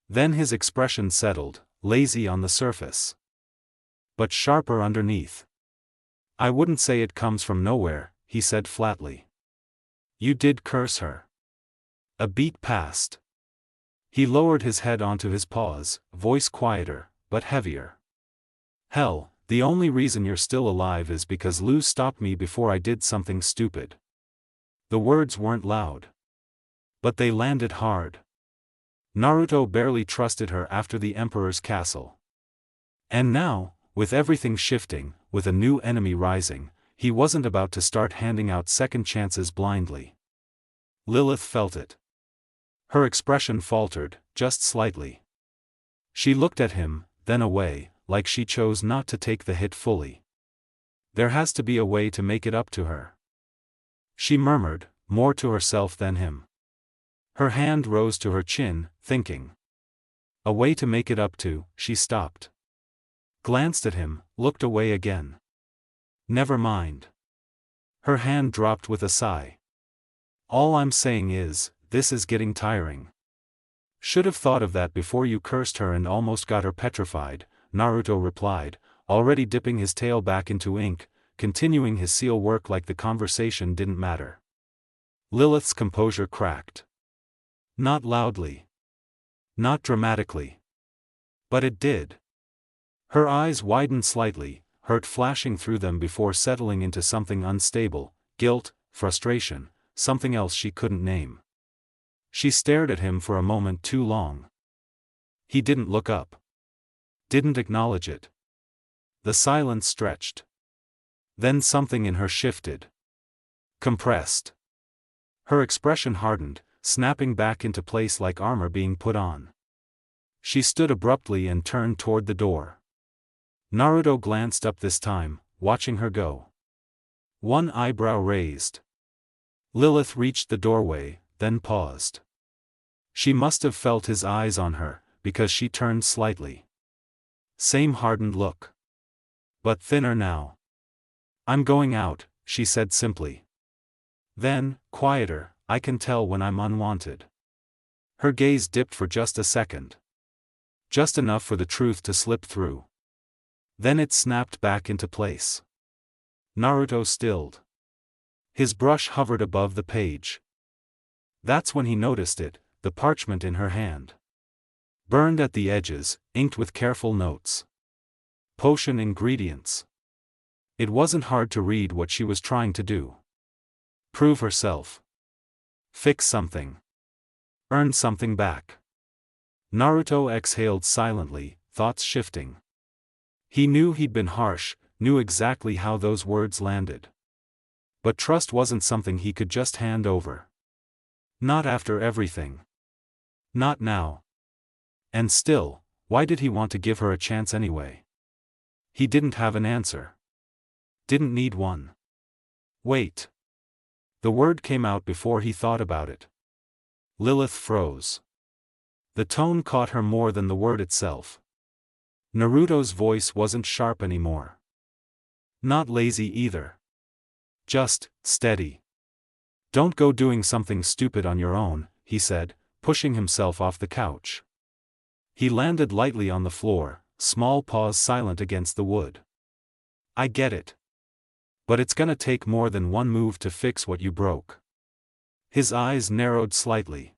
Then his expression settled, lazy on the surface, but sharper underneath. I wouldn't say it comes from nowhere, he said flatly. You did curse her. A beat passed. He lowered his head onto his paws, voice quieter, but heavier. Hell, the only reason you're still alive is because Lou stopped me before I did something stupid. The words weren't loud, but they landed hard. Naruto barely trusted her after the Emperor's castle. And now, with everything shifting, with a new enemy rising, he wasn't about to start handing out second chances blindly. Lilith felt it. Her expression faltered, just slightly. She looked at him, then away, like she chose not to take the hit fully. There has to be a way to make it up to her. She murmured, more to herself than him. Her hand rose to her chin, thinking. A way to make it up to. She stopped. Glanced at him, looked away again. Never mind. Her hand dropped with a sigh. All I'm saying is, this is getting tiring. Should have thought of that before you cursed her and almost got her petrified, Naruto replied, already dipping his tail back into ink, continuing his seal work like the conversation didn't matter. Lilith's composure cracked. Not loudly. Not dramatically. But it did. Her eyes widened slightly, hurt flashing through them before settling into something unstable, guilt, frustration, something else she couldn't name. She stared at him for a moment too long. He didn't look up. Didn't acknowledge it. The silence stretched. Then something in her shifted. Compressed. Her expression hardened, snapping back into place like armor being put on. She stood abruptly and turned toward the door. Naruto glanced up this time, watching her go. One eyebrow raised. Lilith reached the doorway, then paused. She must have felt his eyes on her, because she turned slightly. Same hardened look. But thinner now. I'm going out, she said simply. Then, quieter, I can tell when I'm unwanted. Her gaze dipped for just a second. Just enough for the truth to slip through. Then it snapped back into place. Naruto stilled. His brush hovered above the page. That's when he noticed it, the parchment in her hand. Burned at the edges, inked with careful notes. Potion ingredients. It wasn't hard to read what she was trying to do. Prove herself. Fix something. Earn something back. Naruto exhaled silently, thoughts shifting. He knew he'd been harsh, knew exactly how those words landed. But trust wasn't something he could just hand over. Not after everything. Not now. And still, why did he want to give her a chance anyway? He didn't have an answer. Didn't need one. Wait. The word came out before he thought about it. Lilith froze. The tone caught her more than the word itself. Naruto's voice wasn't sharp anymore. Not lazy either. Just, steady. Don't go doing something stupid on your own, he said, pushing himself off the couch. He landed lightly on the floor, small paws silent against the wood. I get it. But it's gonna take more than one move to fix what you broke. His eyes narrowed slightly.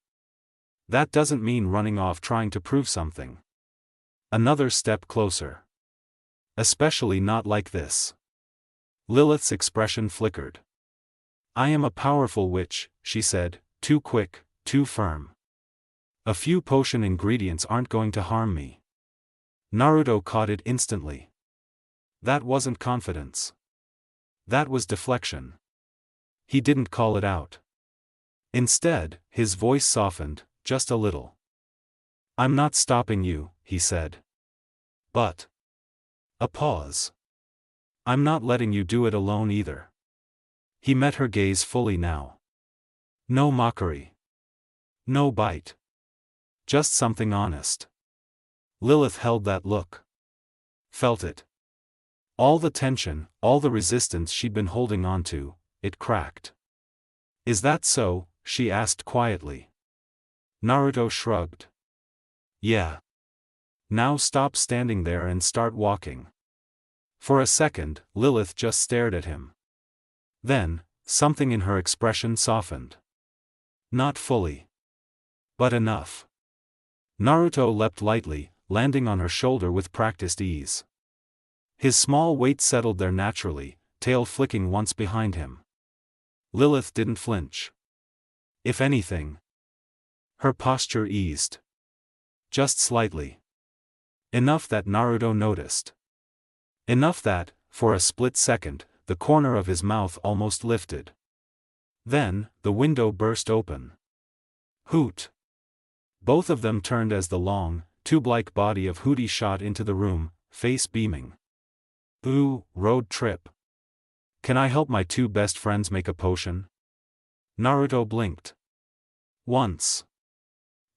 That doesn't mean running off trying to prove something. Another step closer. Especially not like this. Lilith's expression flickered. I am a powerful witch, she said, too quick, too firm. A few potion ingredients aren't going to harm me. Naruto caught it instantly. That wasn't confidence. That was deflection. He didn't call it out. Instead, his voice softened, just a little. I'm not stopping you, he said. But. A pause. I'm not letting you do it alone either. He met her gaze fully now. No mockery. No bite. Just something honest. Lilith held that look. Felt it. All the tension, all the resistance she'd been holding onto, it cracked. Is that so? She asked quietly. Naruto shrugged. Yeah. Now stop standing there and start walking. For a second, Lilith just stared at him. Then, something in her expression softened. Not fully. But enough. Naruto leapt lightly, landing on her shoulder with practiced ease. His small weight settled there naturally, tail flicking once behind him. Lilith didn't flinch. If anything, her posture eased. Just slightly. Enough that Naruto noticed. Enough that, for a split second, the corner of his mouth almost lifted. Then, the window burst open. Hoot! Both of them turned as the long, tube-like body of Hooty shot into the room, face beaming. Ooh, road trip. Can I help my two best friends make a potion? Naruto blinked. Once.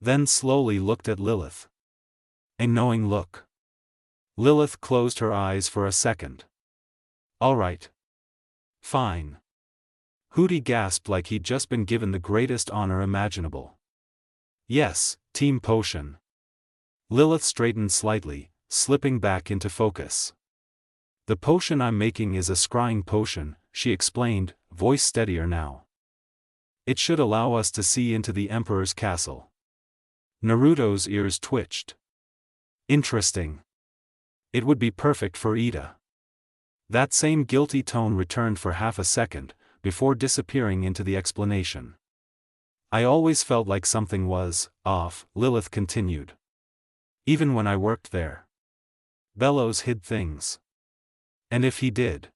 Then slowly looked at Lilith. A knowing look. Lilith closed her eyes for a second. All right. Fine. Hooty gasped like he'd just been given the greatest honor imaginable. Yes, team potion. Lilith straightened slightly, slipping back into focus. The potion I'm making is a scrying potion, she explained, voice steadier now. It should allow us to see into the Emperor's castle. Naruto's ears twitched. Interesting. It would be perfect for Ida. That same guilty tone returned for half a second, before disappearing into the explanation. I always felt like something was off, Lilith continued. Even when I worked there. Bellows hid things. And if he did?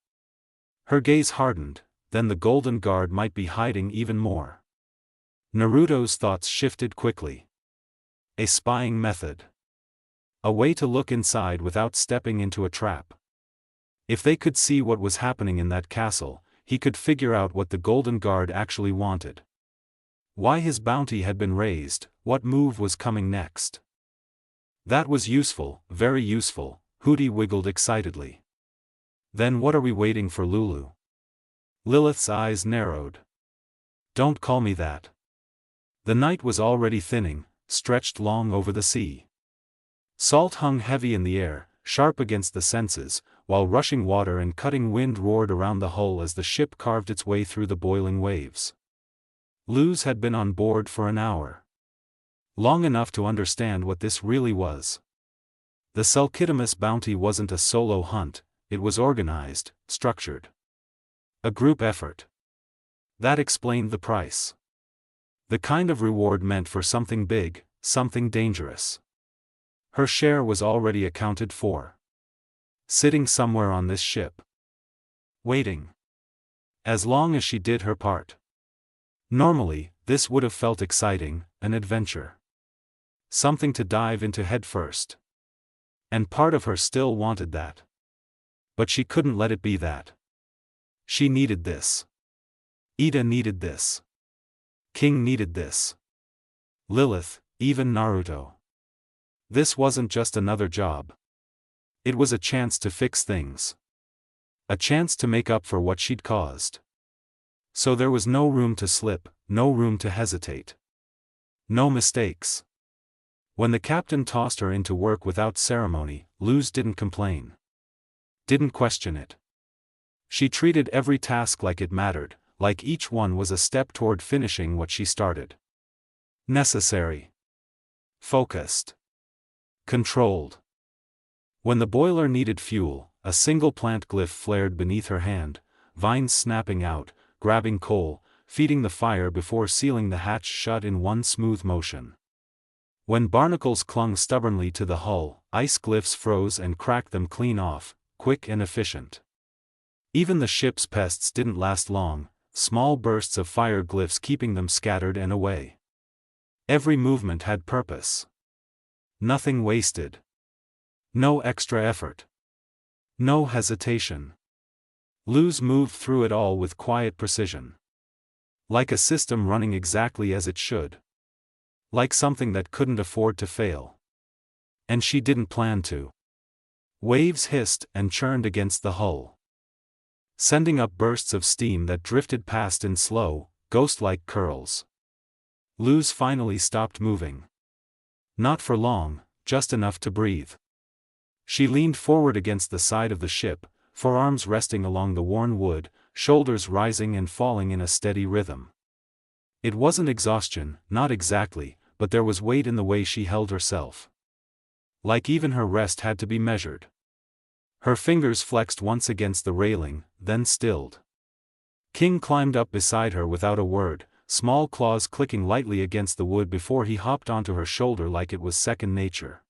Her gaze hardened, then the Golden Guard might be hiding even more. Naruto's thoughts shifted quickly. A spying method. A way to look inside without stepping into a trap. If they could see what was happening in that castle, he could figure out what the Golden Guard actually wanted. Why his bounty had been raised, what move was coming next. That was useful, very useful, Hooty wiggled excitedly. Then what are we waiting for, Lulu? Lilith's eyes narrowed. Don't call me that. The night was already thinning, stretched long over the sea. Salt hung heavy in the air, sharp against the senses, while rushing water and cutting wind roared around the hull as the ship carved its way through the boiling waves. Luz had been on board for an hour. Long enough to understand what this really was. The Selkitimus bounty wasn't a solo hunt, it was organized, structured. A group effort. That explained the price. The kind of reward meant for something big, something dangerous. Her share was already accounted for. Sitting somewhere on this ship. Waiting. As long as she did her part. Normally, this would have felt exciting, an adventure. Something to dive into headfirst. And part of her still wanted that. But she couldn't let it be that. She needed this. Ida needed this. King needed this. Lilith, even Naruto. This wasn't just another job. It was a chance to fix things. A chance to make up for what she'd caused. So there was no room to slip, no room to hesitate. No mistakes. When the captain tossed her into work without ceremony, Luz didn't complain. Didn't question it. She treated every task like it mattered, like each one was a step toward finishing what she started. Necessary. Focused. Controlled. When the boiler needed fuel, a single plant glyph flared beneath her hand, vines snapping out, grabbing coal, feeding the fire before sealing the hatch shut in one smooth motion. When barnacles clung stubbornly to the hull, ice glyphs froze and cracked them clean off, quick and efficient. Even the ship's pests didn't last long, small bursts of fire glyphs keeping them scattered and away. Every movement had purpose. Nothing wasted. No extra effort. No hesitation. Luz moved through it all with quiet precision. Like a system running exactly as it should. Like something that couldn't afford to fail. And she didn't plan to. Waves hissed and churned against the hull, sending up bursts of steam that drifted past in slow, ghost-like curls. Luz finally stopped moving. Not for long, just enough to breathe. She leaned forward against the side of the ship, forearms resting along the worn wood, shoulders rising and falling in a steady rhythm. It wasn't exhaustion, not exactly, but there was weight in the way she held herself. Like even her rest had to be measured. Her fingers flexed once against the railing, then stilled. King climbed up beside her without a word, small claws clicking lightly against the wood before he hopped onto her shoulder like it was second nature.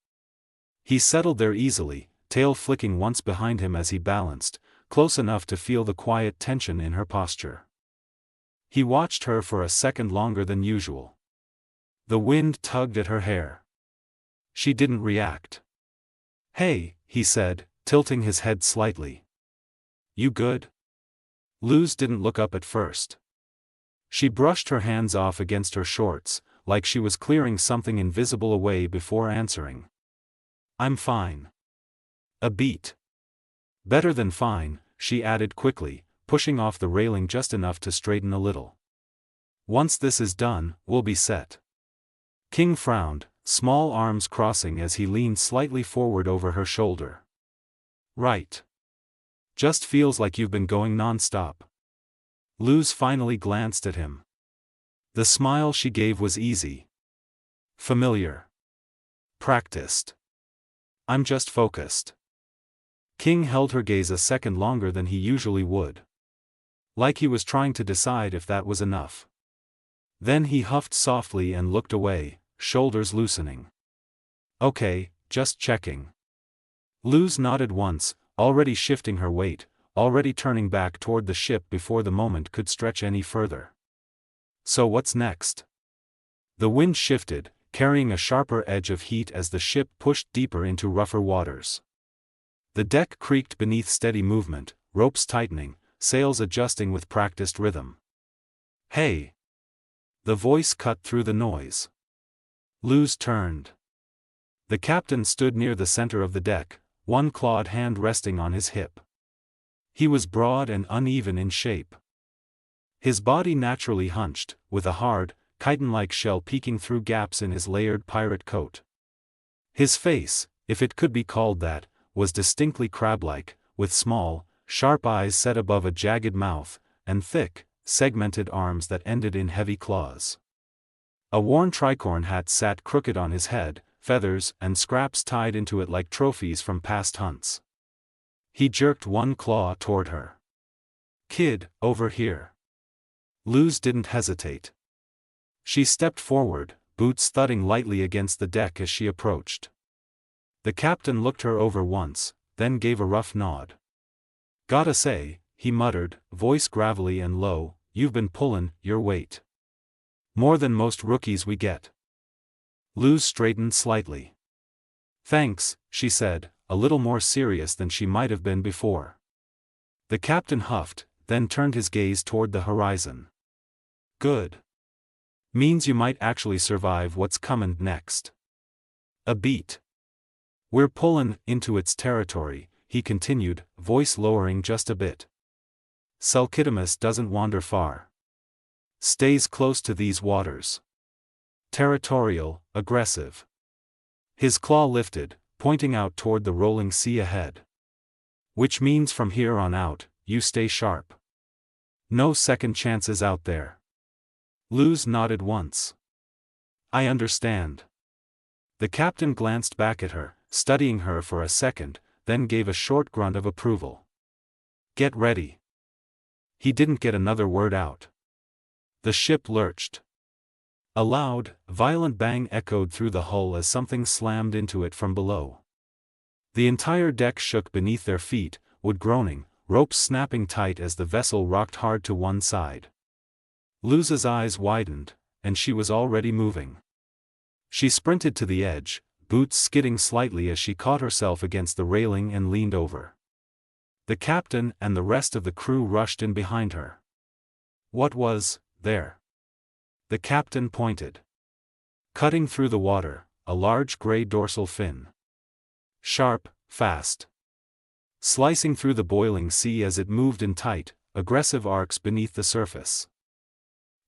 He settled there easily, tail flicking once behind him as he balanced, close enough to feel the quiet tension in her posture. He watched her for a second longer than usual. The wind tugged at her hair. She didn't react. "Hey," he said, tilting his head slightly. "You good?" Luz didn't look up at first. She brushed her hands off against her shorts, like she was clearing something invisible away before answering. "I'm fine." A beat. "Better than fine," she added quickly, pushing off the railing just enough to straighten a little. "Once this is done, we'll be set." King frowned, small arms crossing as he leaned slightly forward over her shoulder. "Right. Just feels like you've been going non-stop." Luz finally glanced at him. The smile she gave was easy. Familiar. Practiced. "I'm just focused." King held her gaze a second longer than he usually would. Like he was trying to decide if that was enough. Then he huffed softly and looked away, shoulders loosening. "Okay, just checking." Luz nodded once, already shifting her weight, already turning back toward the ship before the moment could stretch any further. "So what's next?" The wind shifted, carrying a sharper edge of heat as the ship pushed deeper into rougher waters. The deck creaked beneath steady movement, ropes tightening, sails adjusting with practiced rhythm. "Hey!" The voice cut through the noise. Luz turned. The captain stood near the center of the deck, one clawed hand resting on his hip. He was broad and uneven in shape. His body naturally hunched, with a hard, chitin-like shell peeking through gaps in his layered pirate coat. His face, if it could be called that, was distinctly crab-like, with small, sharp eyes set above a jagged mouth, and thick, segmented arms that ended in heavy claws. A worn tricorn hat sat crooked on his head, feathers and scraps tied into it like trophies from past hunts. He jerked one claw toward her. "Kid, over here." Luz didn't hesitate. She stepped forward, boots thudding lightly against the deck as she approached. The captain looked her over once, then gave a rough nod. "Gotta say," he muttered, voice gravelly and low, "you've been pullin' your weight. More than most rookies we get." Luz straightened slightly. "Thanks," she said, a little more serious than she might have been before. The captain huffed, then turned his gaze toward the horizon. "Good. Means you might actually survive what's comin' next." A beat. "We're pullin' into its territory," he continued, voice lowering just a bit. "Sulkitimus doesn't wander far. Stays close to these waters. Territorial, aggressive." His claw lifted, pointing out toward the rolling sea ahead. "Which means from here on out, you stay sharp. No second chances out there." Luz nodded once. "I understand." The captain glanced back at her, studying her for a second, then gave a short grunt of approval. "Get ready." He didn't get another word out. The ship lurched. A loud, violent bang echoed through the hull as something slammed into it from below. The entire deck shook beneath their feet, wood groaning, ropes snapping tight as the vessel rocked hard to one side. Luz's eyes widened, and she was already moving. She sprinted to the edge, boots skidding slightly as she caught herself against the railing and leaned over. The captain and the rest of the crew rushed in behind her. "What was there?" The captain pointed. Cutting through the water, a large gray dorsal fin. Sharp, fast. slicing through the boiling sea as it moved in tight, aggressive arcs beneath the surface.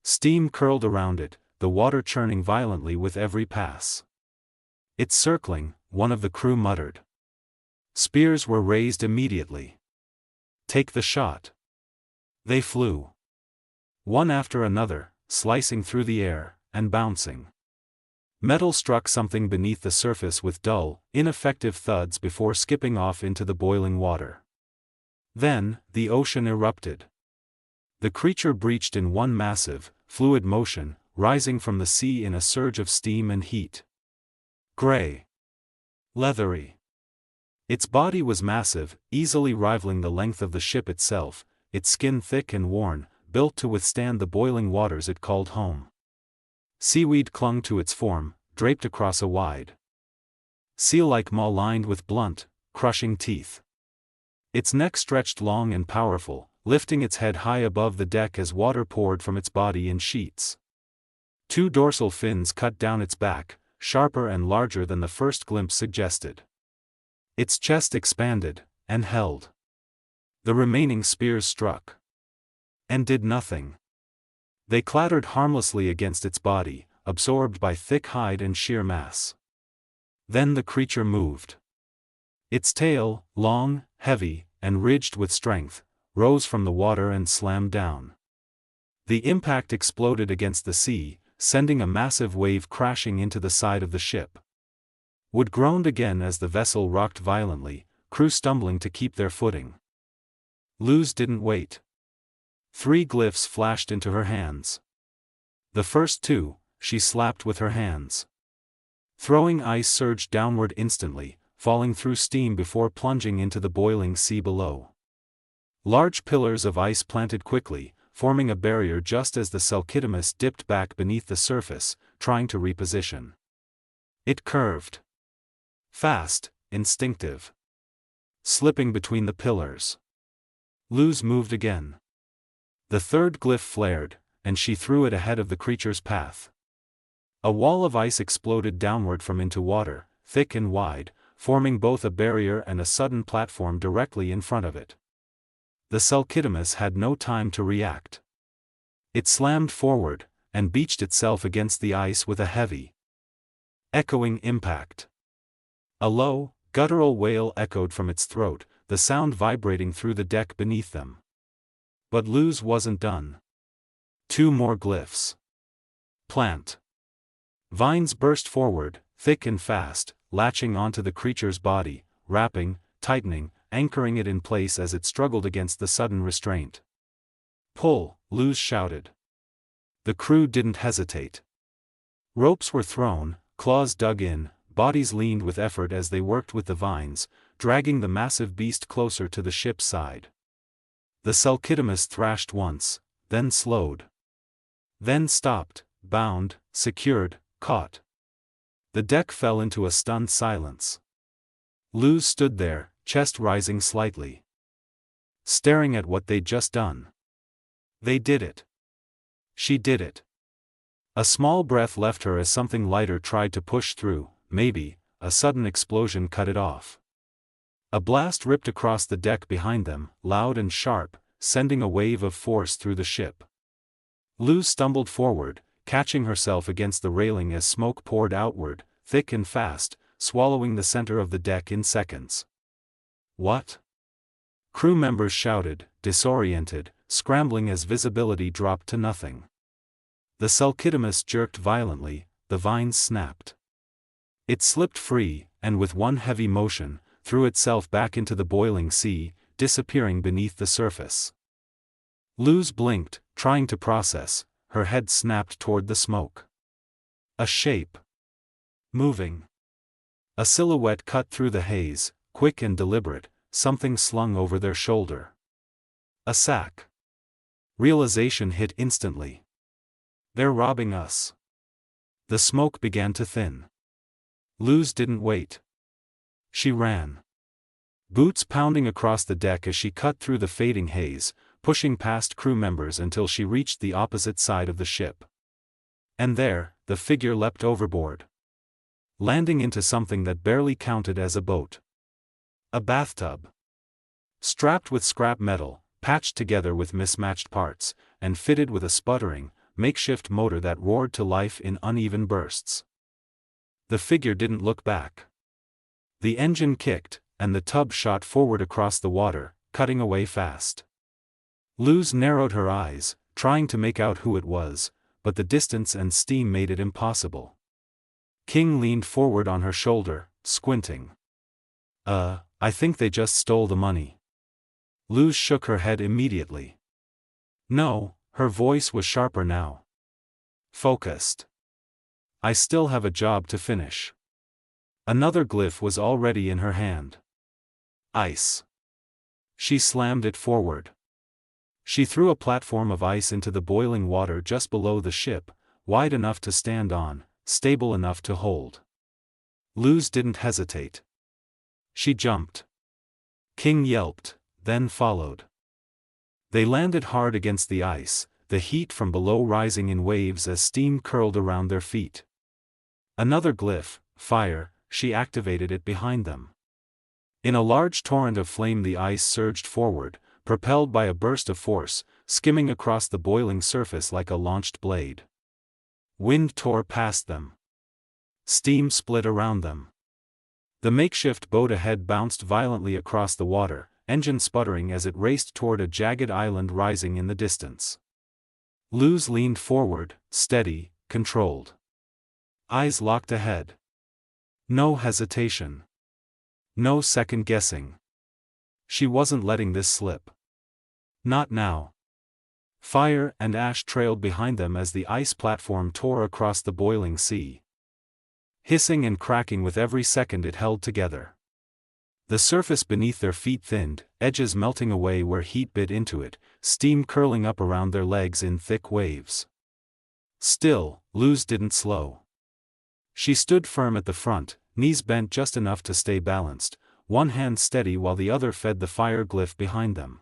Steam curled around it, the water churning violently with every pass. "It's circling," one of the crew muttered. Spears were raised immediately. "Take the shot." They flew. One after another, slicing through the air, and bouncing. Metal struck something beneath the surface with dull, ineffective thuds before skipping off into the boiling water. Then, the ocean erupted. The creature breached in one massive, fluid motion, rising from the sea in a surge of steam and heat. Gray. Leathery. Its body was massive, easily rivaling the length of the ship itself, its skin thick and worn, built to withstand the boiling waters it called home. Seaweed clung to its form, draped across a wide, seal-like maw lined with blunt, crushing teeth. Its neck stretched long and powerful, lifting its head high above the deck as water poured from its body in sheets. Two dorsal fins cut down its back, sharper and larger than the first glimpse suggested. Its chest expanded, and held. The remaining spears struck. And did nothing. They clattered harmlessly against its body, absorbed by thick hide and sheer mass. Then the creature moved. Its tail, long, heavy, and ridged with strength, rose from the water and slammed down. The impact exploded against the sea, sending a massive wave crashing into the side of the ship. Wood groaned again as the vessel rocked violently, crew stumbling to keep their footing. Luz didn't wait. 3 glyphs flashed into her hands. The first 2, she slapped with her hands. Throwing ice surged downward instantly, falling through steam before plunging into the boiling sea below. Large pillars of ice planted quickly, forming a barrier just as the Selkitimus dipped back beneath the surface, trying to reposition. It curved. Fast, instinctive. Slipping between the pillars. Luz moved again. The third glyph flared, and she threw it ahead of the creature's path. A wall of ice exploded downward from into water, thick and wide, forming both a barrier and a sudden platform directly in front of it. The Selkitimus had no time to react. It slammed forward, and beached itself against the ice with a heavy, echoing impact. A low, guttural wail echoed from its throat, the sound vibrating through the deck beneath them. But Luz wasn't done. 2 more glyphs. Plant. Vines burst forward, thick and fast, latching onto the creature's body, wrapping, tightening, anchoring it in place as it struggled against the sudden restraint. "Pull," Luz shouted. The crew didn't hesitate. Ropes were thrown, claws dug in, bodies leaned with effort as they worked with the vines, dragging the massive beast closer to the ship's side. The Selkitimus thrashed once, then slowed. Then stopped, bound, secured, caught. The deck fell into a stunned silence. Luz stood there, chest rising slightly, staring at what they'd just done. They did it. She did it. A small breath left her as something lighter tried to push through. Maybe a sudden explosion cut it off. A blast ripped across the deck behind them, loud and sharp, sending a wave of force through the ship. Luz stumbled forward, catching herself against the railing as smoke poured outward, thick and fast, swallowing the center of the deck in seconds. "What?" Crew members shouted, disoriented, scrambling as visibility dropped to nothing. The Selkitimus jerked violently, the vines snapped. It slipped free, and with one heavy motion, threw itself back into the boiling sea, disappearing beneath the surface. Luz blinked, trying to process, her head snapped toward the smoke. A shape. Moving. A silhouette cut through the haze, quick and deliberate, something slung over their shoulder. A sack. Realization hit instantly. They're robbing us. The smoke began to thin. Luz didn't wait. She ran. Boots pounding across the deck as she cut through the fading haze, pushing past crew members until she reached the opposite side of the ship. And there, the figure leapt overboard, landing into something that barely counted as a boat. A bathtub. Strapped with scrap metal, patched together with mismatched parts, and fitted with a sputtering, makeshift motor that roared to life in uneven bursts. The figure didn't look back. The engine kicked, and the tub shot forward across the water, cutting away fast. Luz narrowed her eyes, trying to make out who it was, but the distance and steam made it impossible. King leaned forward on her shoulder, squinting. I think they just stole the money." Luz shook her head immediately. "No," her voice was sharper now. Focused. "I still have a job to finish." Another glyph was already in her hand. Ice. She slammed it forward. She threw a platform of ice into the boiling water just below the ship, wide enough to stand on, stable enough to hold. Luz didn't hesitate. She jumped. King yelped, then followed. They landed hard against the ice, the heat from below rising in waves as steam curled around their feet. Another glyph, fire, she activated it behind them. In a large torrent of flame the ice surged forward, propelled by a burst of force, skimming across the boiling surface like a launched blade. Wind tore past them. Steam split around them. The makeshift boat ahead bounced violently across the water, engine sputtering as it raced toward a jagged island rising in the distance. Luz leaned forward, steady, controlled. Eyes locked ahead. No hesitation. No second guessing. She wasn't letting this slip. Not now. Fire and ash trailed behind them as the ice platform tore across the boiling sea. Hissing and cracking with every second it held together. The surface beneath their feet thinned, edges melting away where heat bit into it, steam curling up around their legs in thick waves. Still, Luz didn't slow. She stood firm at the front, knees bent just enough to stay balanced, one hand steady while the other fed the fire glyph behind them.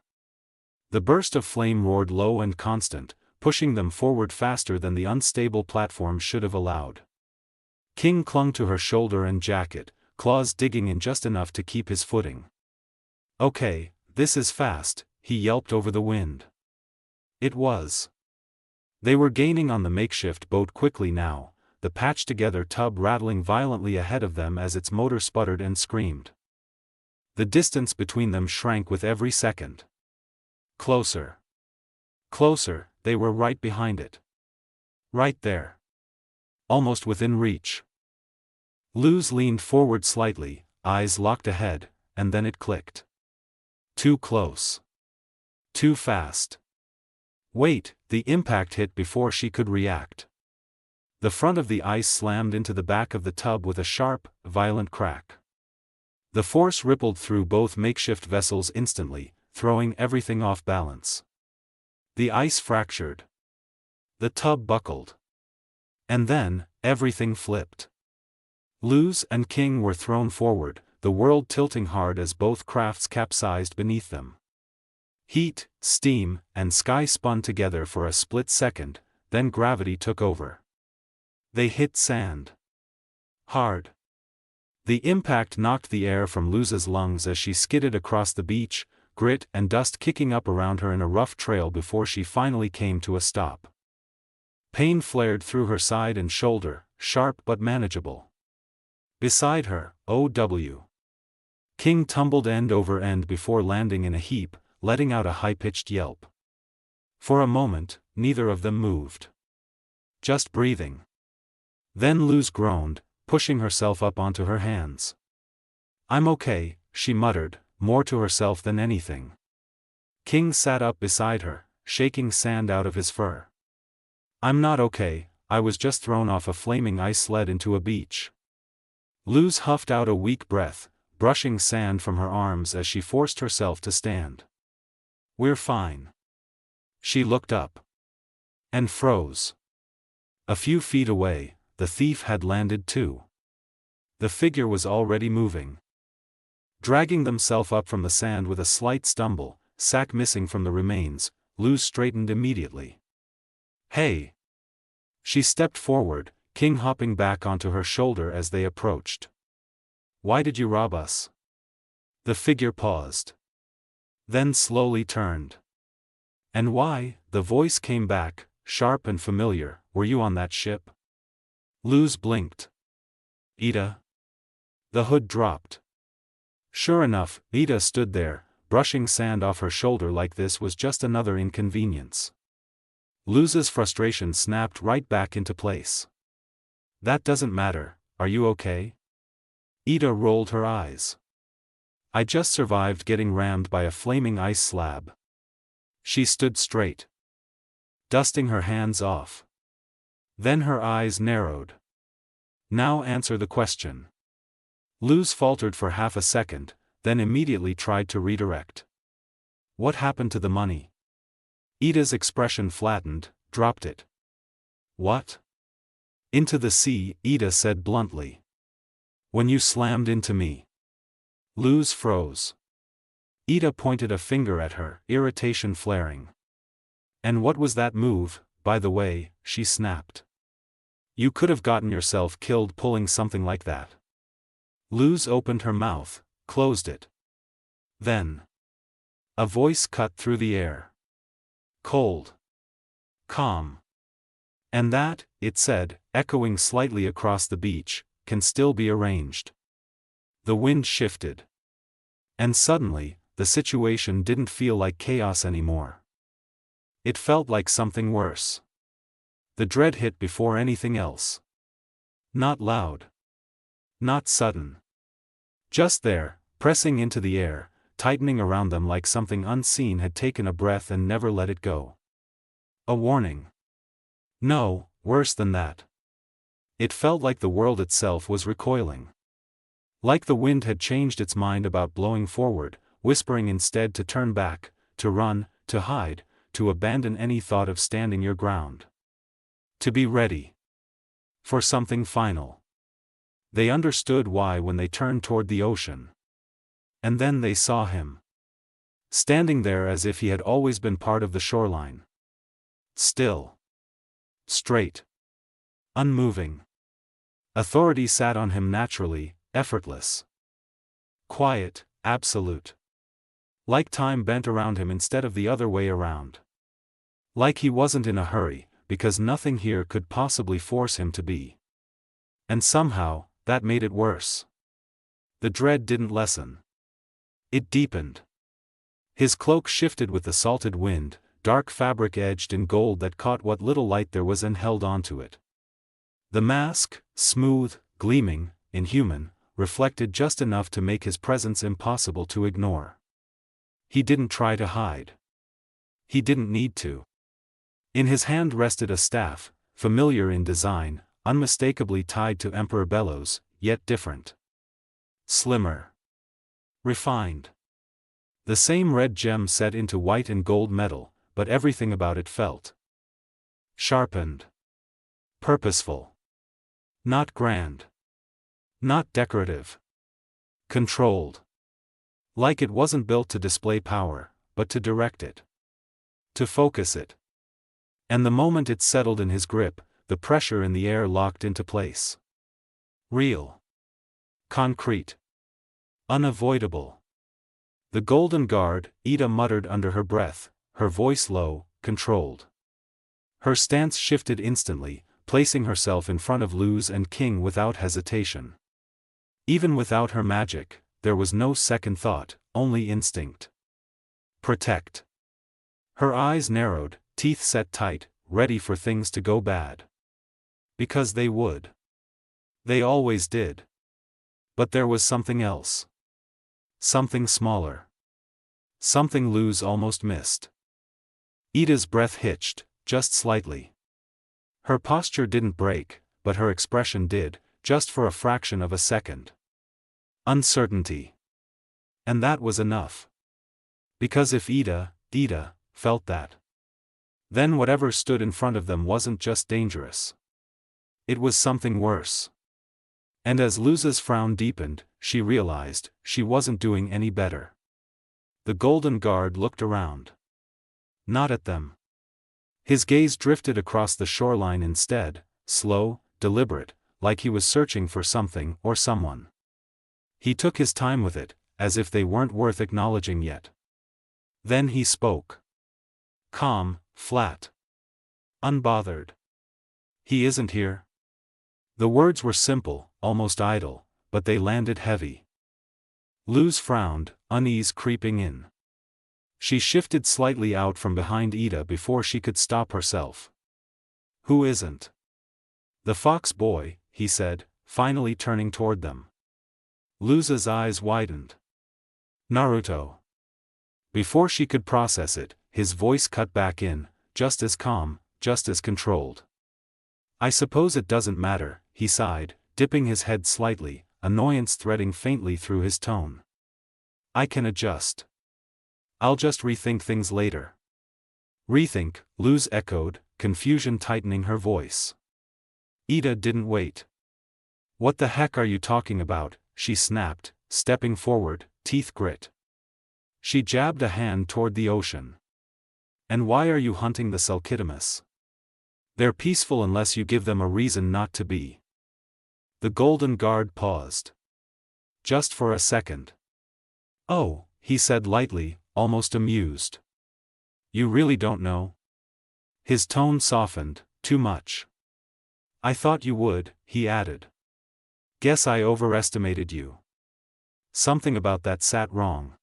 The burst of flame roared low and constant, pushing them forward faster than the unstable platform should have allowed. King clung to her shoulder and jacket, claws digging in just enough to keep his footing. "Okay, this is fast," he yelped over the wind. It was. They were gaining on the makeshift boat quickly now, the patched-together tub rattling violently ahead of them as its motor sputtered and screamed. The distance between them shrank with every second. Closer. Closer, they were right behind it. Right there. Almost within reach. Luz leaned forward slightly, eyes locked ahead, and then it clicked. Too close. Too fast. Wait, the impact hit before she could react. The front of the ice slammed into the back of the tub with a sharp, violent crack. The force rippled through both makeshift vessels instantly, throwing everything off balance. The ice fractured. The tub buckled. And then, everything flipped. Luz and King were thrown forward, the world tilting hard as both crafts capsized beneath them. Heat, steam, and sky spun together for a split second, then gravity took over. They hit sand. Hard. The impact knocked the air from Luz's lungs as she skidded across the beach, grit and dust kicking up around her in a rough trail before she finally came to a stop. Pain flared through her side and shoulder, sharp but manageable. Beside her, O.W. King tumbled end over end before landing in a heap, letting out a high-pitched yelp. For a moment, neither of them moved. Just breathing. Then Luz groaned, pushing herself up onto her hands. "I'm okay," she muttered, more to herself than anything. King sat up beside her, shaking sand out of his fur. "I'm not okay, I was just thrown off a flaming ice sled into a beach." Luz huffed out a weak breath, brushing sand from her arms as she forced herself to stand. "We're fine." She looked up. And froze. A few feet away, the thief had landed too. The figure was already moving. Dragging themselves up from the sand with a slight stumble, sack missing from the remains, Luz straightened immediately. "Hey!" She stepped forward, King hopping back onto her shoulder as they approached. "Why did you rob us?" The figure paused. then slowly turned. "And why?" the voice came back, sharp and familiar. "Were you on that ship?" Luz blinked. "Ida?" The hood dropped. Sure enough, Ida stood there, brushing sand off her shoulder like this was just another inconvenience. Luz's frustration snapped right back into place. "That doesn't matter, are you okay?" Ida rolled her eyes. "I just survived getting rammed by a flaming ice slab." She stood straight, dusting her hands off. Then her eyes narrowed. "Now answer the question." Luz faltered for half a second, then immediately tried to redirect. "What happened to the money?" Ida's expression flattened, dropped it. "What?" "Into the sea," Ida said bluntly. "When you slammed into me." Luz froze. Ida pointed a finger at her, irritation flaring. "And what was that move, by the way?" she snapped. "You could have gotten yourself killed pulling something like that." Luz opened her mouth, closed it. Then a voice cut through the air. Cold. Calm. "And that," it said, echoing slightly across the beach, "can still be arranged." The wind shifted. And suddenly, the situation didn't feel like chaos anymore. It felt like something worse. The dread hit before anything else. Not loud. Not sudden. Just there, pressing into the air, tightening around them like something unseen had taken a breath and never let it go. A warning. No, worse than that. It felt like the world itself was recoiling. Like the wind had changed its mind about blowing forward, whispering instead to turn back, to run, to hide, to abandon any thought of standing your ground. To be ready for something final. They understood why when they turned toward the ocean. And then they saw him. Standing there as if he had always been part of the shoreline. Still. Straight. Unmoving. Authority sat on him naturally, effortless. Quiet, absolute. Like time bent around him instead of the other way around. Like he wasn't in a hurry, because nothing here could possibly force him to be. And somehow, that made it worse. The dread didn't lessen. It deepened. His cloak shifted with the salted wind, dark fabric edged in gold that caught what little light there was and held onto it. The mask, smooth, gleaming, inhuman, reflected just enough to make his presence impossible to ignore. He didn't try to hide. He didn't need to. In his hand rested a staff, familiar in design, unmistakably tied to Emperor Bellows, yet different. Slimmer. Refined. The same red gem set into white and gold metal, but everything about it felt sharpened. Purposeful. Not grand. Not decorative. Controlled. Like it wasn't built to display power, but to direct it. To focus it. And the moment it settled in his grip, the pressure in the air locked into place. Real. Concrete. Unavoidable. "The Golden Guard," Ida muttered under her breath, her voice low, controlled. Her stance shifted instantly, placing herself in front of Luz and King without hesitation. Even without her magic, there was no second thought, only instinct. Protect. Her eyes narrowed, teeth set tight, ready for things to go bad. Because they would. They always did. But there was something else. Something smaller. Something Luz almost missed. Ida's breath hitched, just slightly. Her posture didn't break, but her expression did, just for a fraction of a second. Uncertainty. And that was enough. Because if Ida felt that, then whatever stood in front of them wasn't just dangerous. It was something worse. And as Luz's frown deepened, she realized, she wasn't doing any better. The Golden Guard looked around. Not at them. His gaze drifted across the shoreline instead, slow, deliberate, like he was searching for something or someone. He took his time with it, as if they weren't worth acknowledging yet. Then he spoke. Calm, flat. Unbothered. He isn't here? The words were simple, almost idle, but they landed heavy. Luz frowned, unease creeping in. She shifted slightly out from behind Ida before she could stop herself. Who isn't? The fox boy, he said, finally turning toward them. Luz's eyes widened. Naruto. Before she could process it, his voice cut back in, just as calm, just as controlled. I suppose it doesn't matter, he sighed, dipping his head slightly, annoyance threading faintly through his tone. I can adjust. I'll just rethink things later. Rethink, Luz echoed, confusion tightening her voice. Ida didn't wait. What the heck are you talking about? She snapped, stepping forward, teeth grit. She jabbed a hand toward the ocean. And why are you hunting the Selkitimus? They're peaceful unless you give them a reason not to be. The Golden Guard paused. Just for a second. Oh, he said lightly, almost amused. You really don't know? His tone softened, too much. I thought you would, he added. Guess I overestimated you. Something about that sat wrong.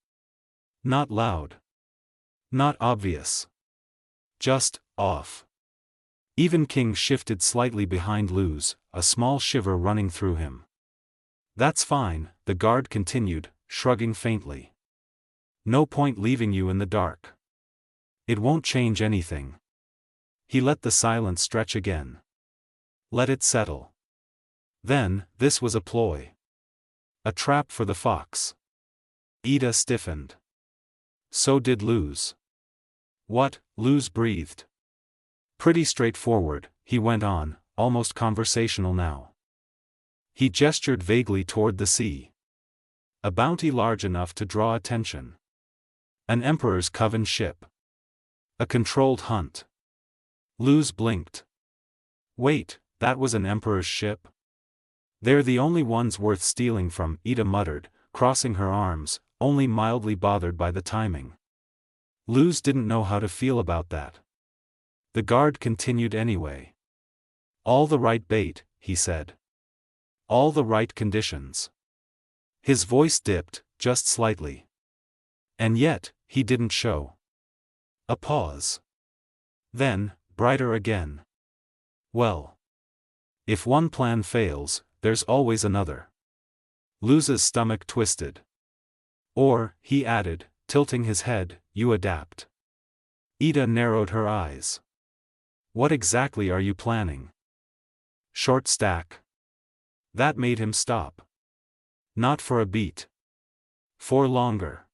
Not loud. Not obvious. Just, off. Even King shifted slightly behind Luz, a small shiver running through him. That's fine, the guard continued, shrugging faintly. No point leaving you in the dark. It won't change anything. He let the silence stretch again. Let it settle. Then, this was a ploy. A trap for the fox. Ida stiffened. So did Luz. What? Luz breathed. Pretty straightforward, he went on, almost conversational now. He gestured vaguely toward the sea. A bounty large enough to draw attention. An Emperor's Coven ship. A controlled hunt. Luz blinked. Wait, that was an Emperor's ship? They're the only ones worth stealing from, Ida muttered, crossing her arms, only mildly bothered by the timing. Luz didn't know how to feel about that. The guard continued anyway. All the right bait, he said. All the right conditions. His voice dipped, just slightly. And yet, he didn't show. A pause. Then, brighter again. Well. If one plan fails, there's always another. Luz's stomach twisted. Or, he added, tilting his head, you adapt. Ida narrowed her eyes. What exactly are you planning? Short stack. That made him stop. Not for a beat. For longer.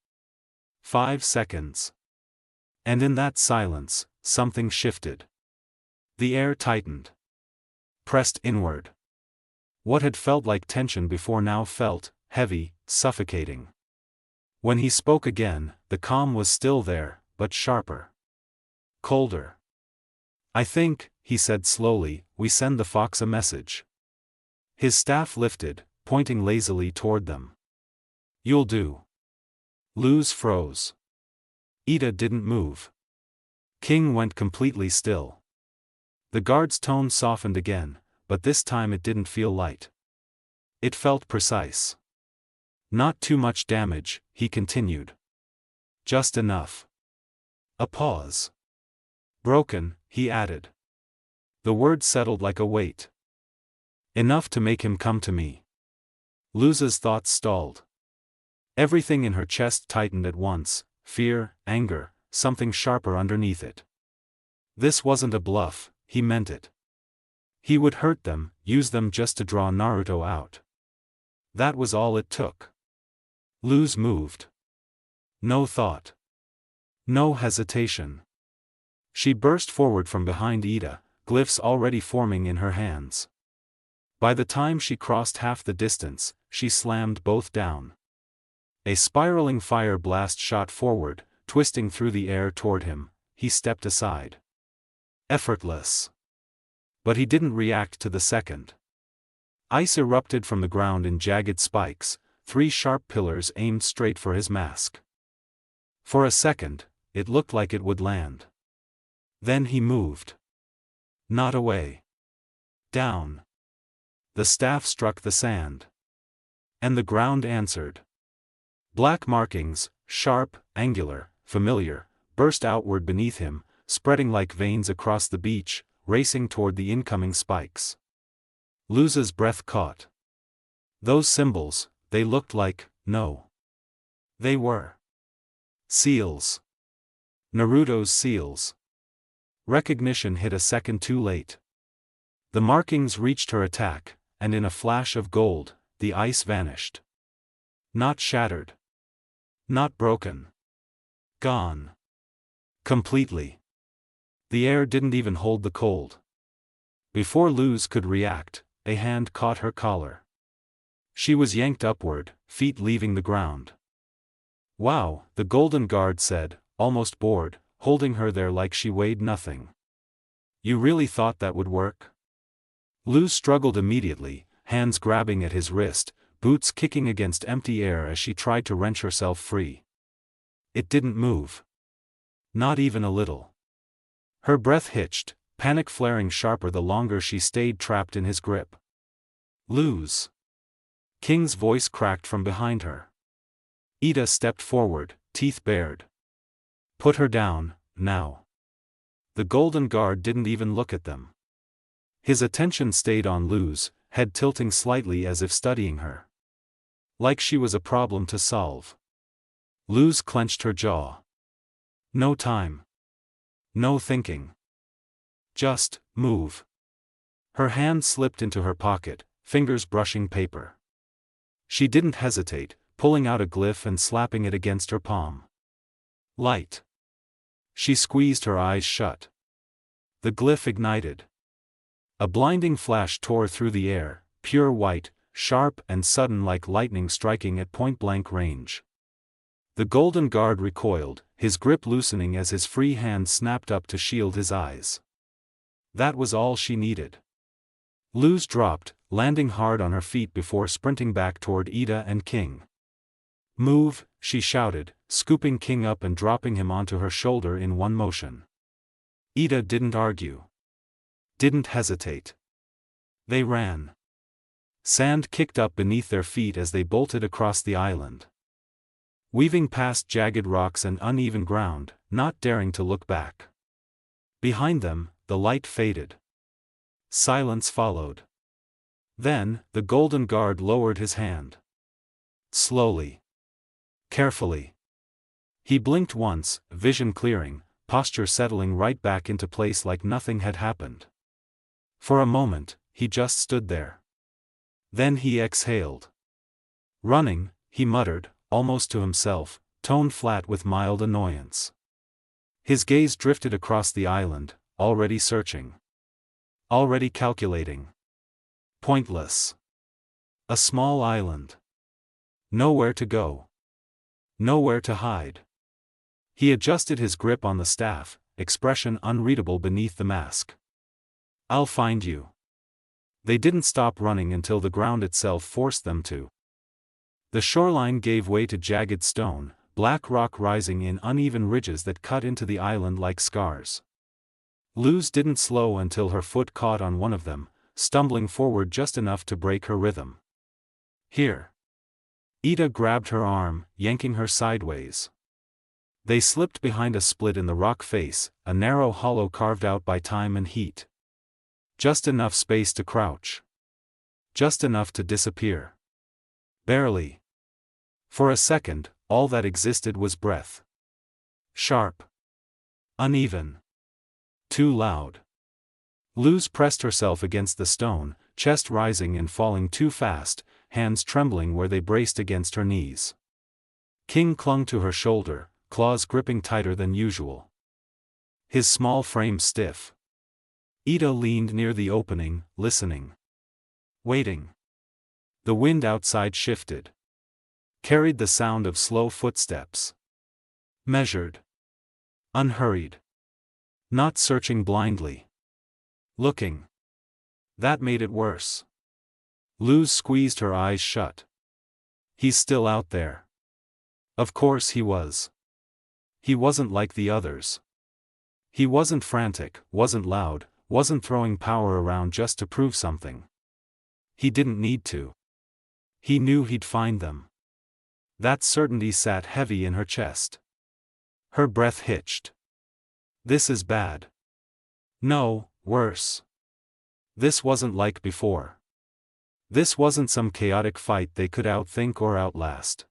5 seconds. And in that silence, something shifted. The air tightened. Pressed inward. What had felt like tension before now felt, heavy, suffocating. When he spoke again, the calm was still there, but sharper. Colder. I think, he said slowly, we send the fox a message. His staff lifted, pointing lazily toward them. You'll do. Luz froze. Ida didn't move. King went completely still. The guard's tone softened again, but this time it didn't feel light. It felt precise. Not too much damage, he continued. Just enough. A pause. Broken, he added. The word settled like a weight. Enough to make him come to me. Luz's thoughts stalled. Everything in her chest tightened at once, fear, anger, something sharper underneath it. This wasn't a bluff, he meant it. He would hurt them, use them just to draw Naruto out. That was all it took. Luz moved. No thought. No hesitation. She burst forward from behind Ida, glyphs already forming in her hands. By the time she crossed half the distance, she slammed both down. A spiraling fire blast shot forward, twisting through the air toward him. He stepped aside. Effortless. But he didn't react to the second. Ice erupted from the ground in jagged spikes, 3 sharp pillars aimed straight for his mask. For a second, it looked like it would land. Then he moved. Not away. Down. The staff struck the sand. And the ground answered. Black markings, sharp, angular, familiar, burst outward beneath him, spreading like veins across the beach, racing toward the incoming spikes. Luz's breath caught. Those symbols, they looked like, no. They were seals. Naruto's seals. Recognition hit a second too late. The markings reached her attack, and in a flash of gold, the ice vanished. Not shattered. Not broken. Gone. Completely. The air didn't even hold the cold. Before Luz could react, a hand caught her collar. She was yanked upward, feet leaving the ground. Wow, the Golden Guard said, almost bored, holding her there like she weighed nothing. You really thought that would work? Luz struggled immediately, hands grabbing at his wrist, boots kicking against empty air as she tried to wrench herself free. It didn't move. Not even a little. Her breath hitched, panic flaring sharper the longer she stayed trapped in his grip. Luz. King's voice cracked from behind her. Ida stepped forward, teeth bared. Put her down, now. The Golden Guard didn't even look at them. His attention stayed on Luz, head tilting slightly as if studying her. Like she was a problem to solve. Luz clenched her jaw. No time. No thinking. Just, move. Her hand slipped into her pocket, fingers brushing paper. She didn't hesitate, pulling out a glyph and slapping it against her palm. Light. She squeezed her eyes shut. The glyph ignited. A blinding flash tore through the air, pure white, sharp and sudden like lightning striking at point-blank range. The Golden Guard recoiled, his grip loosening as his free hand snapped up to shield his eyes. That was all she needed. Luz dropped, landing hard on her feet before sprinting back toward Ida and King. Move, she shouted, scooping King up and dropping him onto her shoulder in one motion. Ida didn't argue. Didn't hesitate. They ran. Sand kicked up beneath their feet as they bolted across the island. Weaving past jagged rocks and uneven ground, not daring to look back. Behind them, the light faded. Silence followed. Then, the Golden Guard lowered his hand. Slowly. Carefully. He blinked once, vision clearing, posture settling right back into place like nothing had happened. For a moment, he just stood there. Then he exhaled. Running, he muttered, almost to himself, tone flat with mild annoyance. His gaze drifted across the island, already searching. Already calculating. Pointless. A small island. Nowhere to go. Nowhere to hide. He adjusted his grip on the staff, expression unreadable beneath the mask. I'll find you. They didn't stop running until the ground itself forced them to. The shoreline gave way to jagged stone, black rock rising in uneven ridges that cut into the island like scars. Luz didn't slow until her foot caught on one of them, stumbling forward just enough to break her rhythm. Here. Ida grabbed her arm, yanking her sideways. They slipped behind a split in the rock face, a narrow hollow carved out by time and heat. Just enough space to crouch. Just enough to disappear. Barely. For a second, all that existed was breath. Sharp. Uneven. Too loud. Luz pressed herself against the stone, chest rising and falling too fast, hands trembling where they braced against her knees. King clung to her shoulder, claws gripping tighter than usual. His small frame stiff. Ida leaned near the opening, listening. Waiting. The wind outside shifted. Carried the sound of slow footsteps. Measured. Unhurried. Not searching blindly. Looking. That made it worse. Luz squeezed her eyes shut. He's still out there. Of course he was. He wasn't like the others. He wasn't frantic, wasn't loud, wasn't throwing power around just to prove something. He didn't need to. He knew he'd find them. That certainty sat heavy in her chest. Her breath hitched. This is bad. No, worse. This wasn't like before. This wasn't some chaotic fight they could outthink or outlast.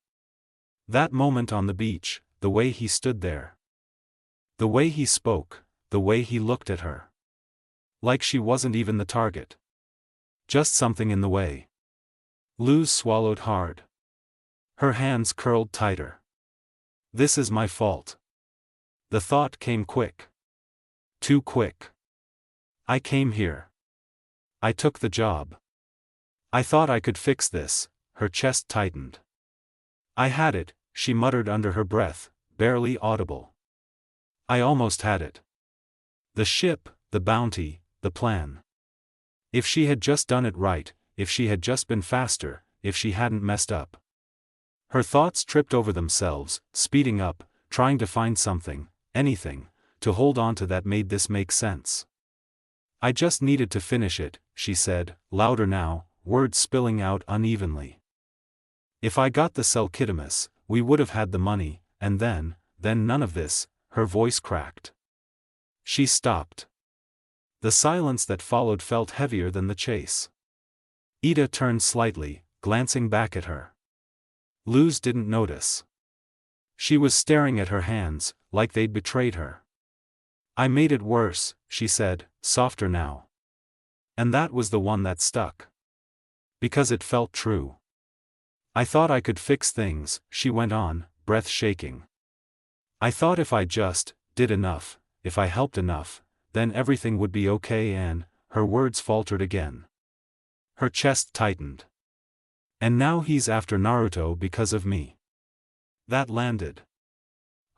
That moment on the beach, the way he stood there. The way he spoke, the way he looked at her. Like she wasn't even the target. Just something in the way. Luz swallowed hard. Her hands curled tighter. This is my fault. The thought came quick. Too quick. I came here. I took the job. I thought I could fix this. Her chest tightened. I had it, she muttered under her breath, barely audible. I almost had it. The ship, the bounty, the plan. If she had just done it right, if she had just been faster, if she hadn't messed up. Her thoughts tripped over themselves, speeding up, trying to find something, anything, to hold on to that made this make sense. I just needed to finish it, she said, louder now, words spilling out unevenly. If I got the Selkitimus, we would have had the money, and then none of this. Her voice cracked. She stopped. The silence that followed felt heavier than the chase. Ida turned slightly, glancing back at her. Luz didn't notice. She was staring at her hands, like they'd betrayed her. I made it worse, she said, softer now. And that was the one that stuck. Because it felt true. I thought I could fix things, she went on, breath shaking. I thought if I just did enough, if I helped enough, then everything would be okay and, her words faltered again. Her chest tightened. And now he's after Naruto because of me. That landed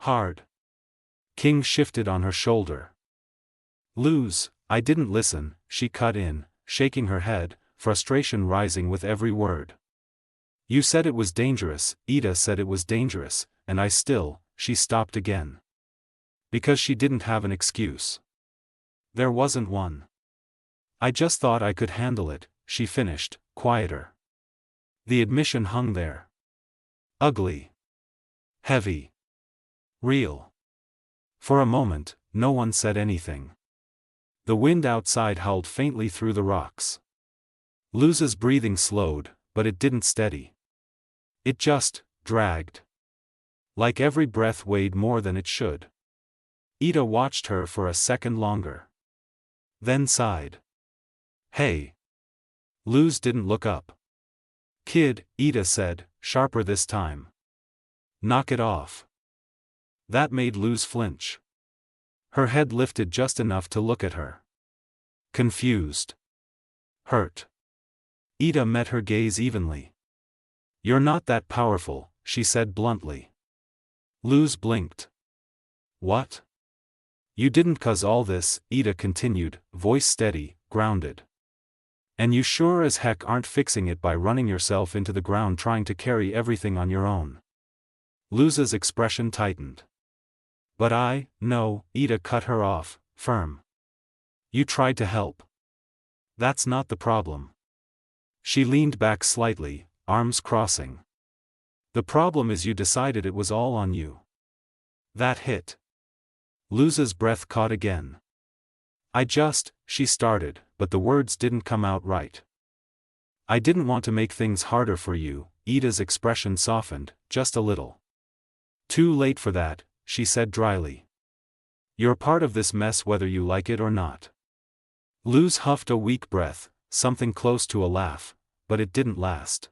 hard. King shifted on her shoulder. Luz, I didn't listen, she cut in, shaking her head, frustration rising with every word. You said it was dangerous, Ida said it was dangerous, and I still. She stopped again. Because she didn't have an excuse. There wasn't one. I just thought I could handle it, she finished, quieter. The admission hung there. Ugly. Heavy. Real. For a moment, no one said anything. The wind outside howled faintly through the rocks. Luz's breathing slowed, but it didn't steady. It just dragged. Like every breath weighed more than it should. Ida watched her for a second longer. Then sighed. Hey. Luz didn't look up. Kid, Ida said, sharper this time. Knock it off. That made Luz flinch. Her head lifted just enough to look at her. Confused. Hurt. Ida met her gaze evenly. You're not that powerful, she said bluntly. Luz blinked. What? You didn't cause all this, Ida continued, voice steady, grounded. And you sure as heck aren't fixing it by running yourself into the ground trying to carry everything on your own. Luz's expression tightened. But no, Ida cut her off, firm. You tried to help. That's not the problem. She leaned back slightly, arms crossing. The problem is you decided it was all on you. That hit. Luz's breath caught again. She started, but the words didn't come out right. I didn't want to make things harder for you, Ida's expression softened, just a little. Too late for that, she said dryly. You're part of this mess whether you like it or not. Luz huffed a weak breath, something close to a laugh, but it didn't last.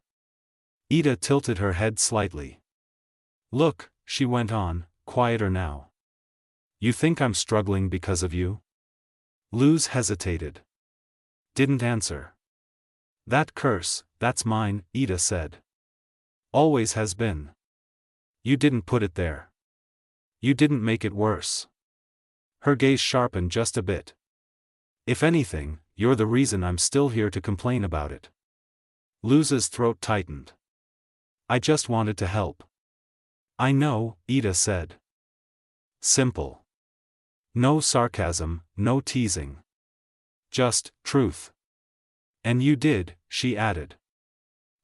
Ida tilted her head slightly. Look, she went on, quieter now. You think I'm struggling because of you? Luz hesitated. Didn't answer. That curse, that's mine, Ida said. Always has been. You didn't put it there. You didn't make it worse. Her gaze sharpened just a bit. If anything, you're the reason I'm still here to complain about it. Luz's throat tightened. I just wanted to help. I know, Ida said. Simple. No sarcasm, no teasing. Just truth. And you did, she added.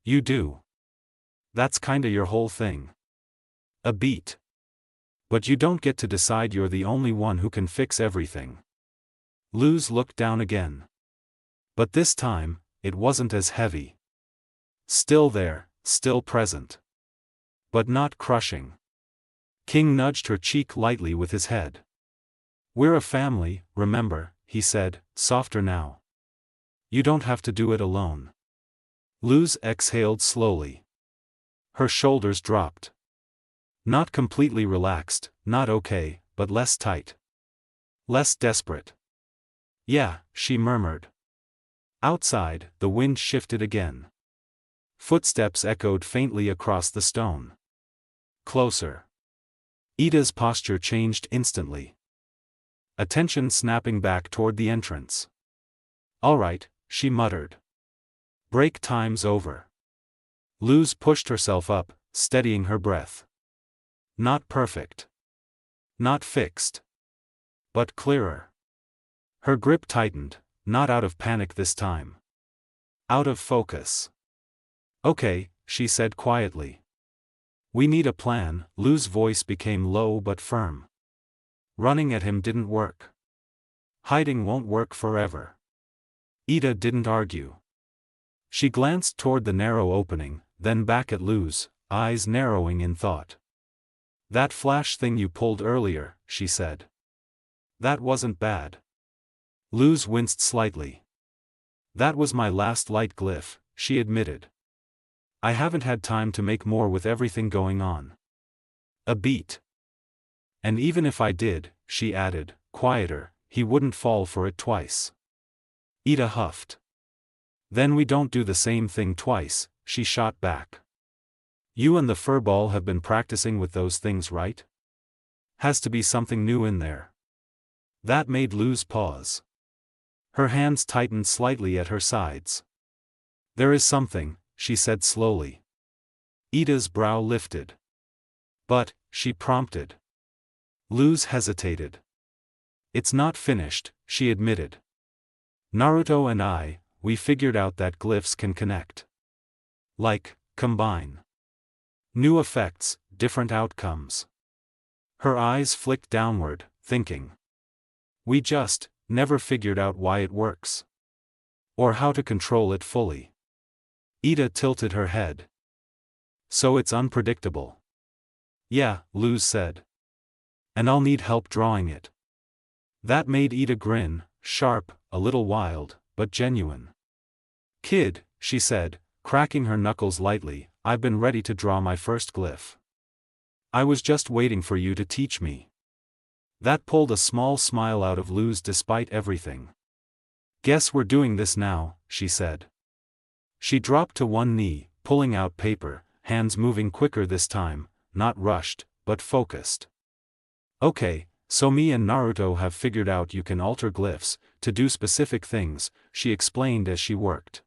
You do. That's kinda your whole thing. A beat. But you don't get to decide you're the only one who can fix everything. Luz looked down again. But this time, it wasn't as heavy. Still there, still present. But not crushing. King nudged her cheek lightly with his head. We're a family, remember, he said, softer now. You don't have to do it alone. Luz exhaled slowly. Her shoulders dropped. Not completely relaxed, not okay, but less tight. Less desperate. Yeah, she murmured. Outside, the wind shifted again. Footsteps echoed faintly across the stone. Closer. Ida's posture changed instantly. Attention snapping back toward the entrance. All right, she muttered. Break time's over. Luz pushed herself up, steadying her breath. Not perfect. Not fixed. But clearer. Her grip tightened, not out of panic this time. Out of focus. Okay, she said quietly. We need a plan. Luz's voice became low but firm. Running at him didn't work. Hiding won't work forever. Ida didn't argue. She glanced toward the narrow opening, then back at Luz, eyes narrowing in thought. That flash thing you pulled earlier, she said. That wasn't bad. Luz winced slightly. That was my last light glyph, she admitted. I haven't had time to make more with everything going on. A beat. And even if I did, she added, quieter, he wouldn't fall for it twice. Ida huffed. Then we don't do the same thing twice, she shot back. You and the furball have been practicing with those things, right? Has to be something new in there. That made Luz pause. Her hands tightened slightly at her sides. There is something, she said slowly. Ida's brow lifted. But, she prompted. Luz hesitated. It's not finished, she admitted. Naruto and I, we figured out that glyphs can connect. Like, combine. New effects, different outcomes. Her eyes flicked downward, thinking. We just, never figured out why it works. Or how to control it fully. Ida tilted her head. So it's unpredictable. Yeah, Luz said. And I'll need help drawing it. That made Ida grin, sharp, a little wild, but genuine. Kid, she said, cracking her knuckles lightly, I've been ready to draw my first glyph. I was just waiting for you to teach me. That pulled a small smile out of Luz despite everything. Guess we're doing this now, she said. She dropped to one knee, pulling out paper, hands moving quicker this time, not rushed, but focused. Okay, so me and Naruto have figured out you can alter glyphs, to do specific things, she explained as she worked.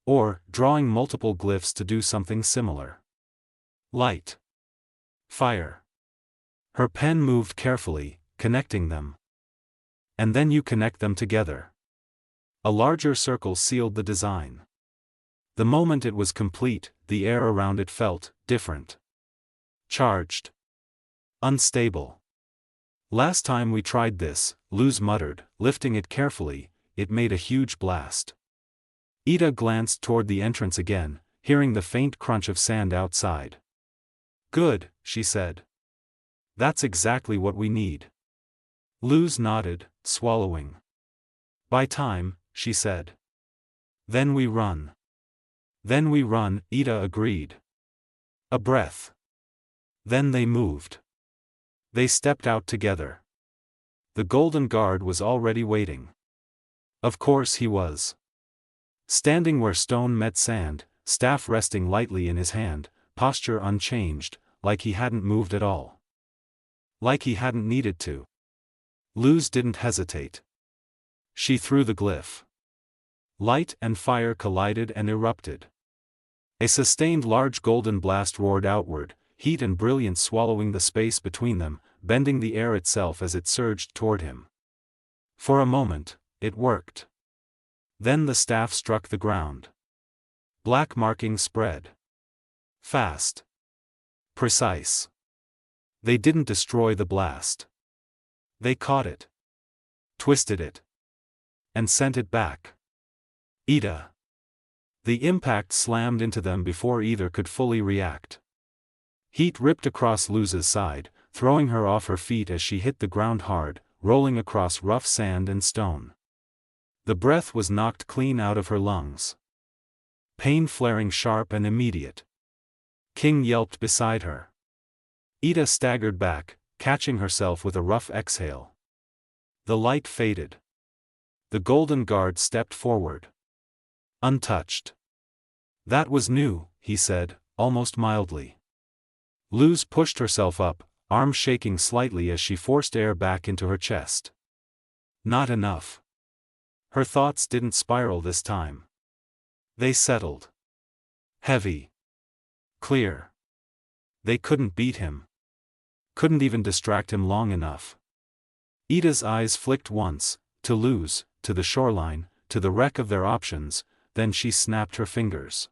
Or, drawing multiple glyphs to do something similar. Light. Fire. Her pen moved carefully, connecting them. And then you connect them together. A larger circle sealed the design. The moment it was complete, the air around it felt different. Charged. Unstable. Last time we tried this, Luz muttered, lifting it carefully, it made a huge blast. Ida glanced toward the entrance again, hearing the faint crunch of sand outside. Good, she said. That's exactly what we need. Luz nodded, swallowing. By time, she said. Then we run. Then we run, Ida agreed. A breath. Then they moved. They stepped out together. The golden guard was already waiting. Of course he was. Standing where stone met sand, staff resting lightly in his hand, posture unchanged, like he hadn't moved at all. Like he hadn't needed to. Luz didn't hesitate. She threw the glyph. Light and fire collided and erupted. A sustained large golden blast roared outward, heat and brilliance swallowing the space between them, bending the air itself as it surged toward him. For a moment, it worked. Then the staff struck the ground. Black markings spread. Fast. Precise. They didn't destroy the blast. They caught it. Twisted it. And sent it back. Ida. The impact slammed into them before either could fully react. Heat ripped across Luz's side, throwing her off her feet as she hit the ground hard, rolling across rough sand and stone. The breath was knocked clean out of her lungs. Pain flaring sharp and immediate. King yelped beside her. Ida staggered back, catching herself with a rough exhale. The light faded. The golden guard stepped forward. Untouched. That was new, he said, almost mildly. Luz pushed herself up, arm shaking slightly as she forced air back into her chest. Not enough. Her thoughts didn't spiral this time. They settled. Heavy. Clear. They couldn't beat him. Couldn't even distract him long enough. Ida's eyes flicked once, to Luz, to the shoreline, to the wreck of their options, then she snapped her fingers.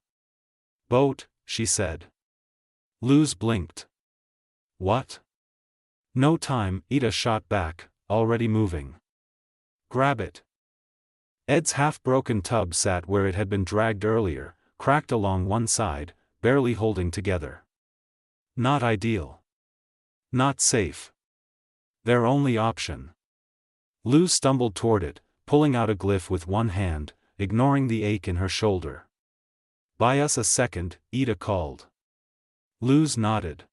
Boat, she said. Luz blinked. What? No time, Ida shot back, already moving. Grab it. Ed's half-broken tub sat where it had been dragged earlier, cracked along one side, barely holding together. Not ideal. Not safe. Their only option. Luz stumbled toward it, pulling out a glyph with one hand, ignoring the ache in her shoulder. Buy us a second, Ida called. Luz nodded.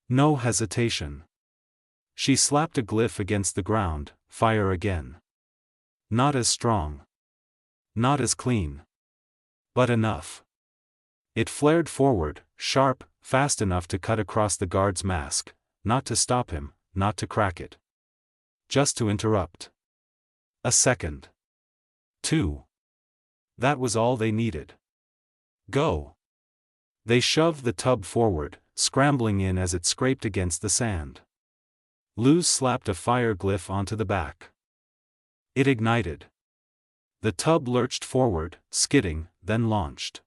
No hesitation. She slapped a glyph against the ground, fire again. Not as strong. Not as clean. But enough. It flared forward, sharp, fast enough to cut across the guard's mask, not to stop him, not to crack it. Just to interrupt. A second. 2. That was all they needed. Go. They shoved the tub forward, scrambling in as it scraped against the sand. Luz slapped a fire glyph onto the back. It ignited. The tub lurched forward, skidding, then launched.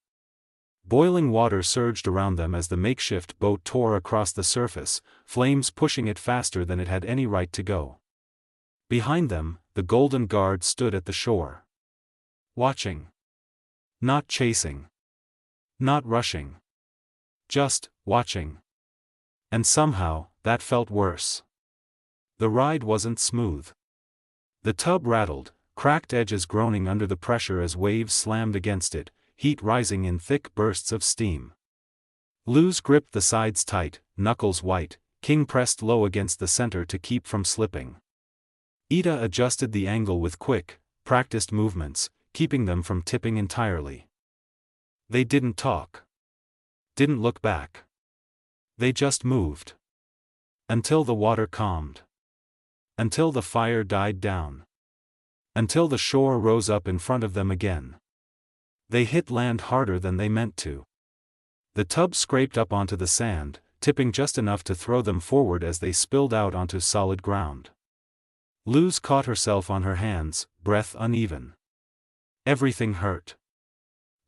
Boiling water surged around them as the makeshift boat tore across the surface, flames pushing it faster than it had any right to go. Behind them, the Golden Guard stood at the shore. Watching. Not chasing. Not rushing. Just watching. And somehow, that felt worse. The ride wasn't smooth. The tub rattled, cracked edges groaning under the pressure as waves slammed against it, heat rising in thick bursts of steam. Luz gripped the sides tight, knuckles white, King pressed low against the center to keep from slipping. Ida adjusted the angle with quick, practiced movements, keeping them from tipping entirely. They didn't talk. Didn't look back. They just moved. Until the water calmed. Until the fire died down. Until the shore rose up in front of them again. They hit land harder than they meant to. The tub scraped up onto the sand, tipping just enough to throw them forward as they spilled out onto solid ground. Luz caught herself on her hands, breath uneven. Everything hurt.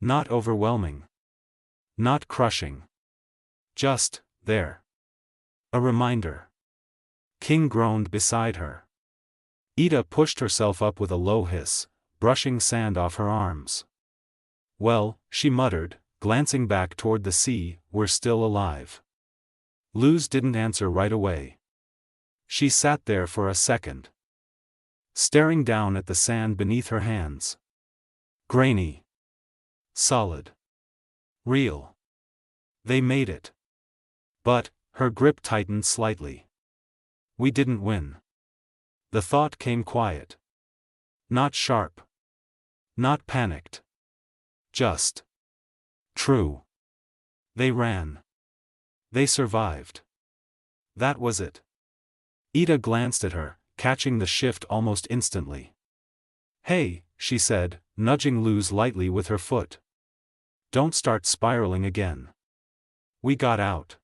Not overwhelming. Not crushing. Just, there. A reminder. King groaned beside her. Ida pushed herself up with a low hiss, brushing sand off her arms. Well, she muttered, glancing back toward the sea, we're still alive. Luz didn't answer right away. She sat there for a second. Staring down at the sand beneath her hands. Grainy. Solid. Real. They made it. But, her grip tightened slightly. We didn't win. The thought came quiet. Not sharp. Not panicked. Just. True. They ran. They survived. That was it. Ida glanced at her, catching the shift almost instantly. Hey, she said, nudging Luz lightly with her foot. Don't start spiraling again. We got out.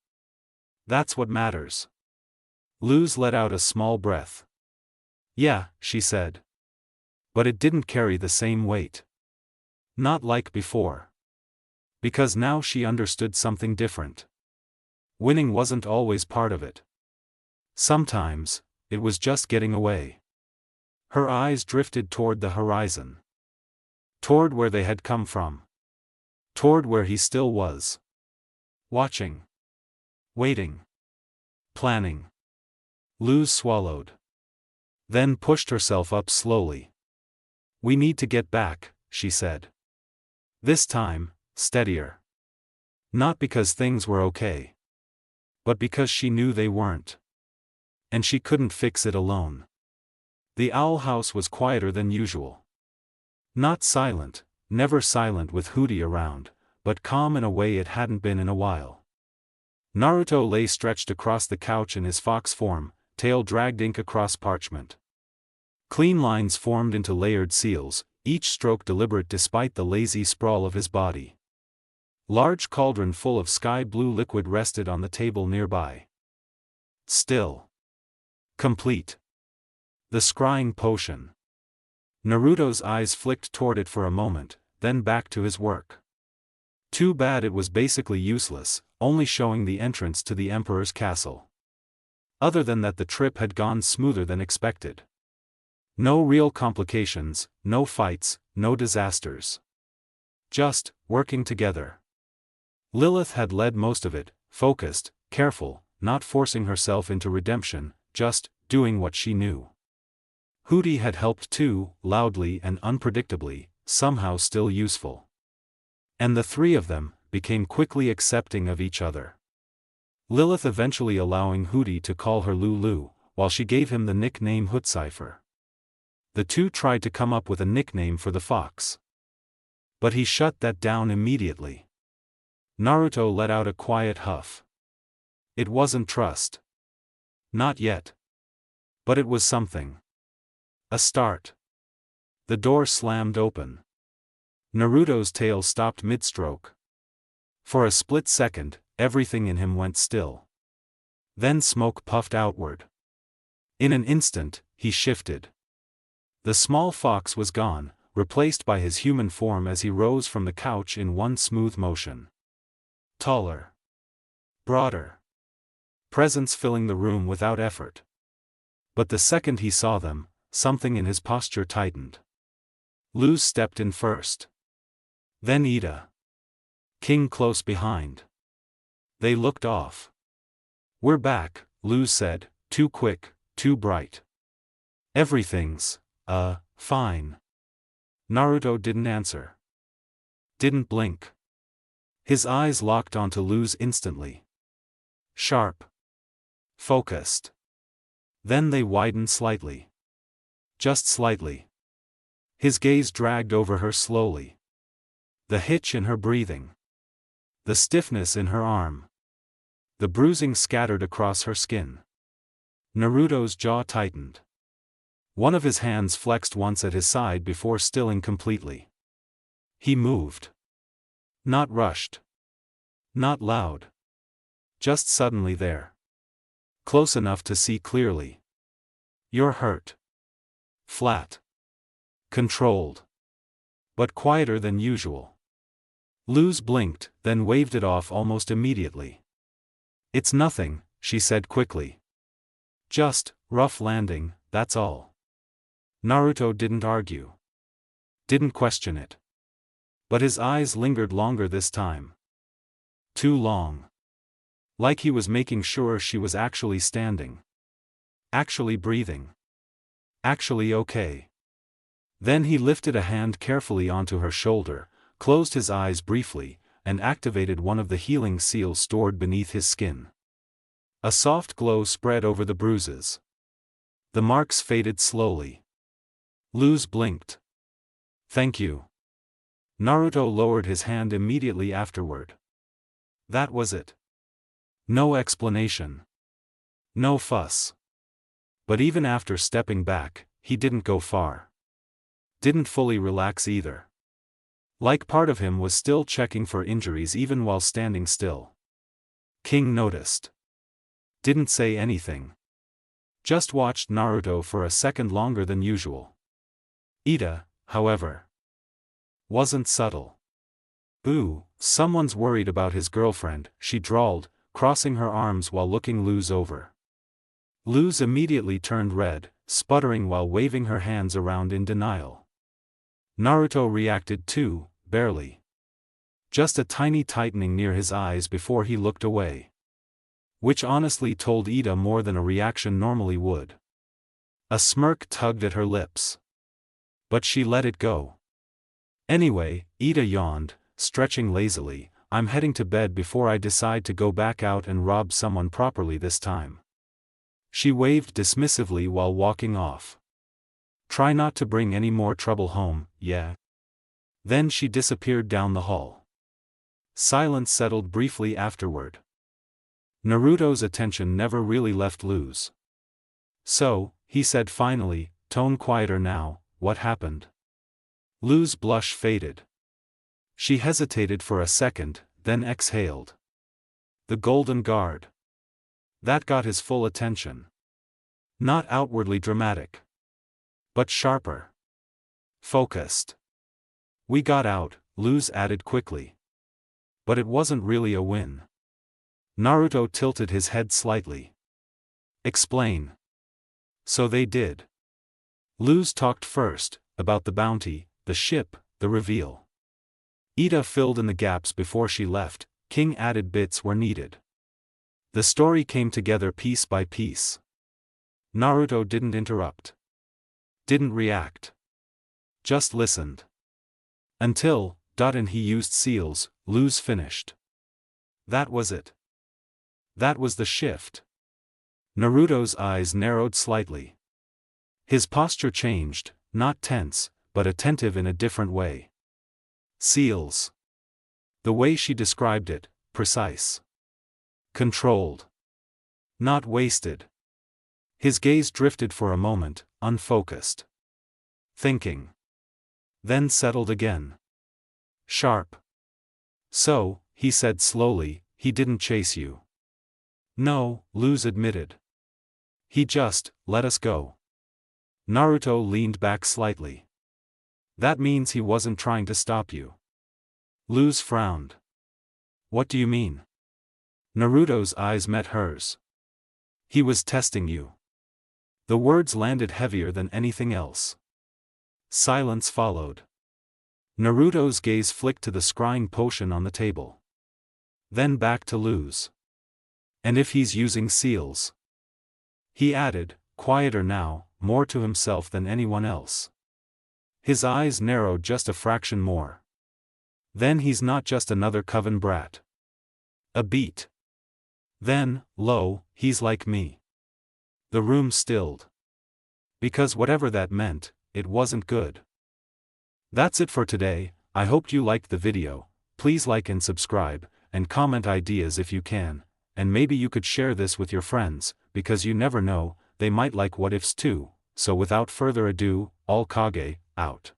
That's what matters. Luz let out a small breath. Yeah, she said. But it didn't carry the same weight. Not like before. Because now she understood something different. Winning wasn't always part of it. Sometimes, it was just getting away. Her eyes drifted toward the horizon. Toward where they had come from. Toward where he still was. Watching. Waiting. Planning. Luz swallowed. Then pushed herself up slowly. We need to get back, she said. This time, steadier. Not because things were okay. But because she knew they weren't. And she couldn't fix it alone. The owl house was quieter than usual. Not silent, never silent with Hooty around, but calm in a way it hadn't been in a while. Naruto lay stretched across the couch in his fox form, tail dragged ink across parchment. Clean lines formed into layered seals, each stroke deliberate despite the lazy sprawl of his body. Large cauldron full of sky blue liquid rested on the table nearby. Still. Complete. The scrying potion. Naruto's eyes flicked toward it for a moment, then back to his work. Too bad it was basically useless, only showing the entrance to the Emperor's castle. Other than that, the trip had gone smoother than expected. No real complications, no fights, no disasters. Just, working together. Lilith had led most of it, focused, careful, not forcing herself into redemption, just, doing what she knew. Hooty had helped too, loudly and unpredictably, somehow still useful. And the three of them became quickly accepting of each other. Lilith eventually allowing Hooty to call her Lulu, while she gave him the nickname Hootcipher. The two tried to come up with a nickname for the fox. But he shut that down immediately. Naruto let out a quiet huff. It wasn't trust. Not yet. But it was something. A start. The door slammed open. Naruto's tail stopped mid-stroke. For a split second, everything in him went still. Then smoke puffed outward. In an instant, he shifted. The small fox was gone, replaced by his human form as he rose from the couch in one smooth motion. Taller. Broader. Presence filling the room without effort. But the second he saw them, something in his posture tightened. Luz stepped in first. Then Ida. King close behind. They looked off. We're back, Luz said, too quick, too bright. Everything's, fine. Naruto didn't answer. Didn't blink. His eyes locked onto Luz instantly. Sharp. Focused. Then they widened slightly. Just slightly. His gaze dragged over her slowly. The hitch in her breathing. The stiffness in her arm. The bruising scattered across her skin. Naruto's jaw tightened. One of his hands flexed once at his side before stilling completely. He moved. Not rushed. Not loud. Just suddenly there. Close enough to see clearly. You're hurt. Flat. Controlled. But quieter than usual. Luz blinked, then waved it off almost immediately. It's nothing, she said quickly. Just, rough landing, that's all. Naruto didn't argue. Didn't question it. But his eyes lingered longer this time. Too long. Like he was making sure she was actually standing. Actually breathing. Actually okay. Then he lifted a hand carefully onto her shoulder, closed his eyes briefly, and activated one of the healing seals stored beneath his skin. A soft glow spread over the bruises. The marks faded slowly. Luz blinked. Thank you. Naruto lowered his hand immediately afterward. That was it. No explanation. No fuss. But even after stepping back, he didn't go far. Didn't fully relax either. Like part of him was still checking for injuries even while standing still. King noticed. Didn't say anything. just watched Naruto for a second longer than usual. Ida, however, wasn't subtle. "Ooh, someone's worried about his girlfriend," she drawled, crossing her arms while looking Luz over. Luz immediately turned red, sputtering while waving her hands around in denial. Naruto reacted too, barely. Just a tiny tightening near his eyes before he looked away. Which honestly told Ida more than a reaction normally would. A smirk tugged at her lips. But she let it go. "Anyway," Ida yawned, stretching lazily, "I'm heading to bed before I decide to go back out and rob someone properly this time." She waved dismissively while walking off. "Try not to bring any more trouble home, yeah?" Then she disappeared down the hall. Silence settled briefly afterward. Naruto's attention never really left Luz. "So," he said finally, tone quieter now, "what happened?" Luz's blush faded. She hesitated for a second, then exhaled. "The Golden Guard." That got his full attention. Not outwardly dramatic, but sharper. Focused. "We got out," Luz added quickly. "But it wasn't really a win." Naruto tilted his head slightly. "Explain." "So they did." Luz talked first, about the bounty, the ship, the reveal. Ida filled in the gaps before she left. King added bits where needed. The story came together piece by piece. Naruto didn't interrupt. Didn't react. Just listened. Until, and he used seals, Luz finished. That was it. That was the shift. Naruto's eyes narrowed slightly. His posture changed, not tense, but attentive in a different way. Seals. The way she described it, precise. Controlled. Not wasted. His gaze drifted for a moment, unfocused. Thinking. Then settled again. Sharp. "So," he said slowly, "he didn't chase you." "No," Luz admitted. "He just let us go." Naruto leaned back slightly. "That means he wasn't trying to stop you." Luz frowned. "What do you mean?" Naruto's eyes met hers. "He was testing you." The words landed heavier than anything else. Silence followed. Naruto's gaze flicked to the scrying potion on the table. Then back to Luz. "And if he's using seals?" He added, quieter now, more to himself than anyone else. His eyes narrowed just a fraction more. "Then he's not just another coven brat." A beat. "Then, he's like me." The room stilled. Because whatever that meant, it wasn't good. That's it for today. I hope you liked the video. Please like and subscribe, and comment ideas if you can, and maybe you could share this with your friends, because you never know, they might like what ifs too. So without further ado, All Kage, out.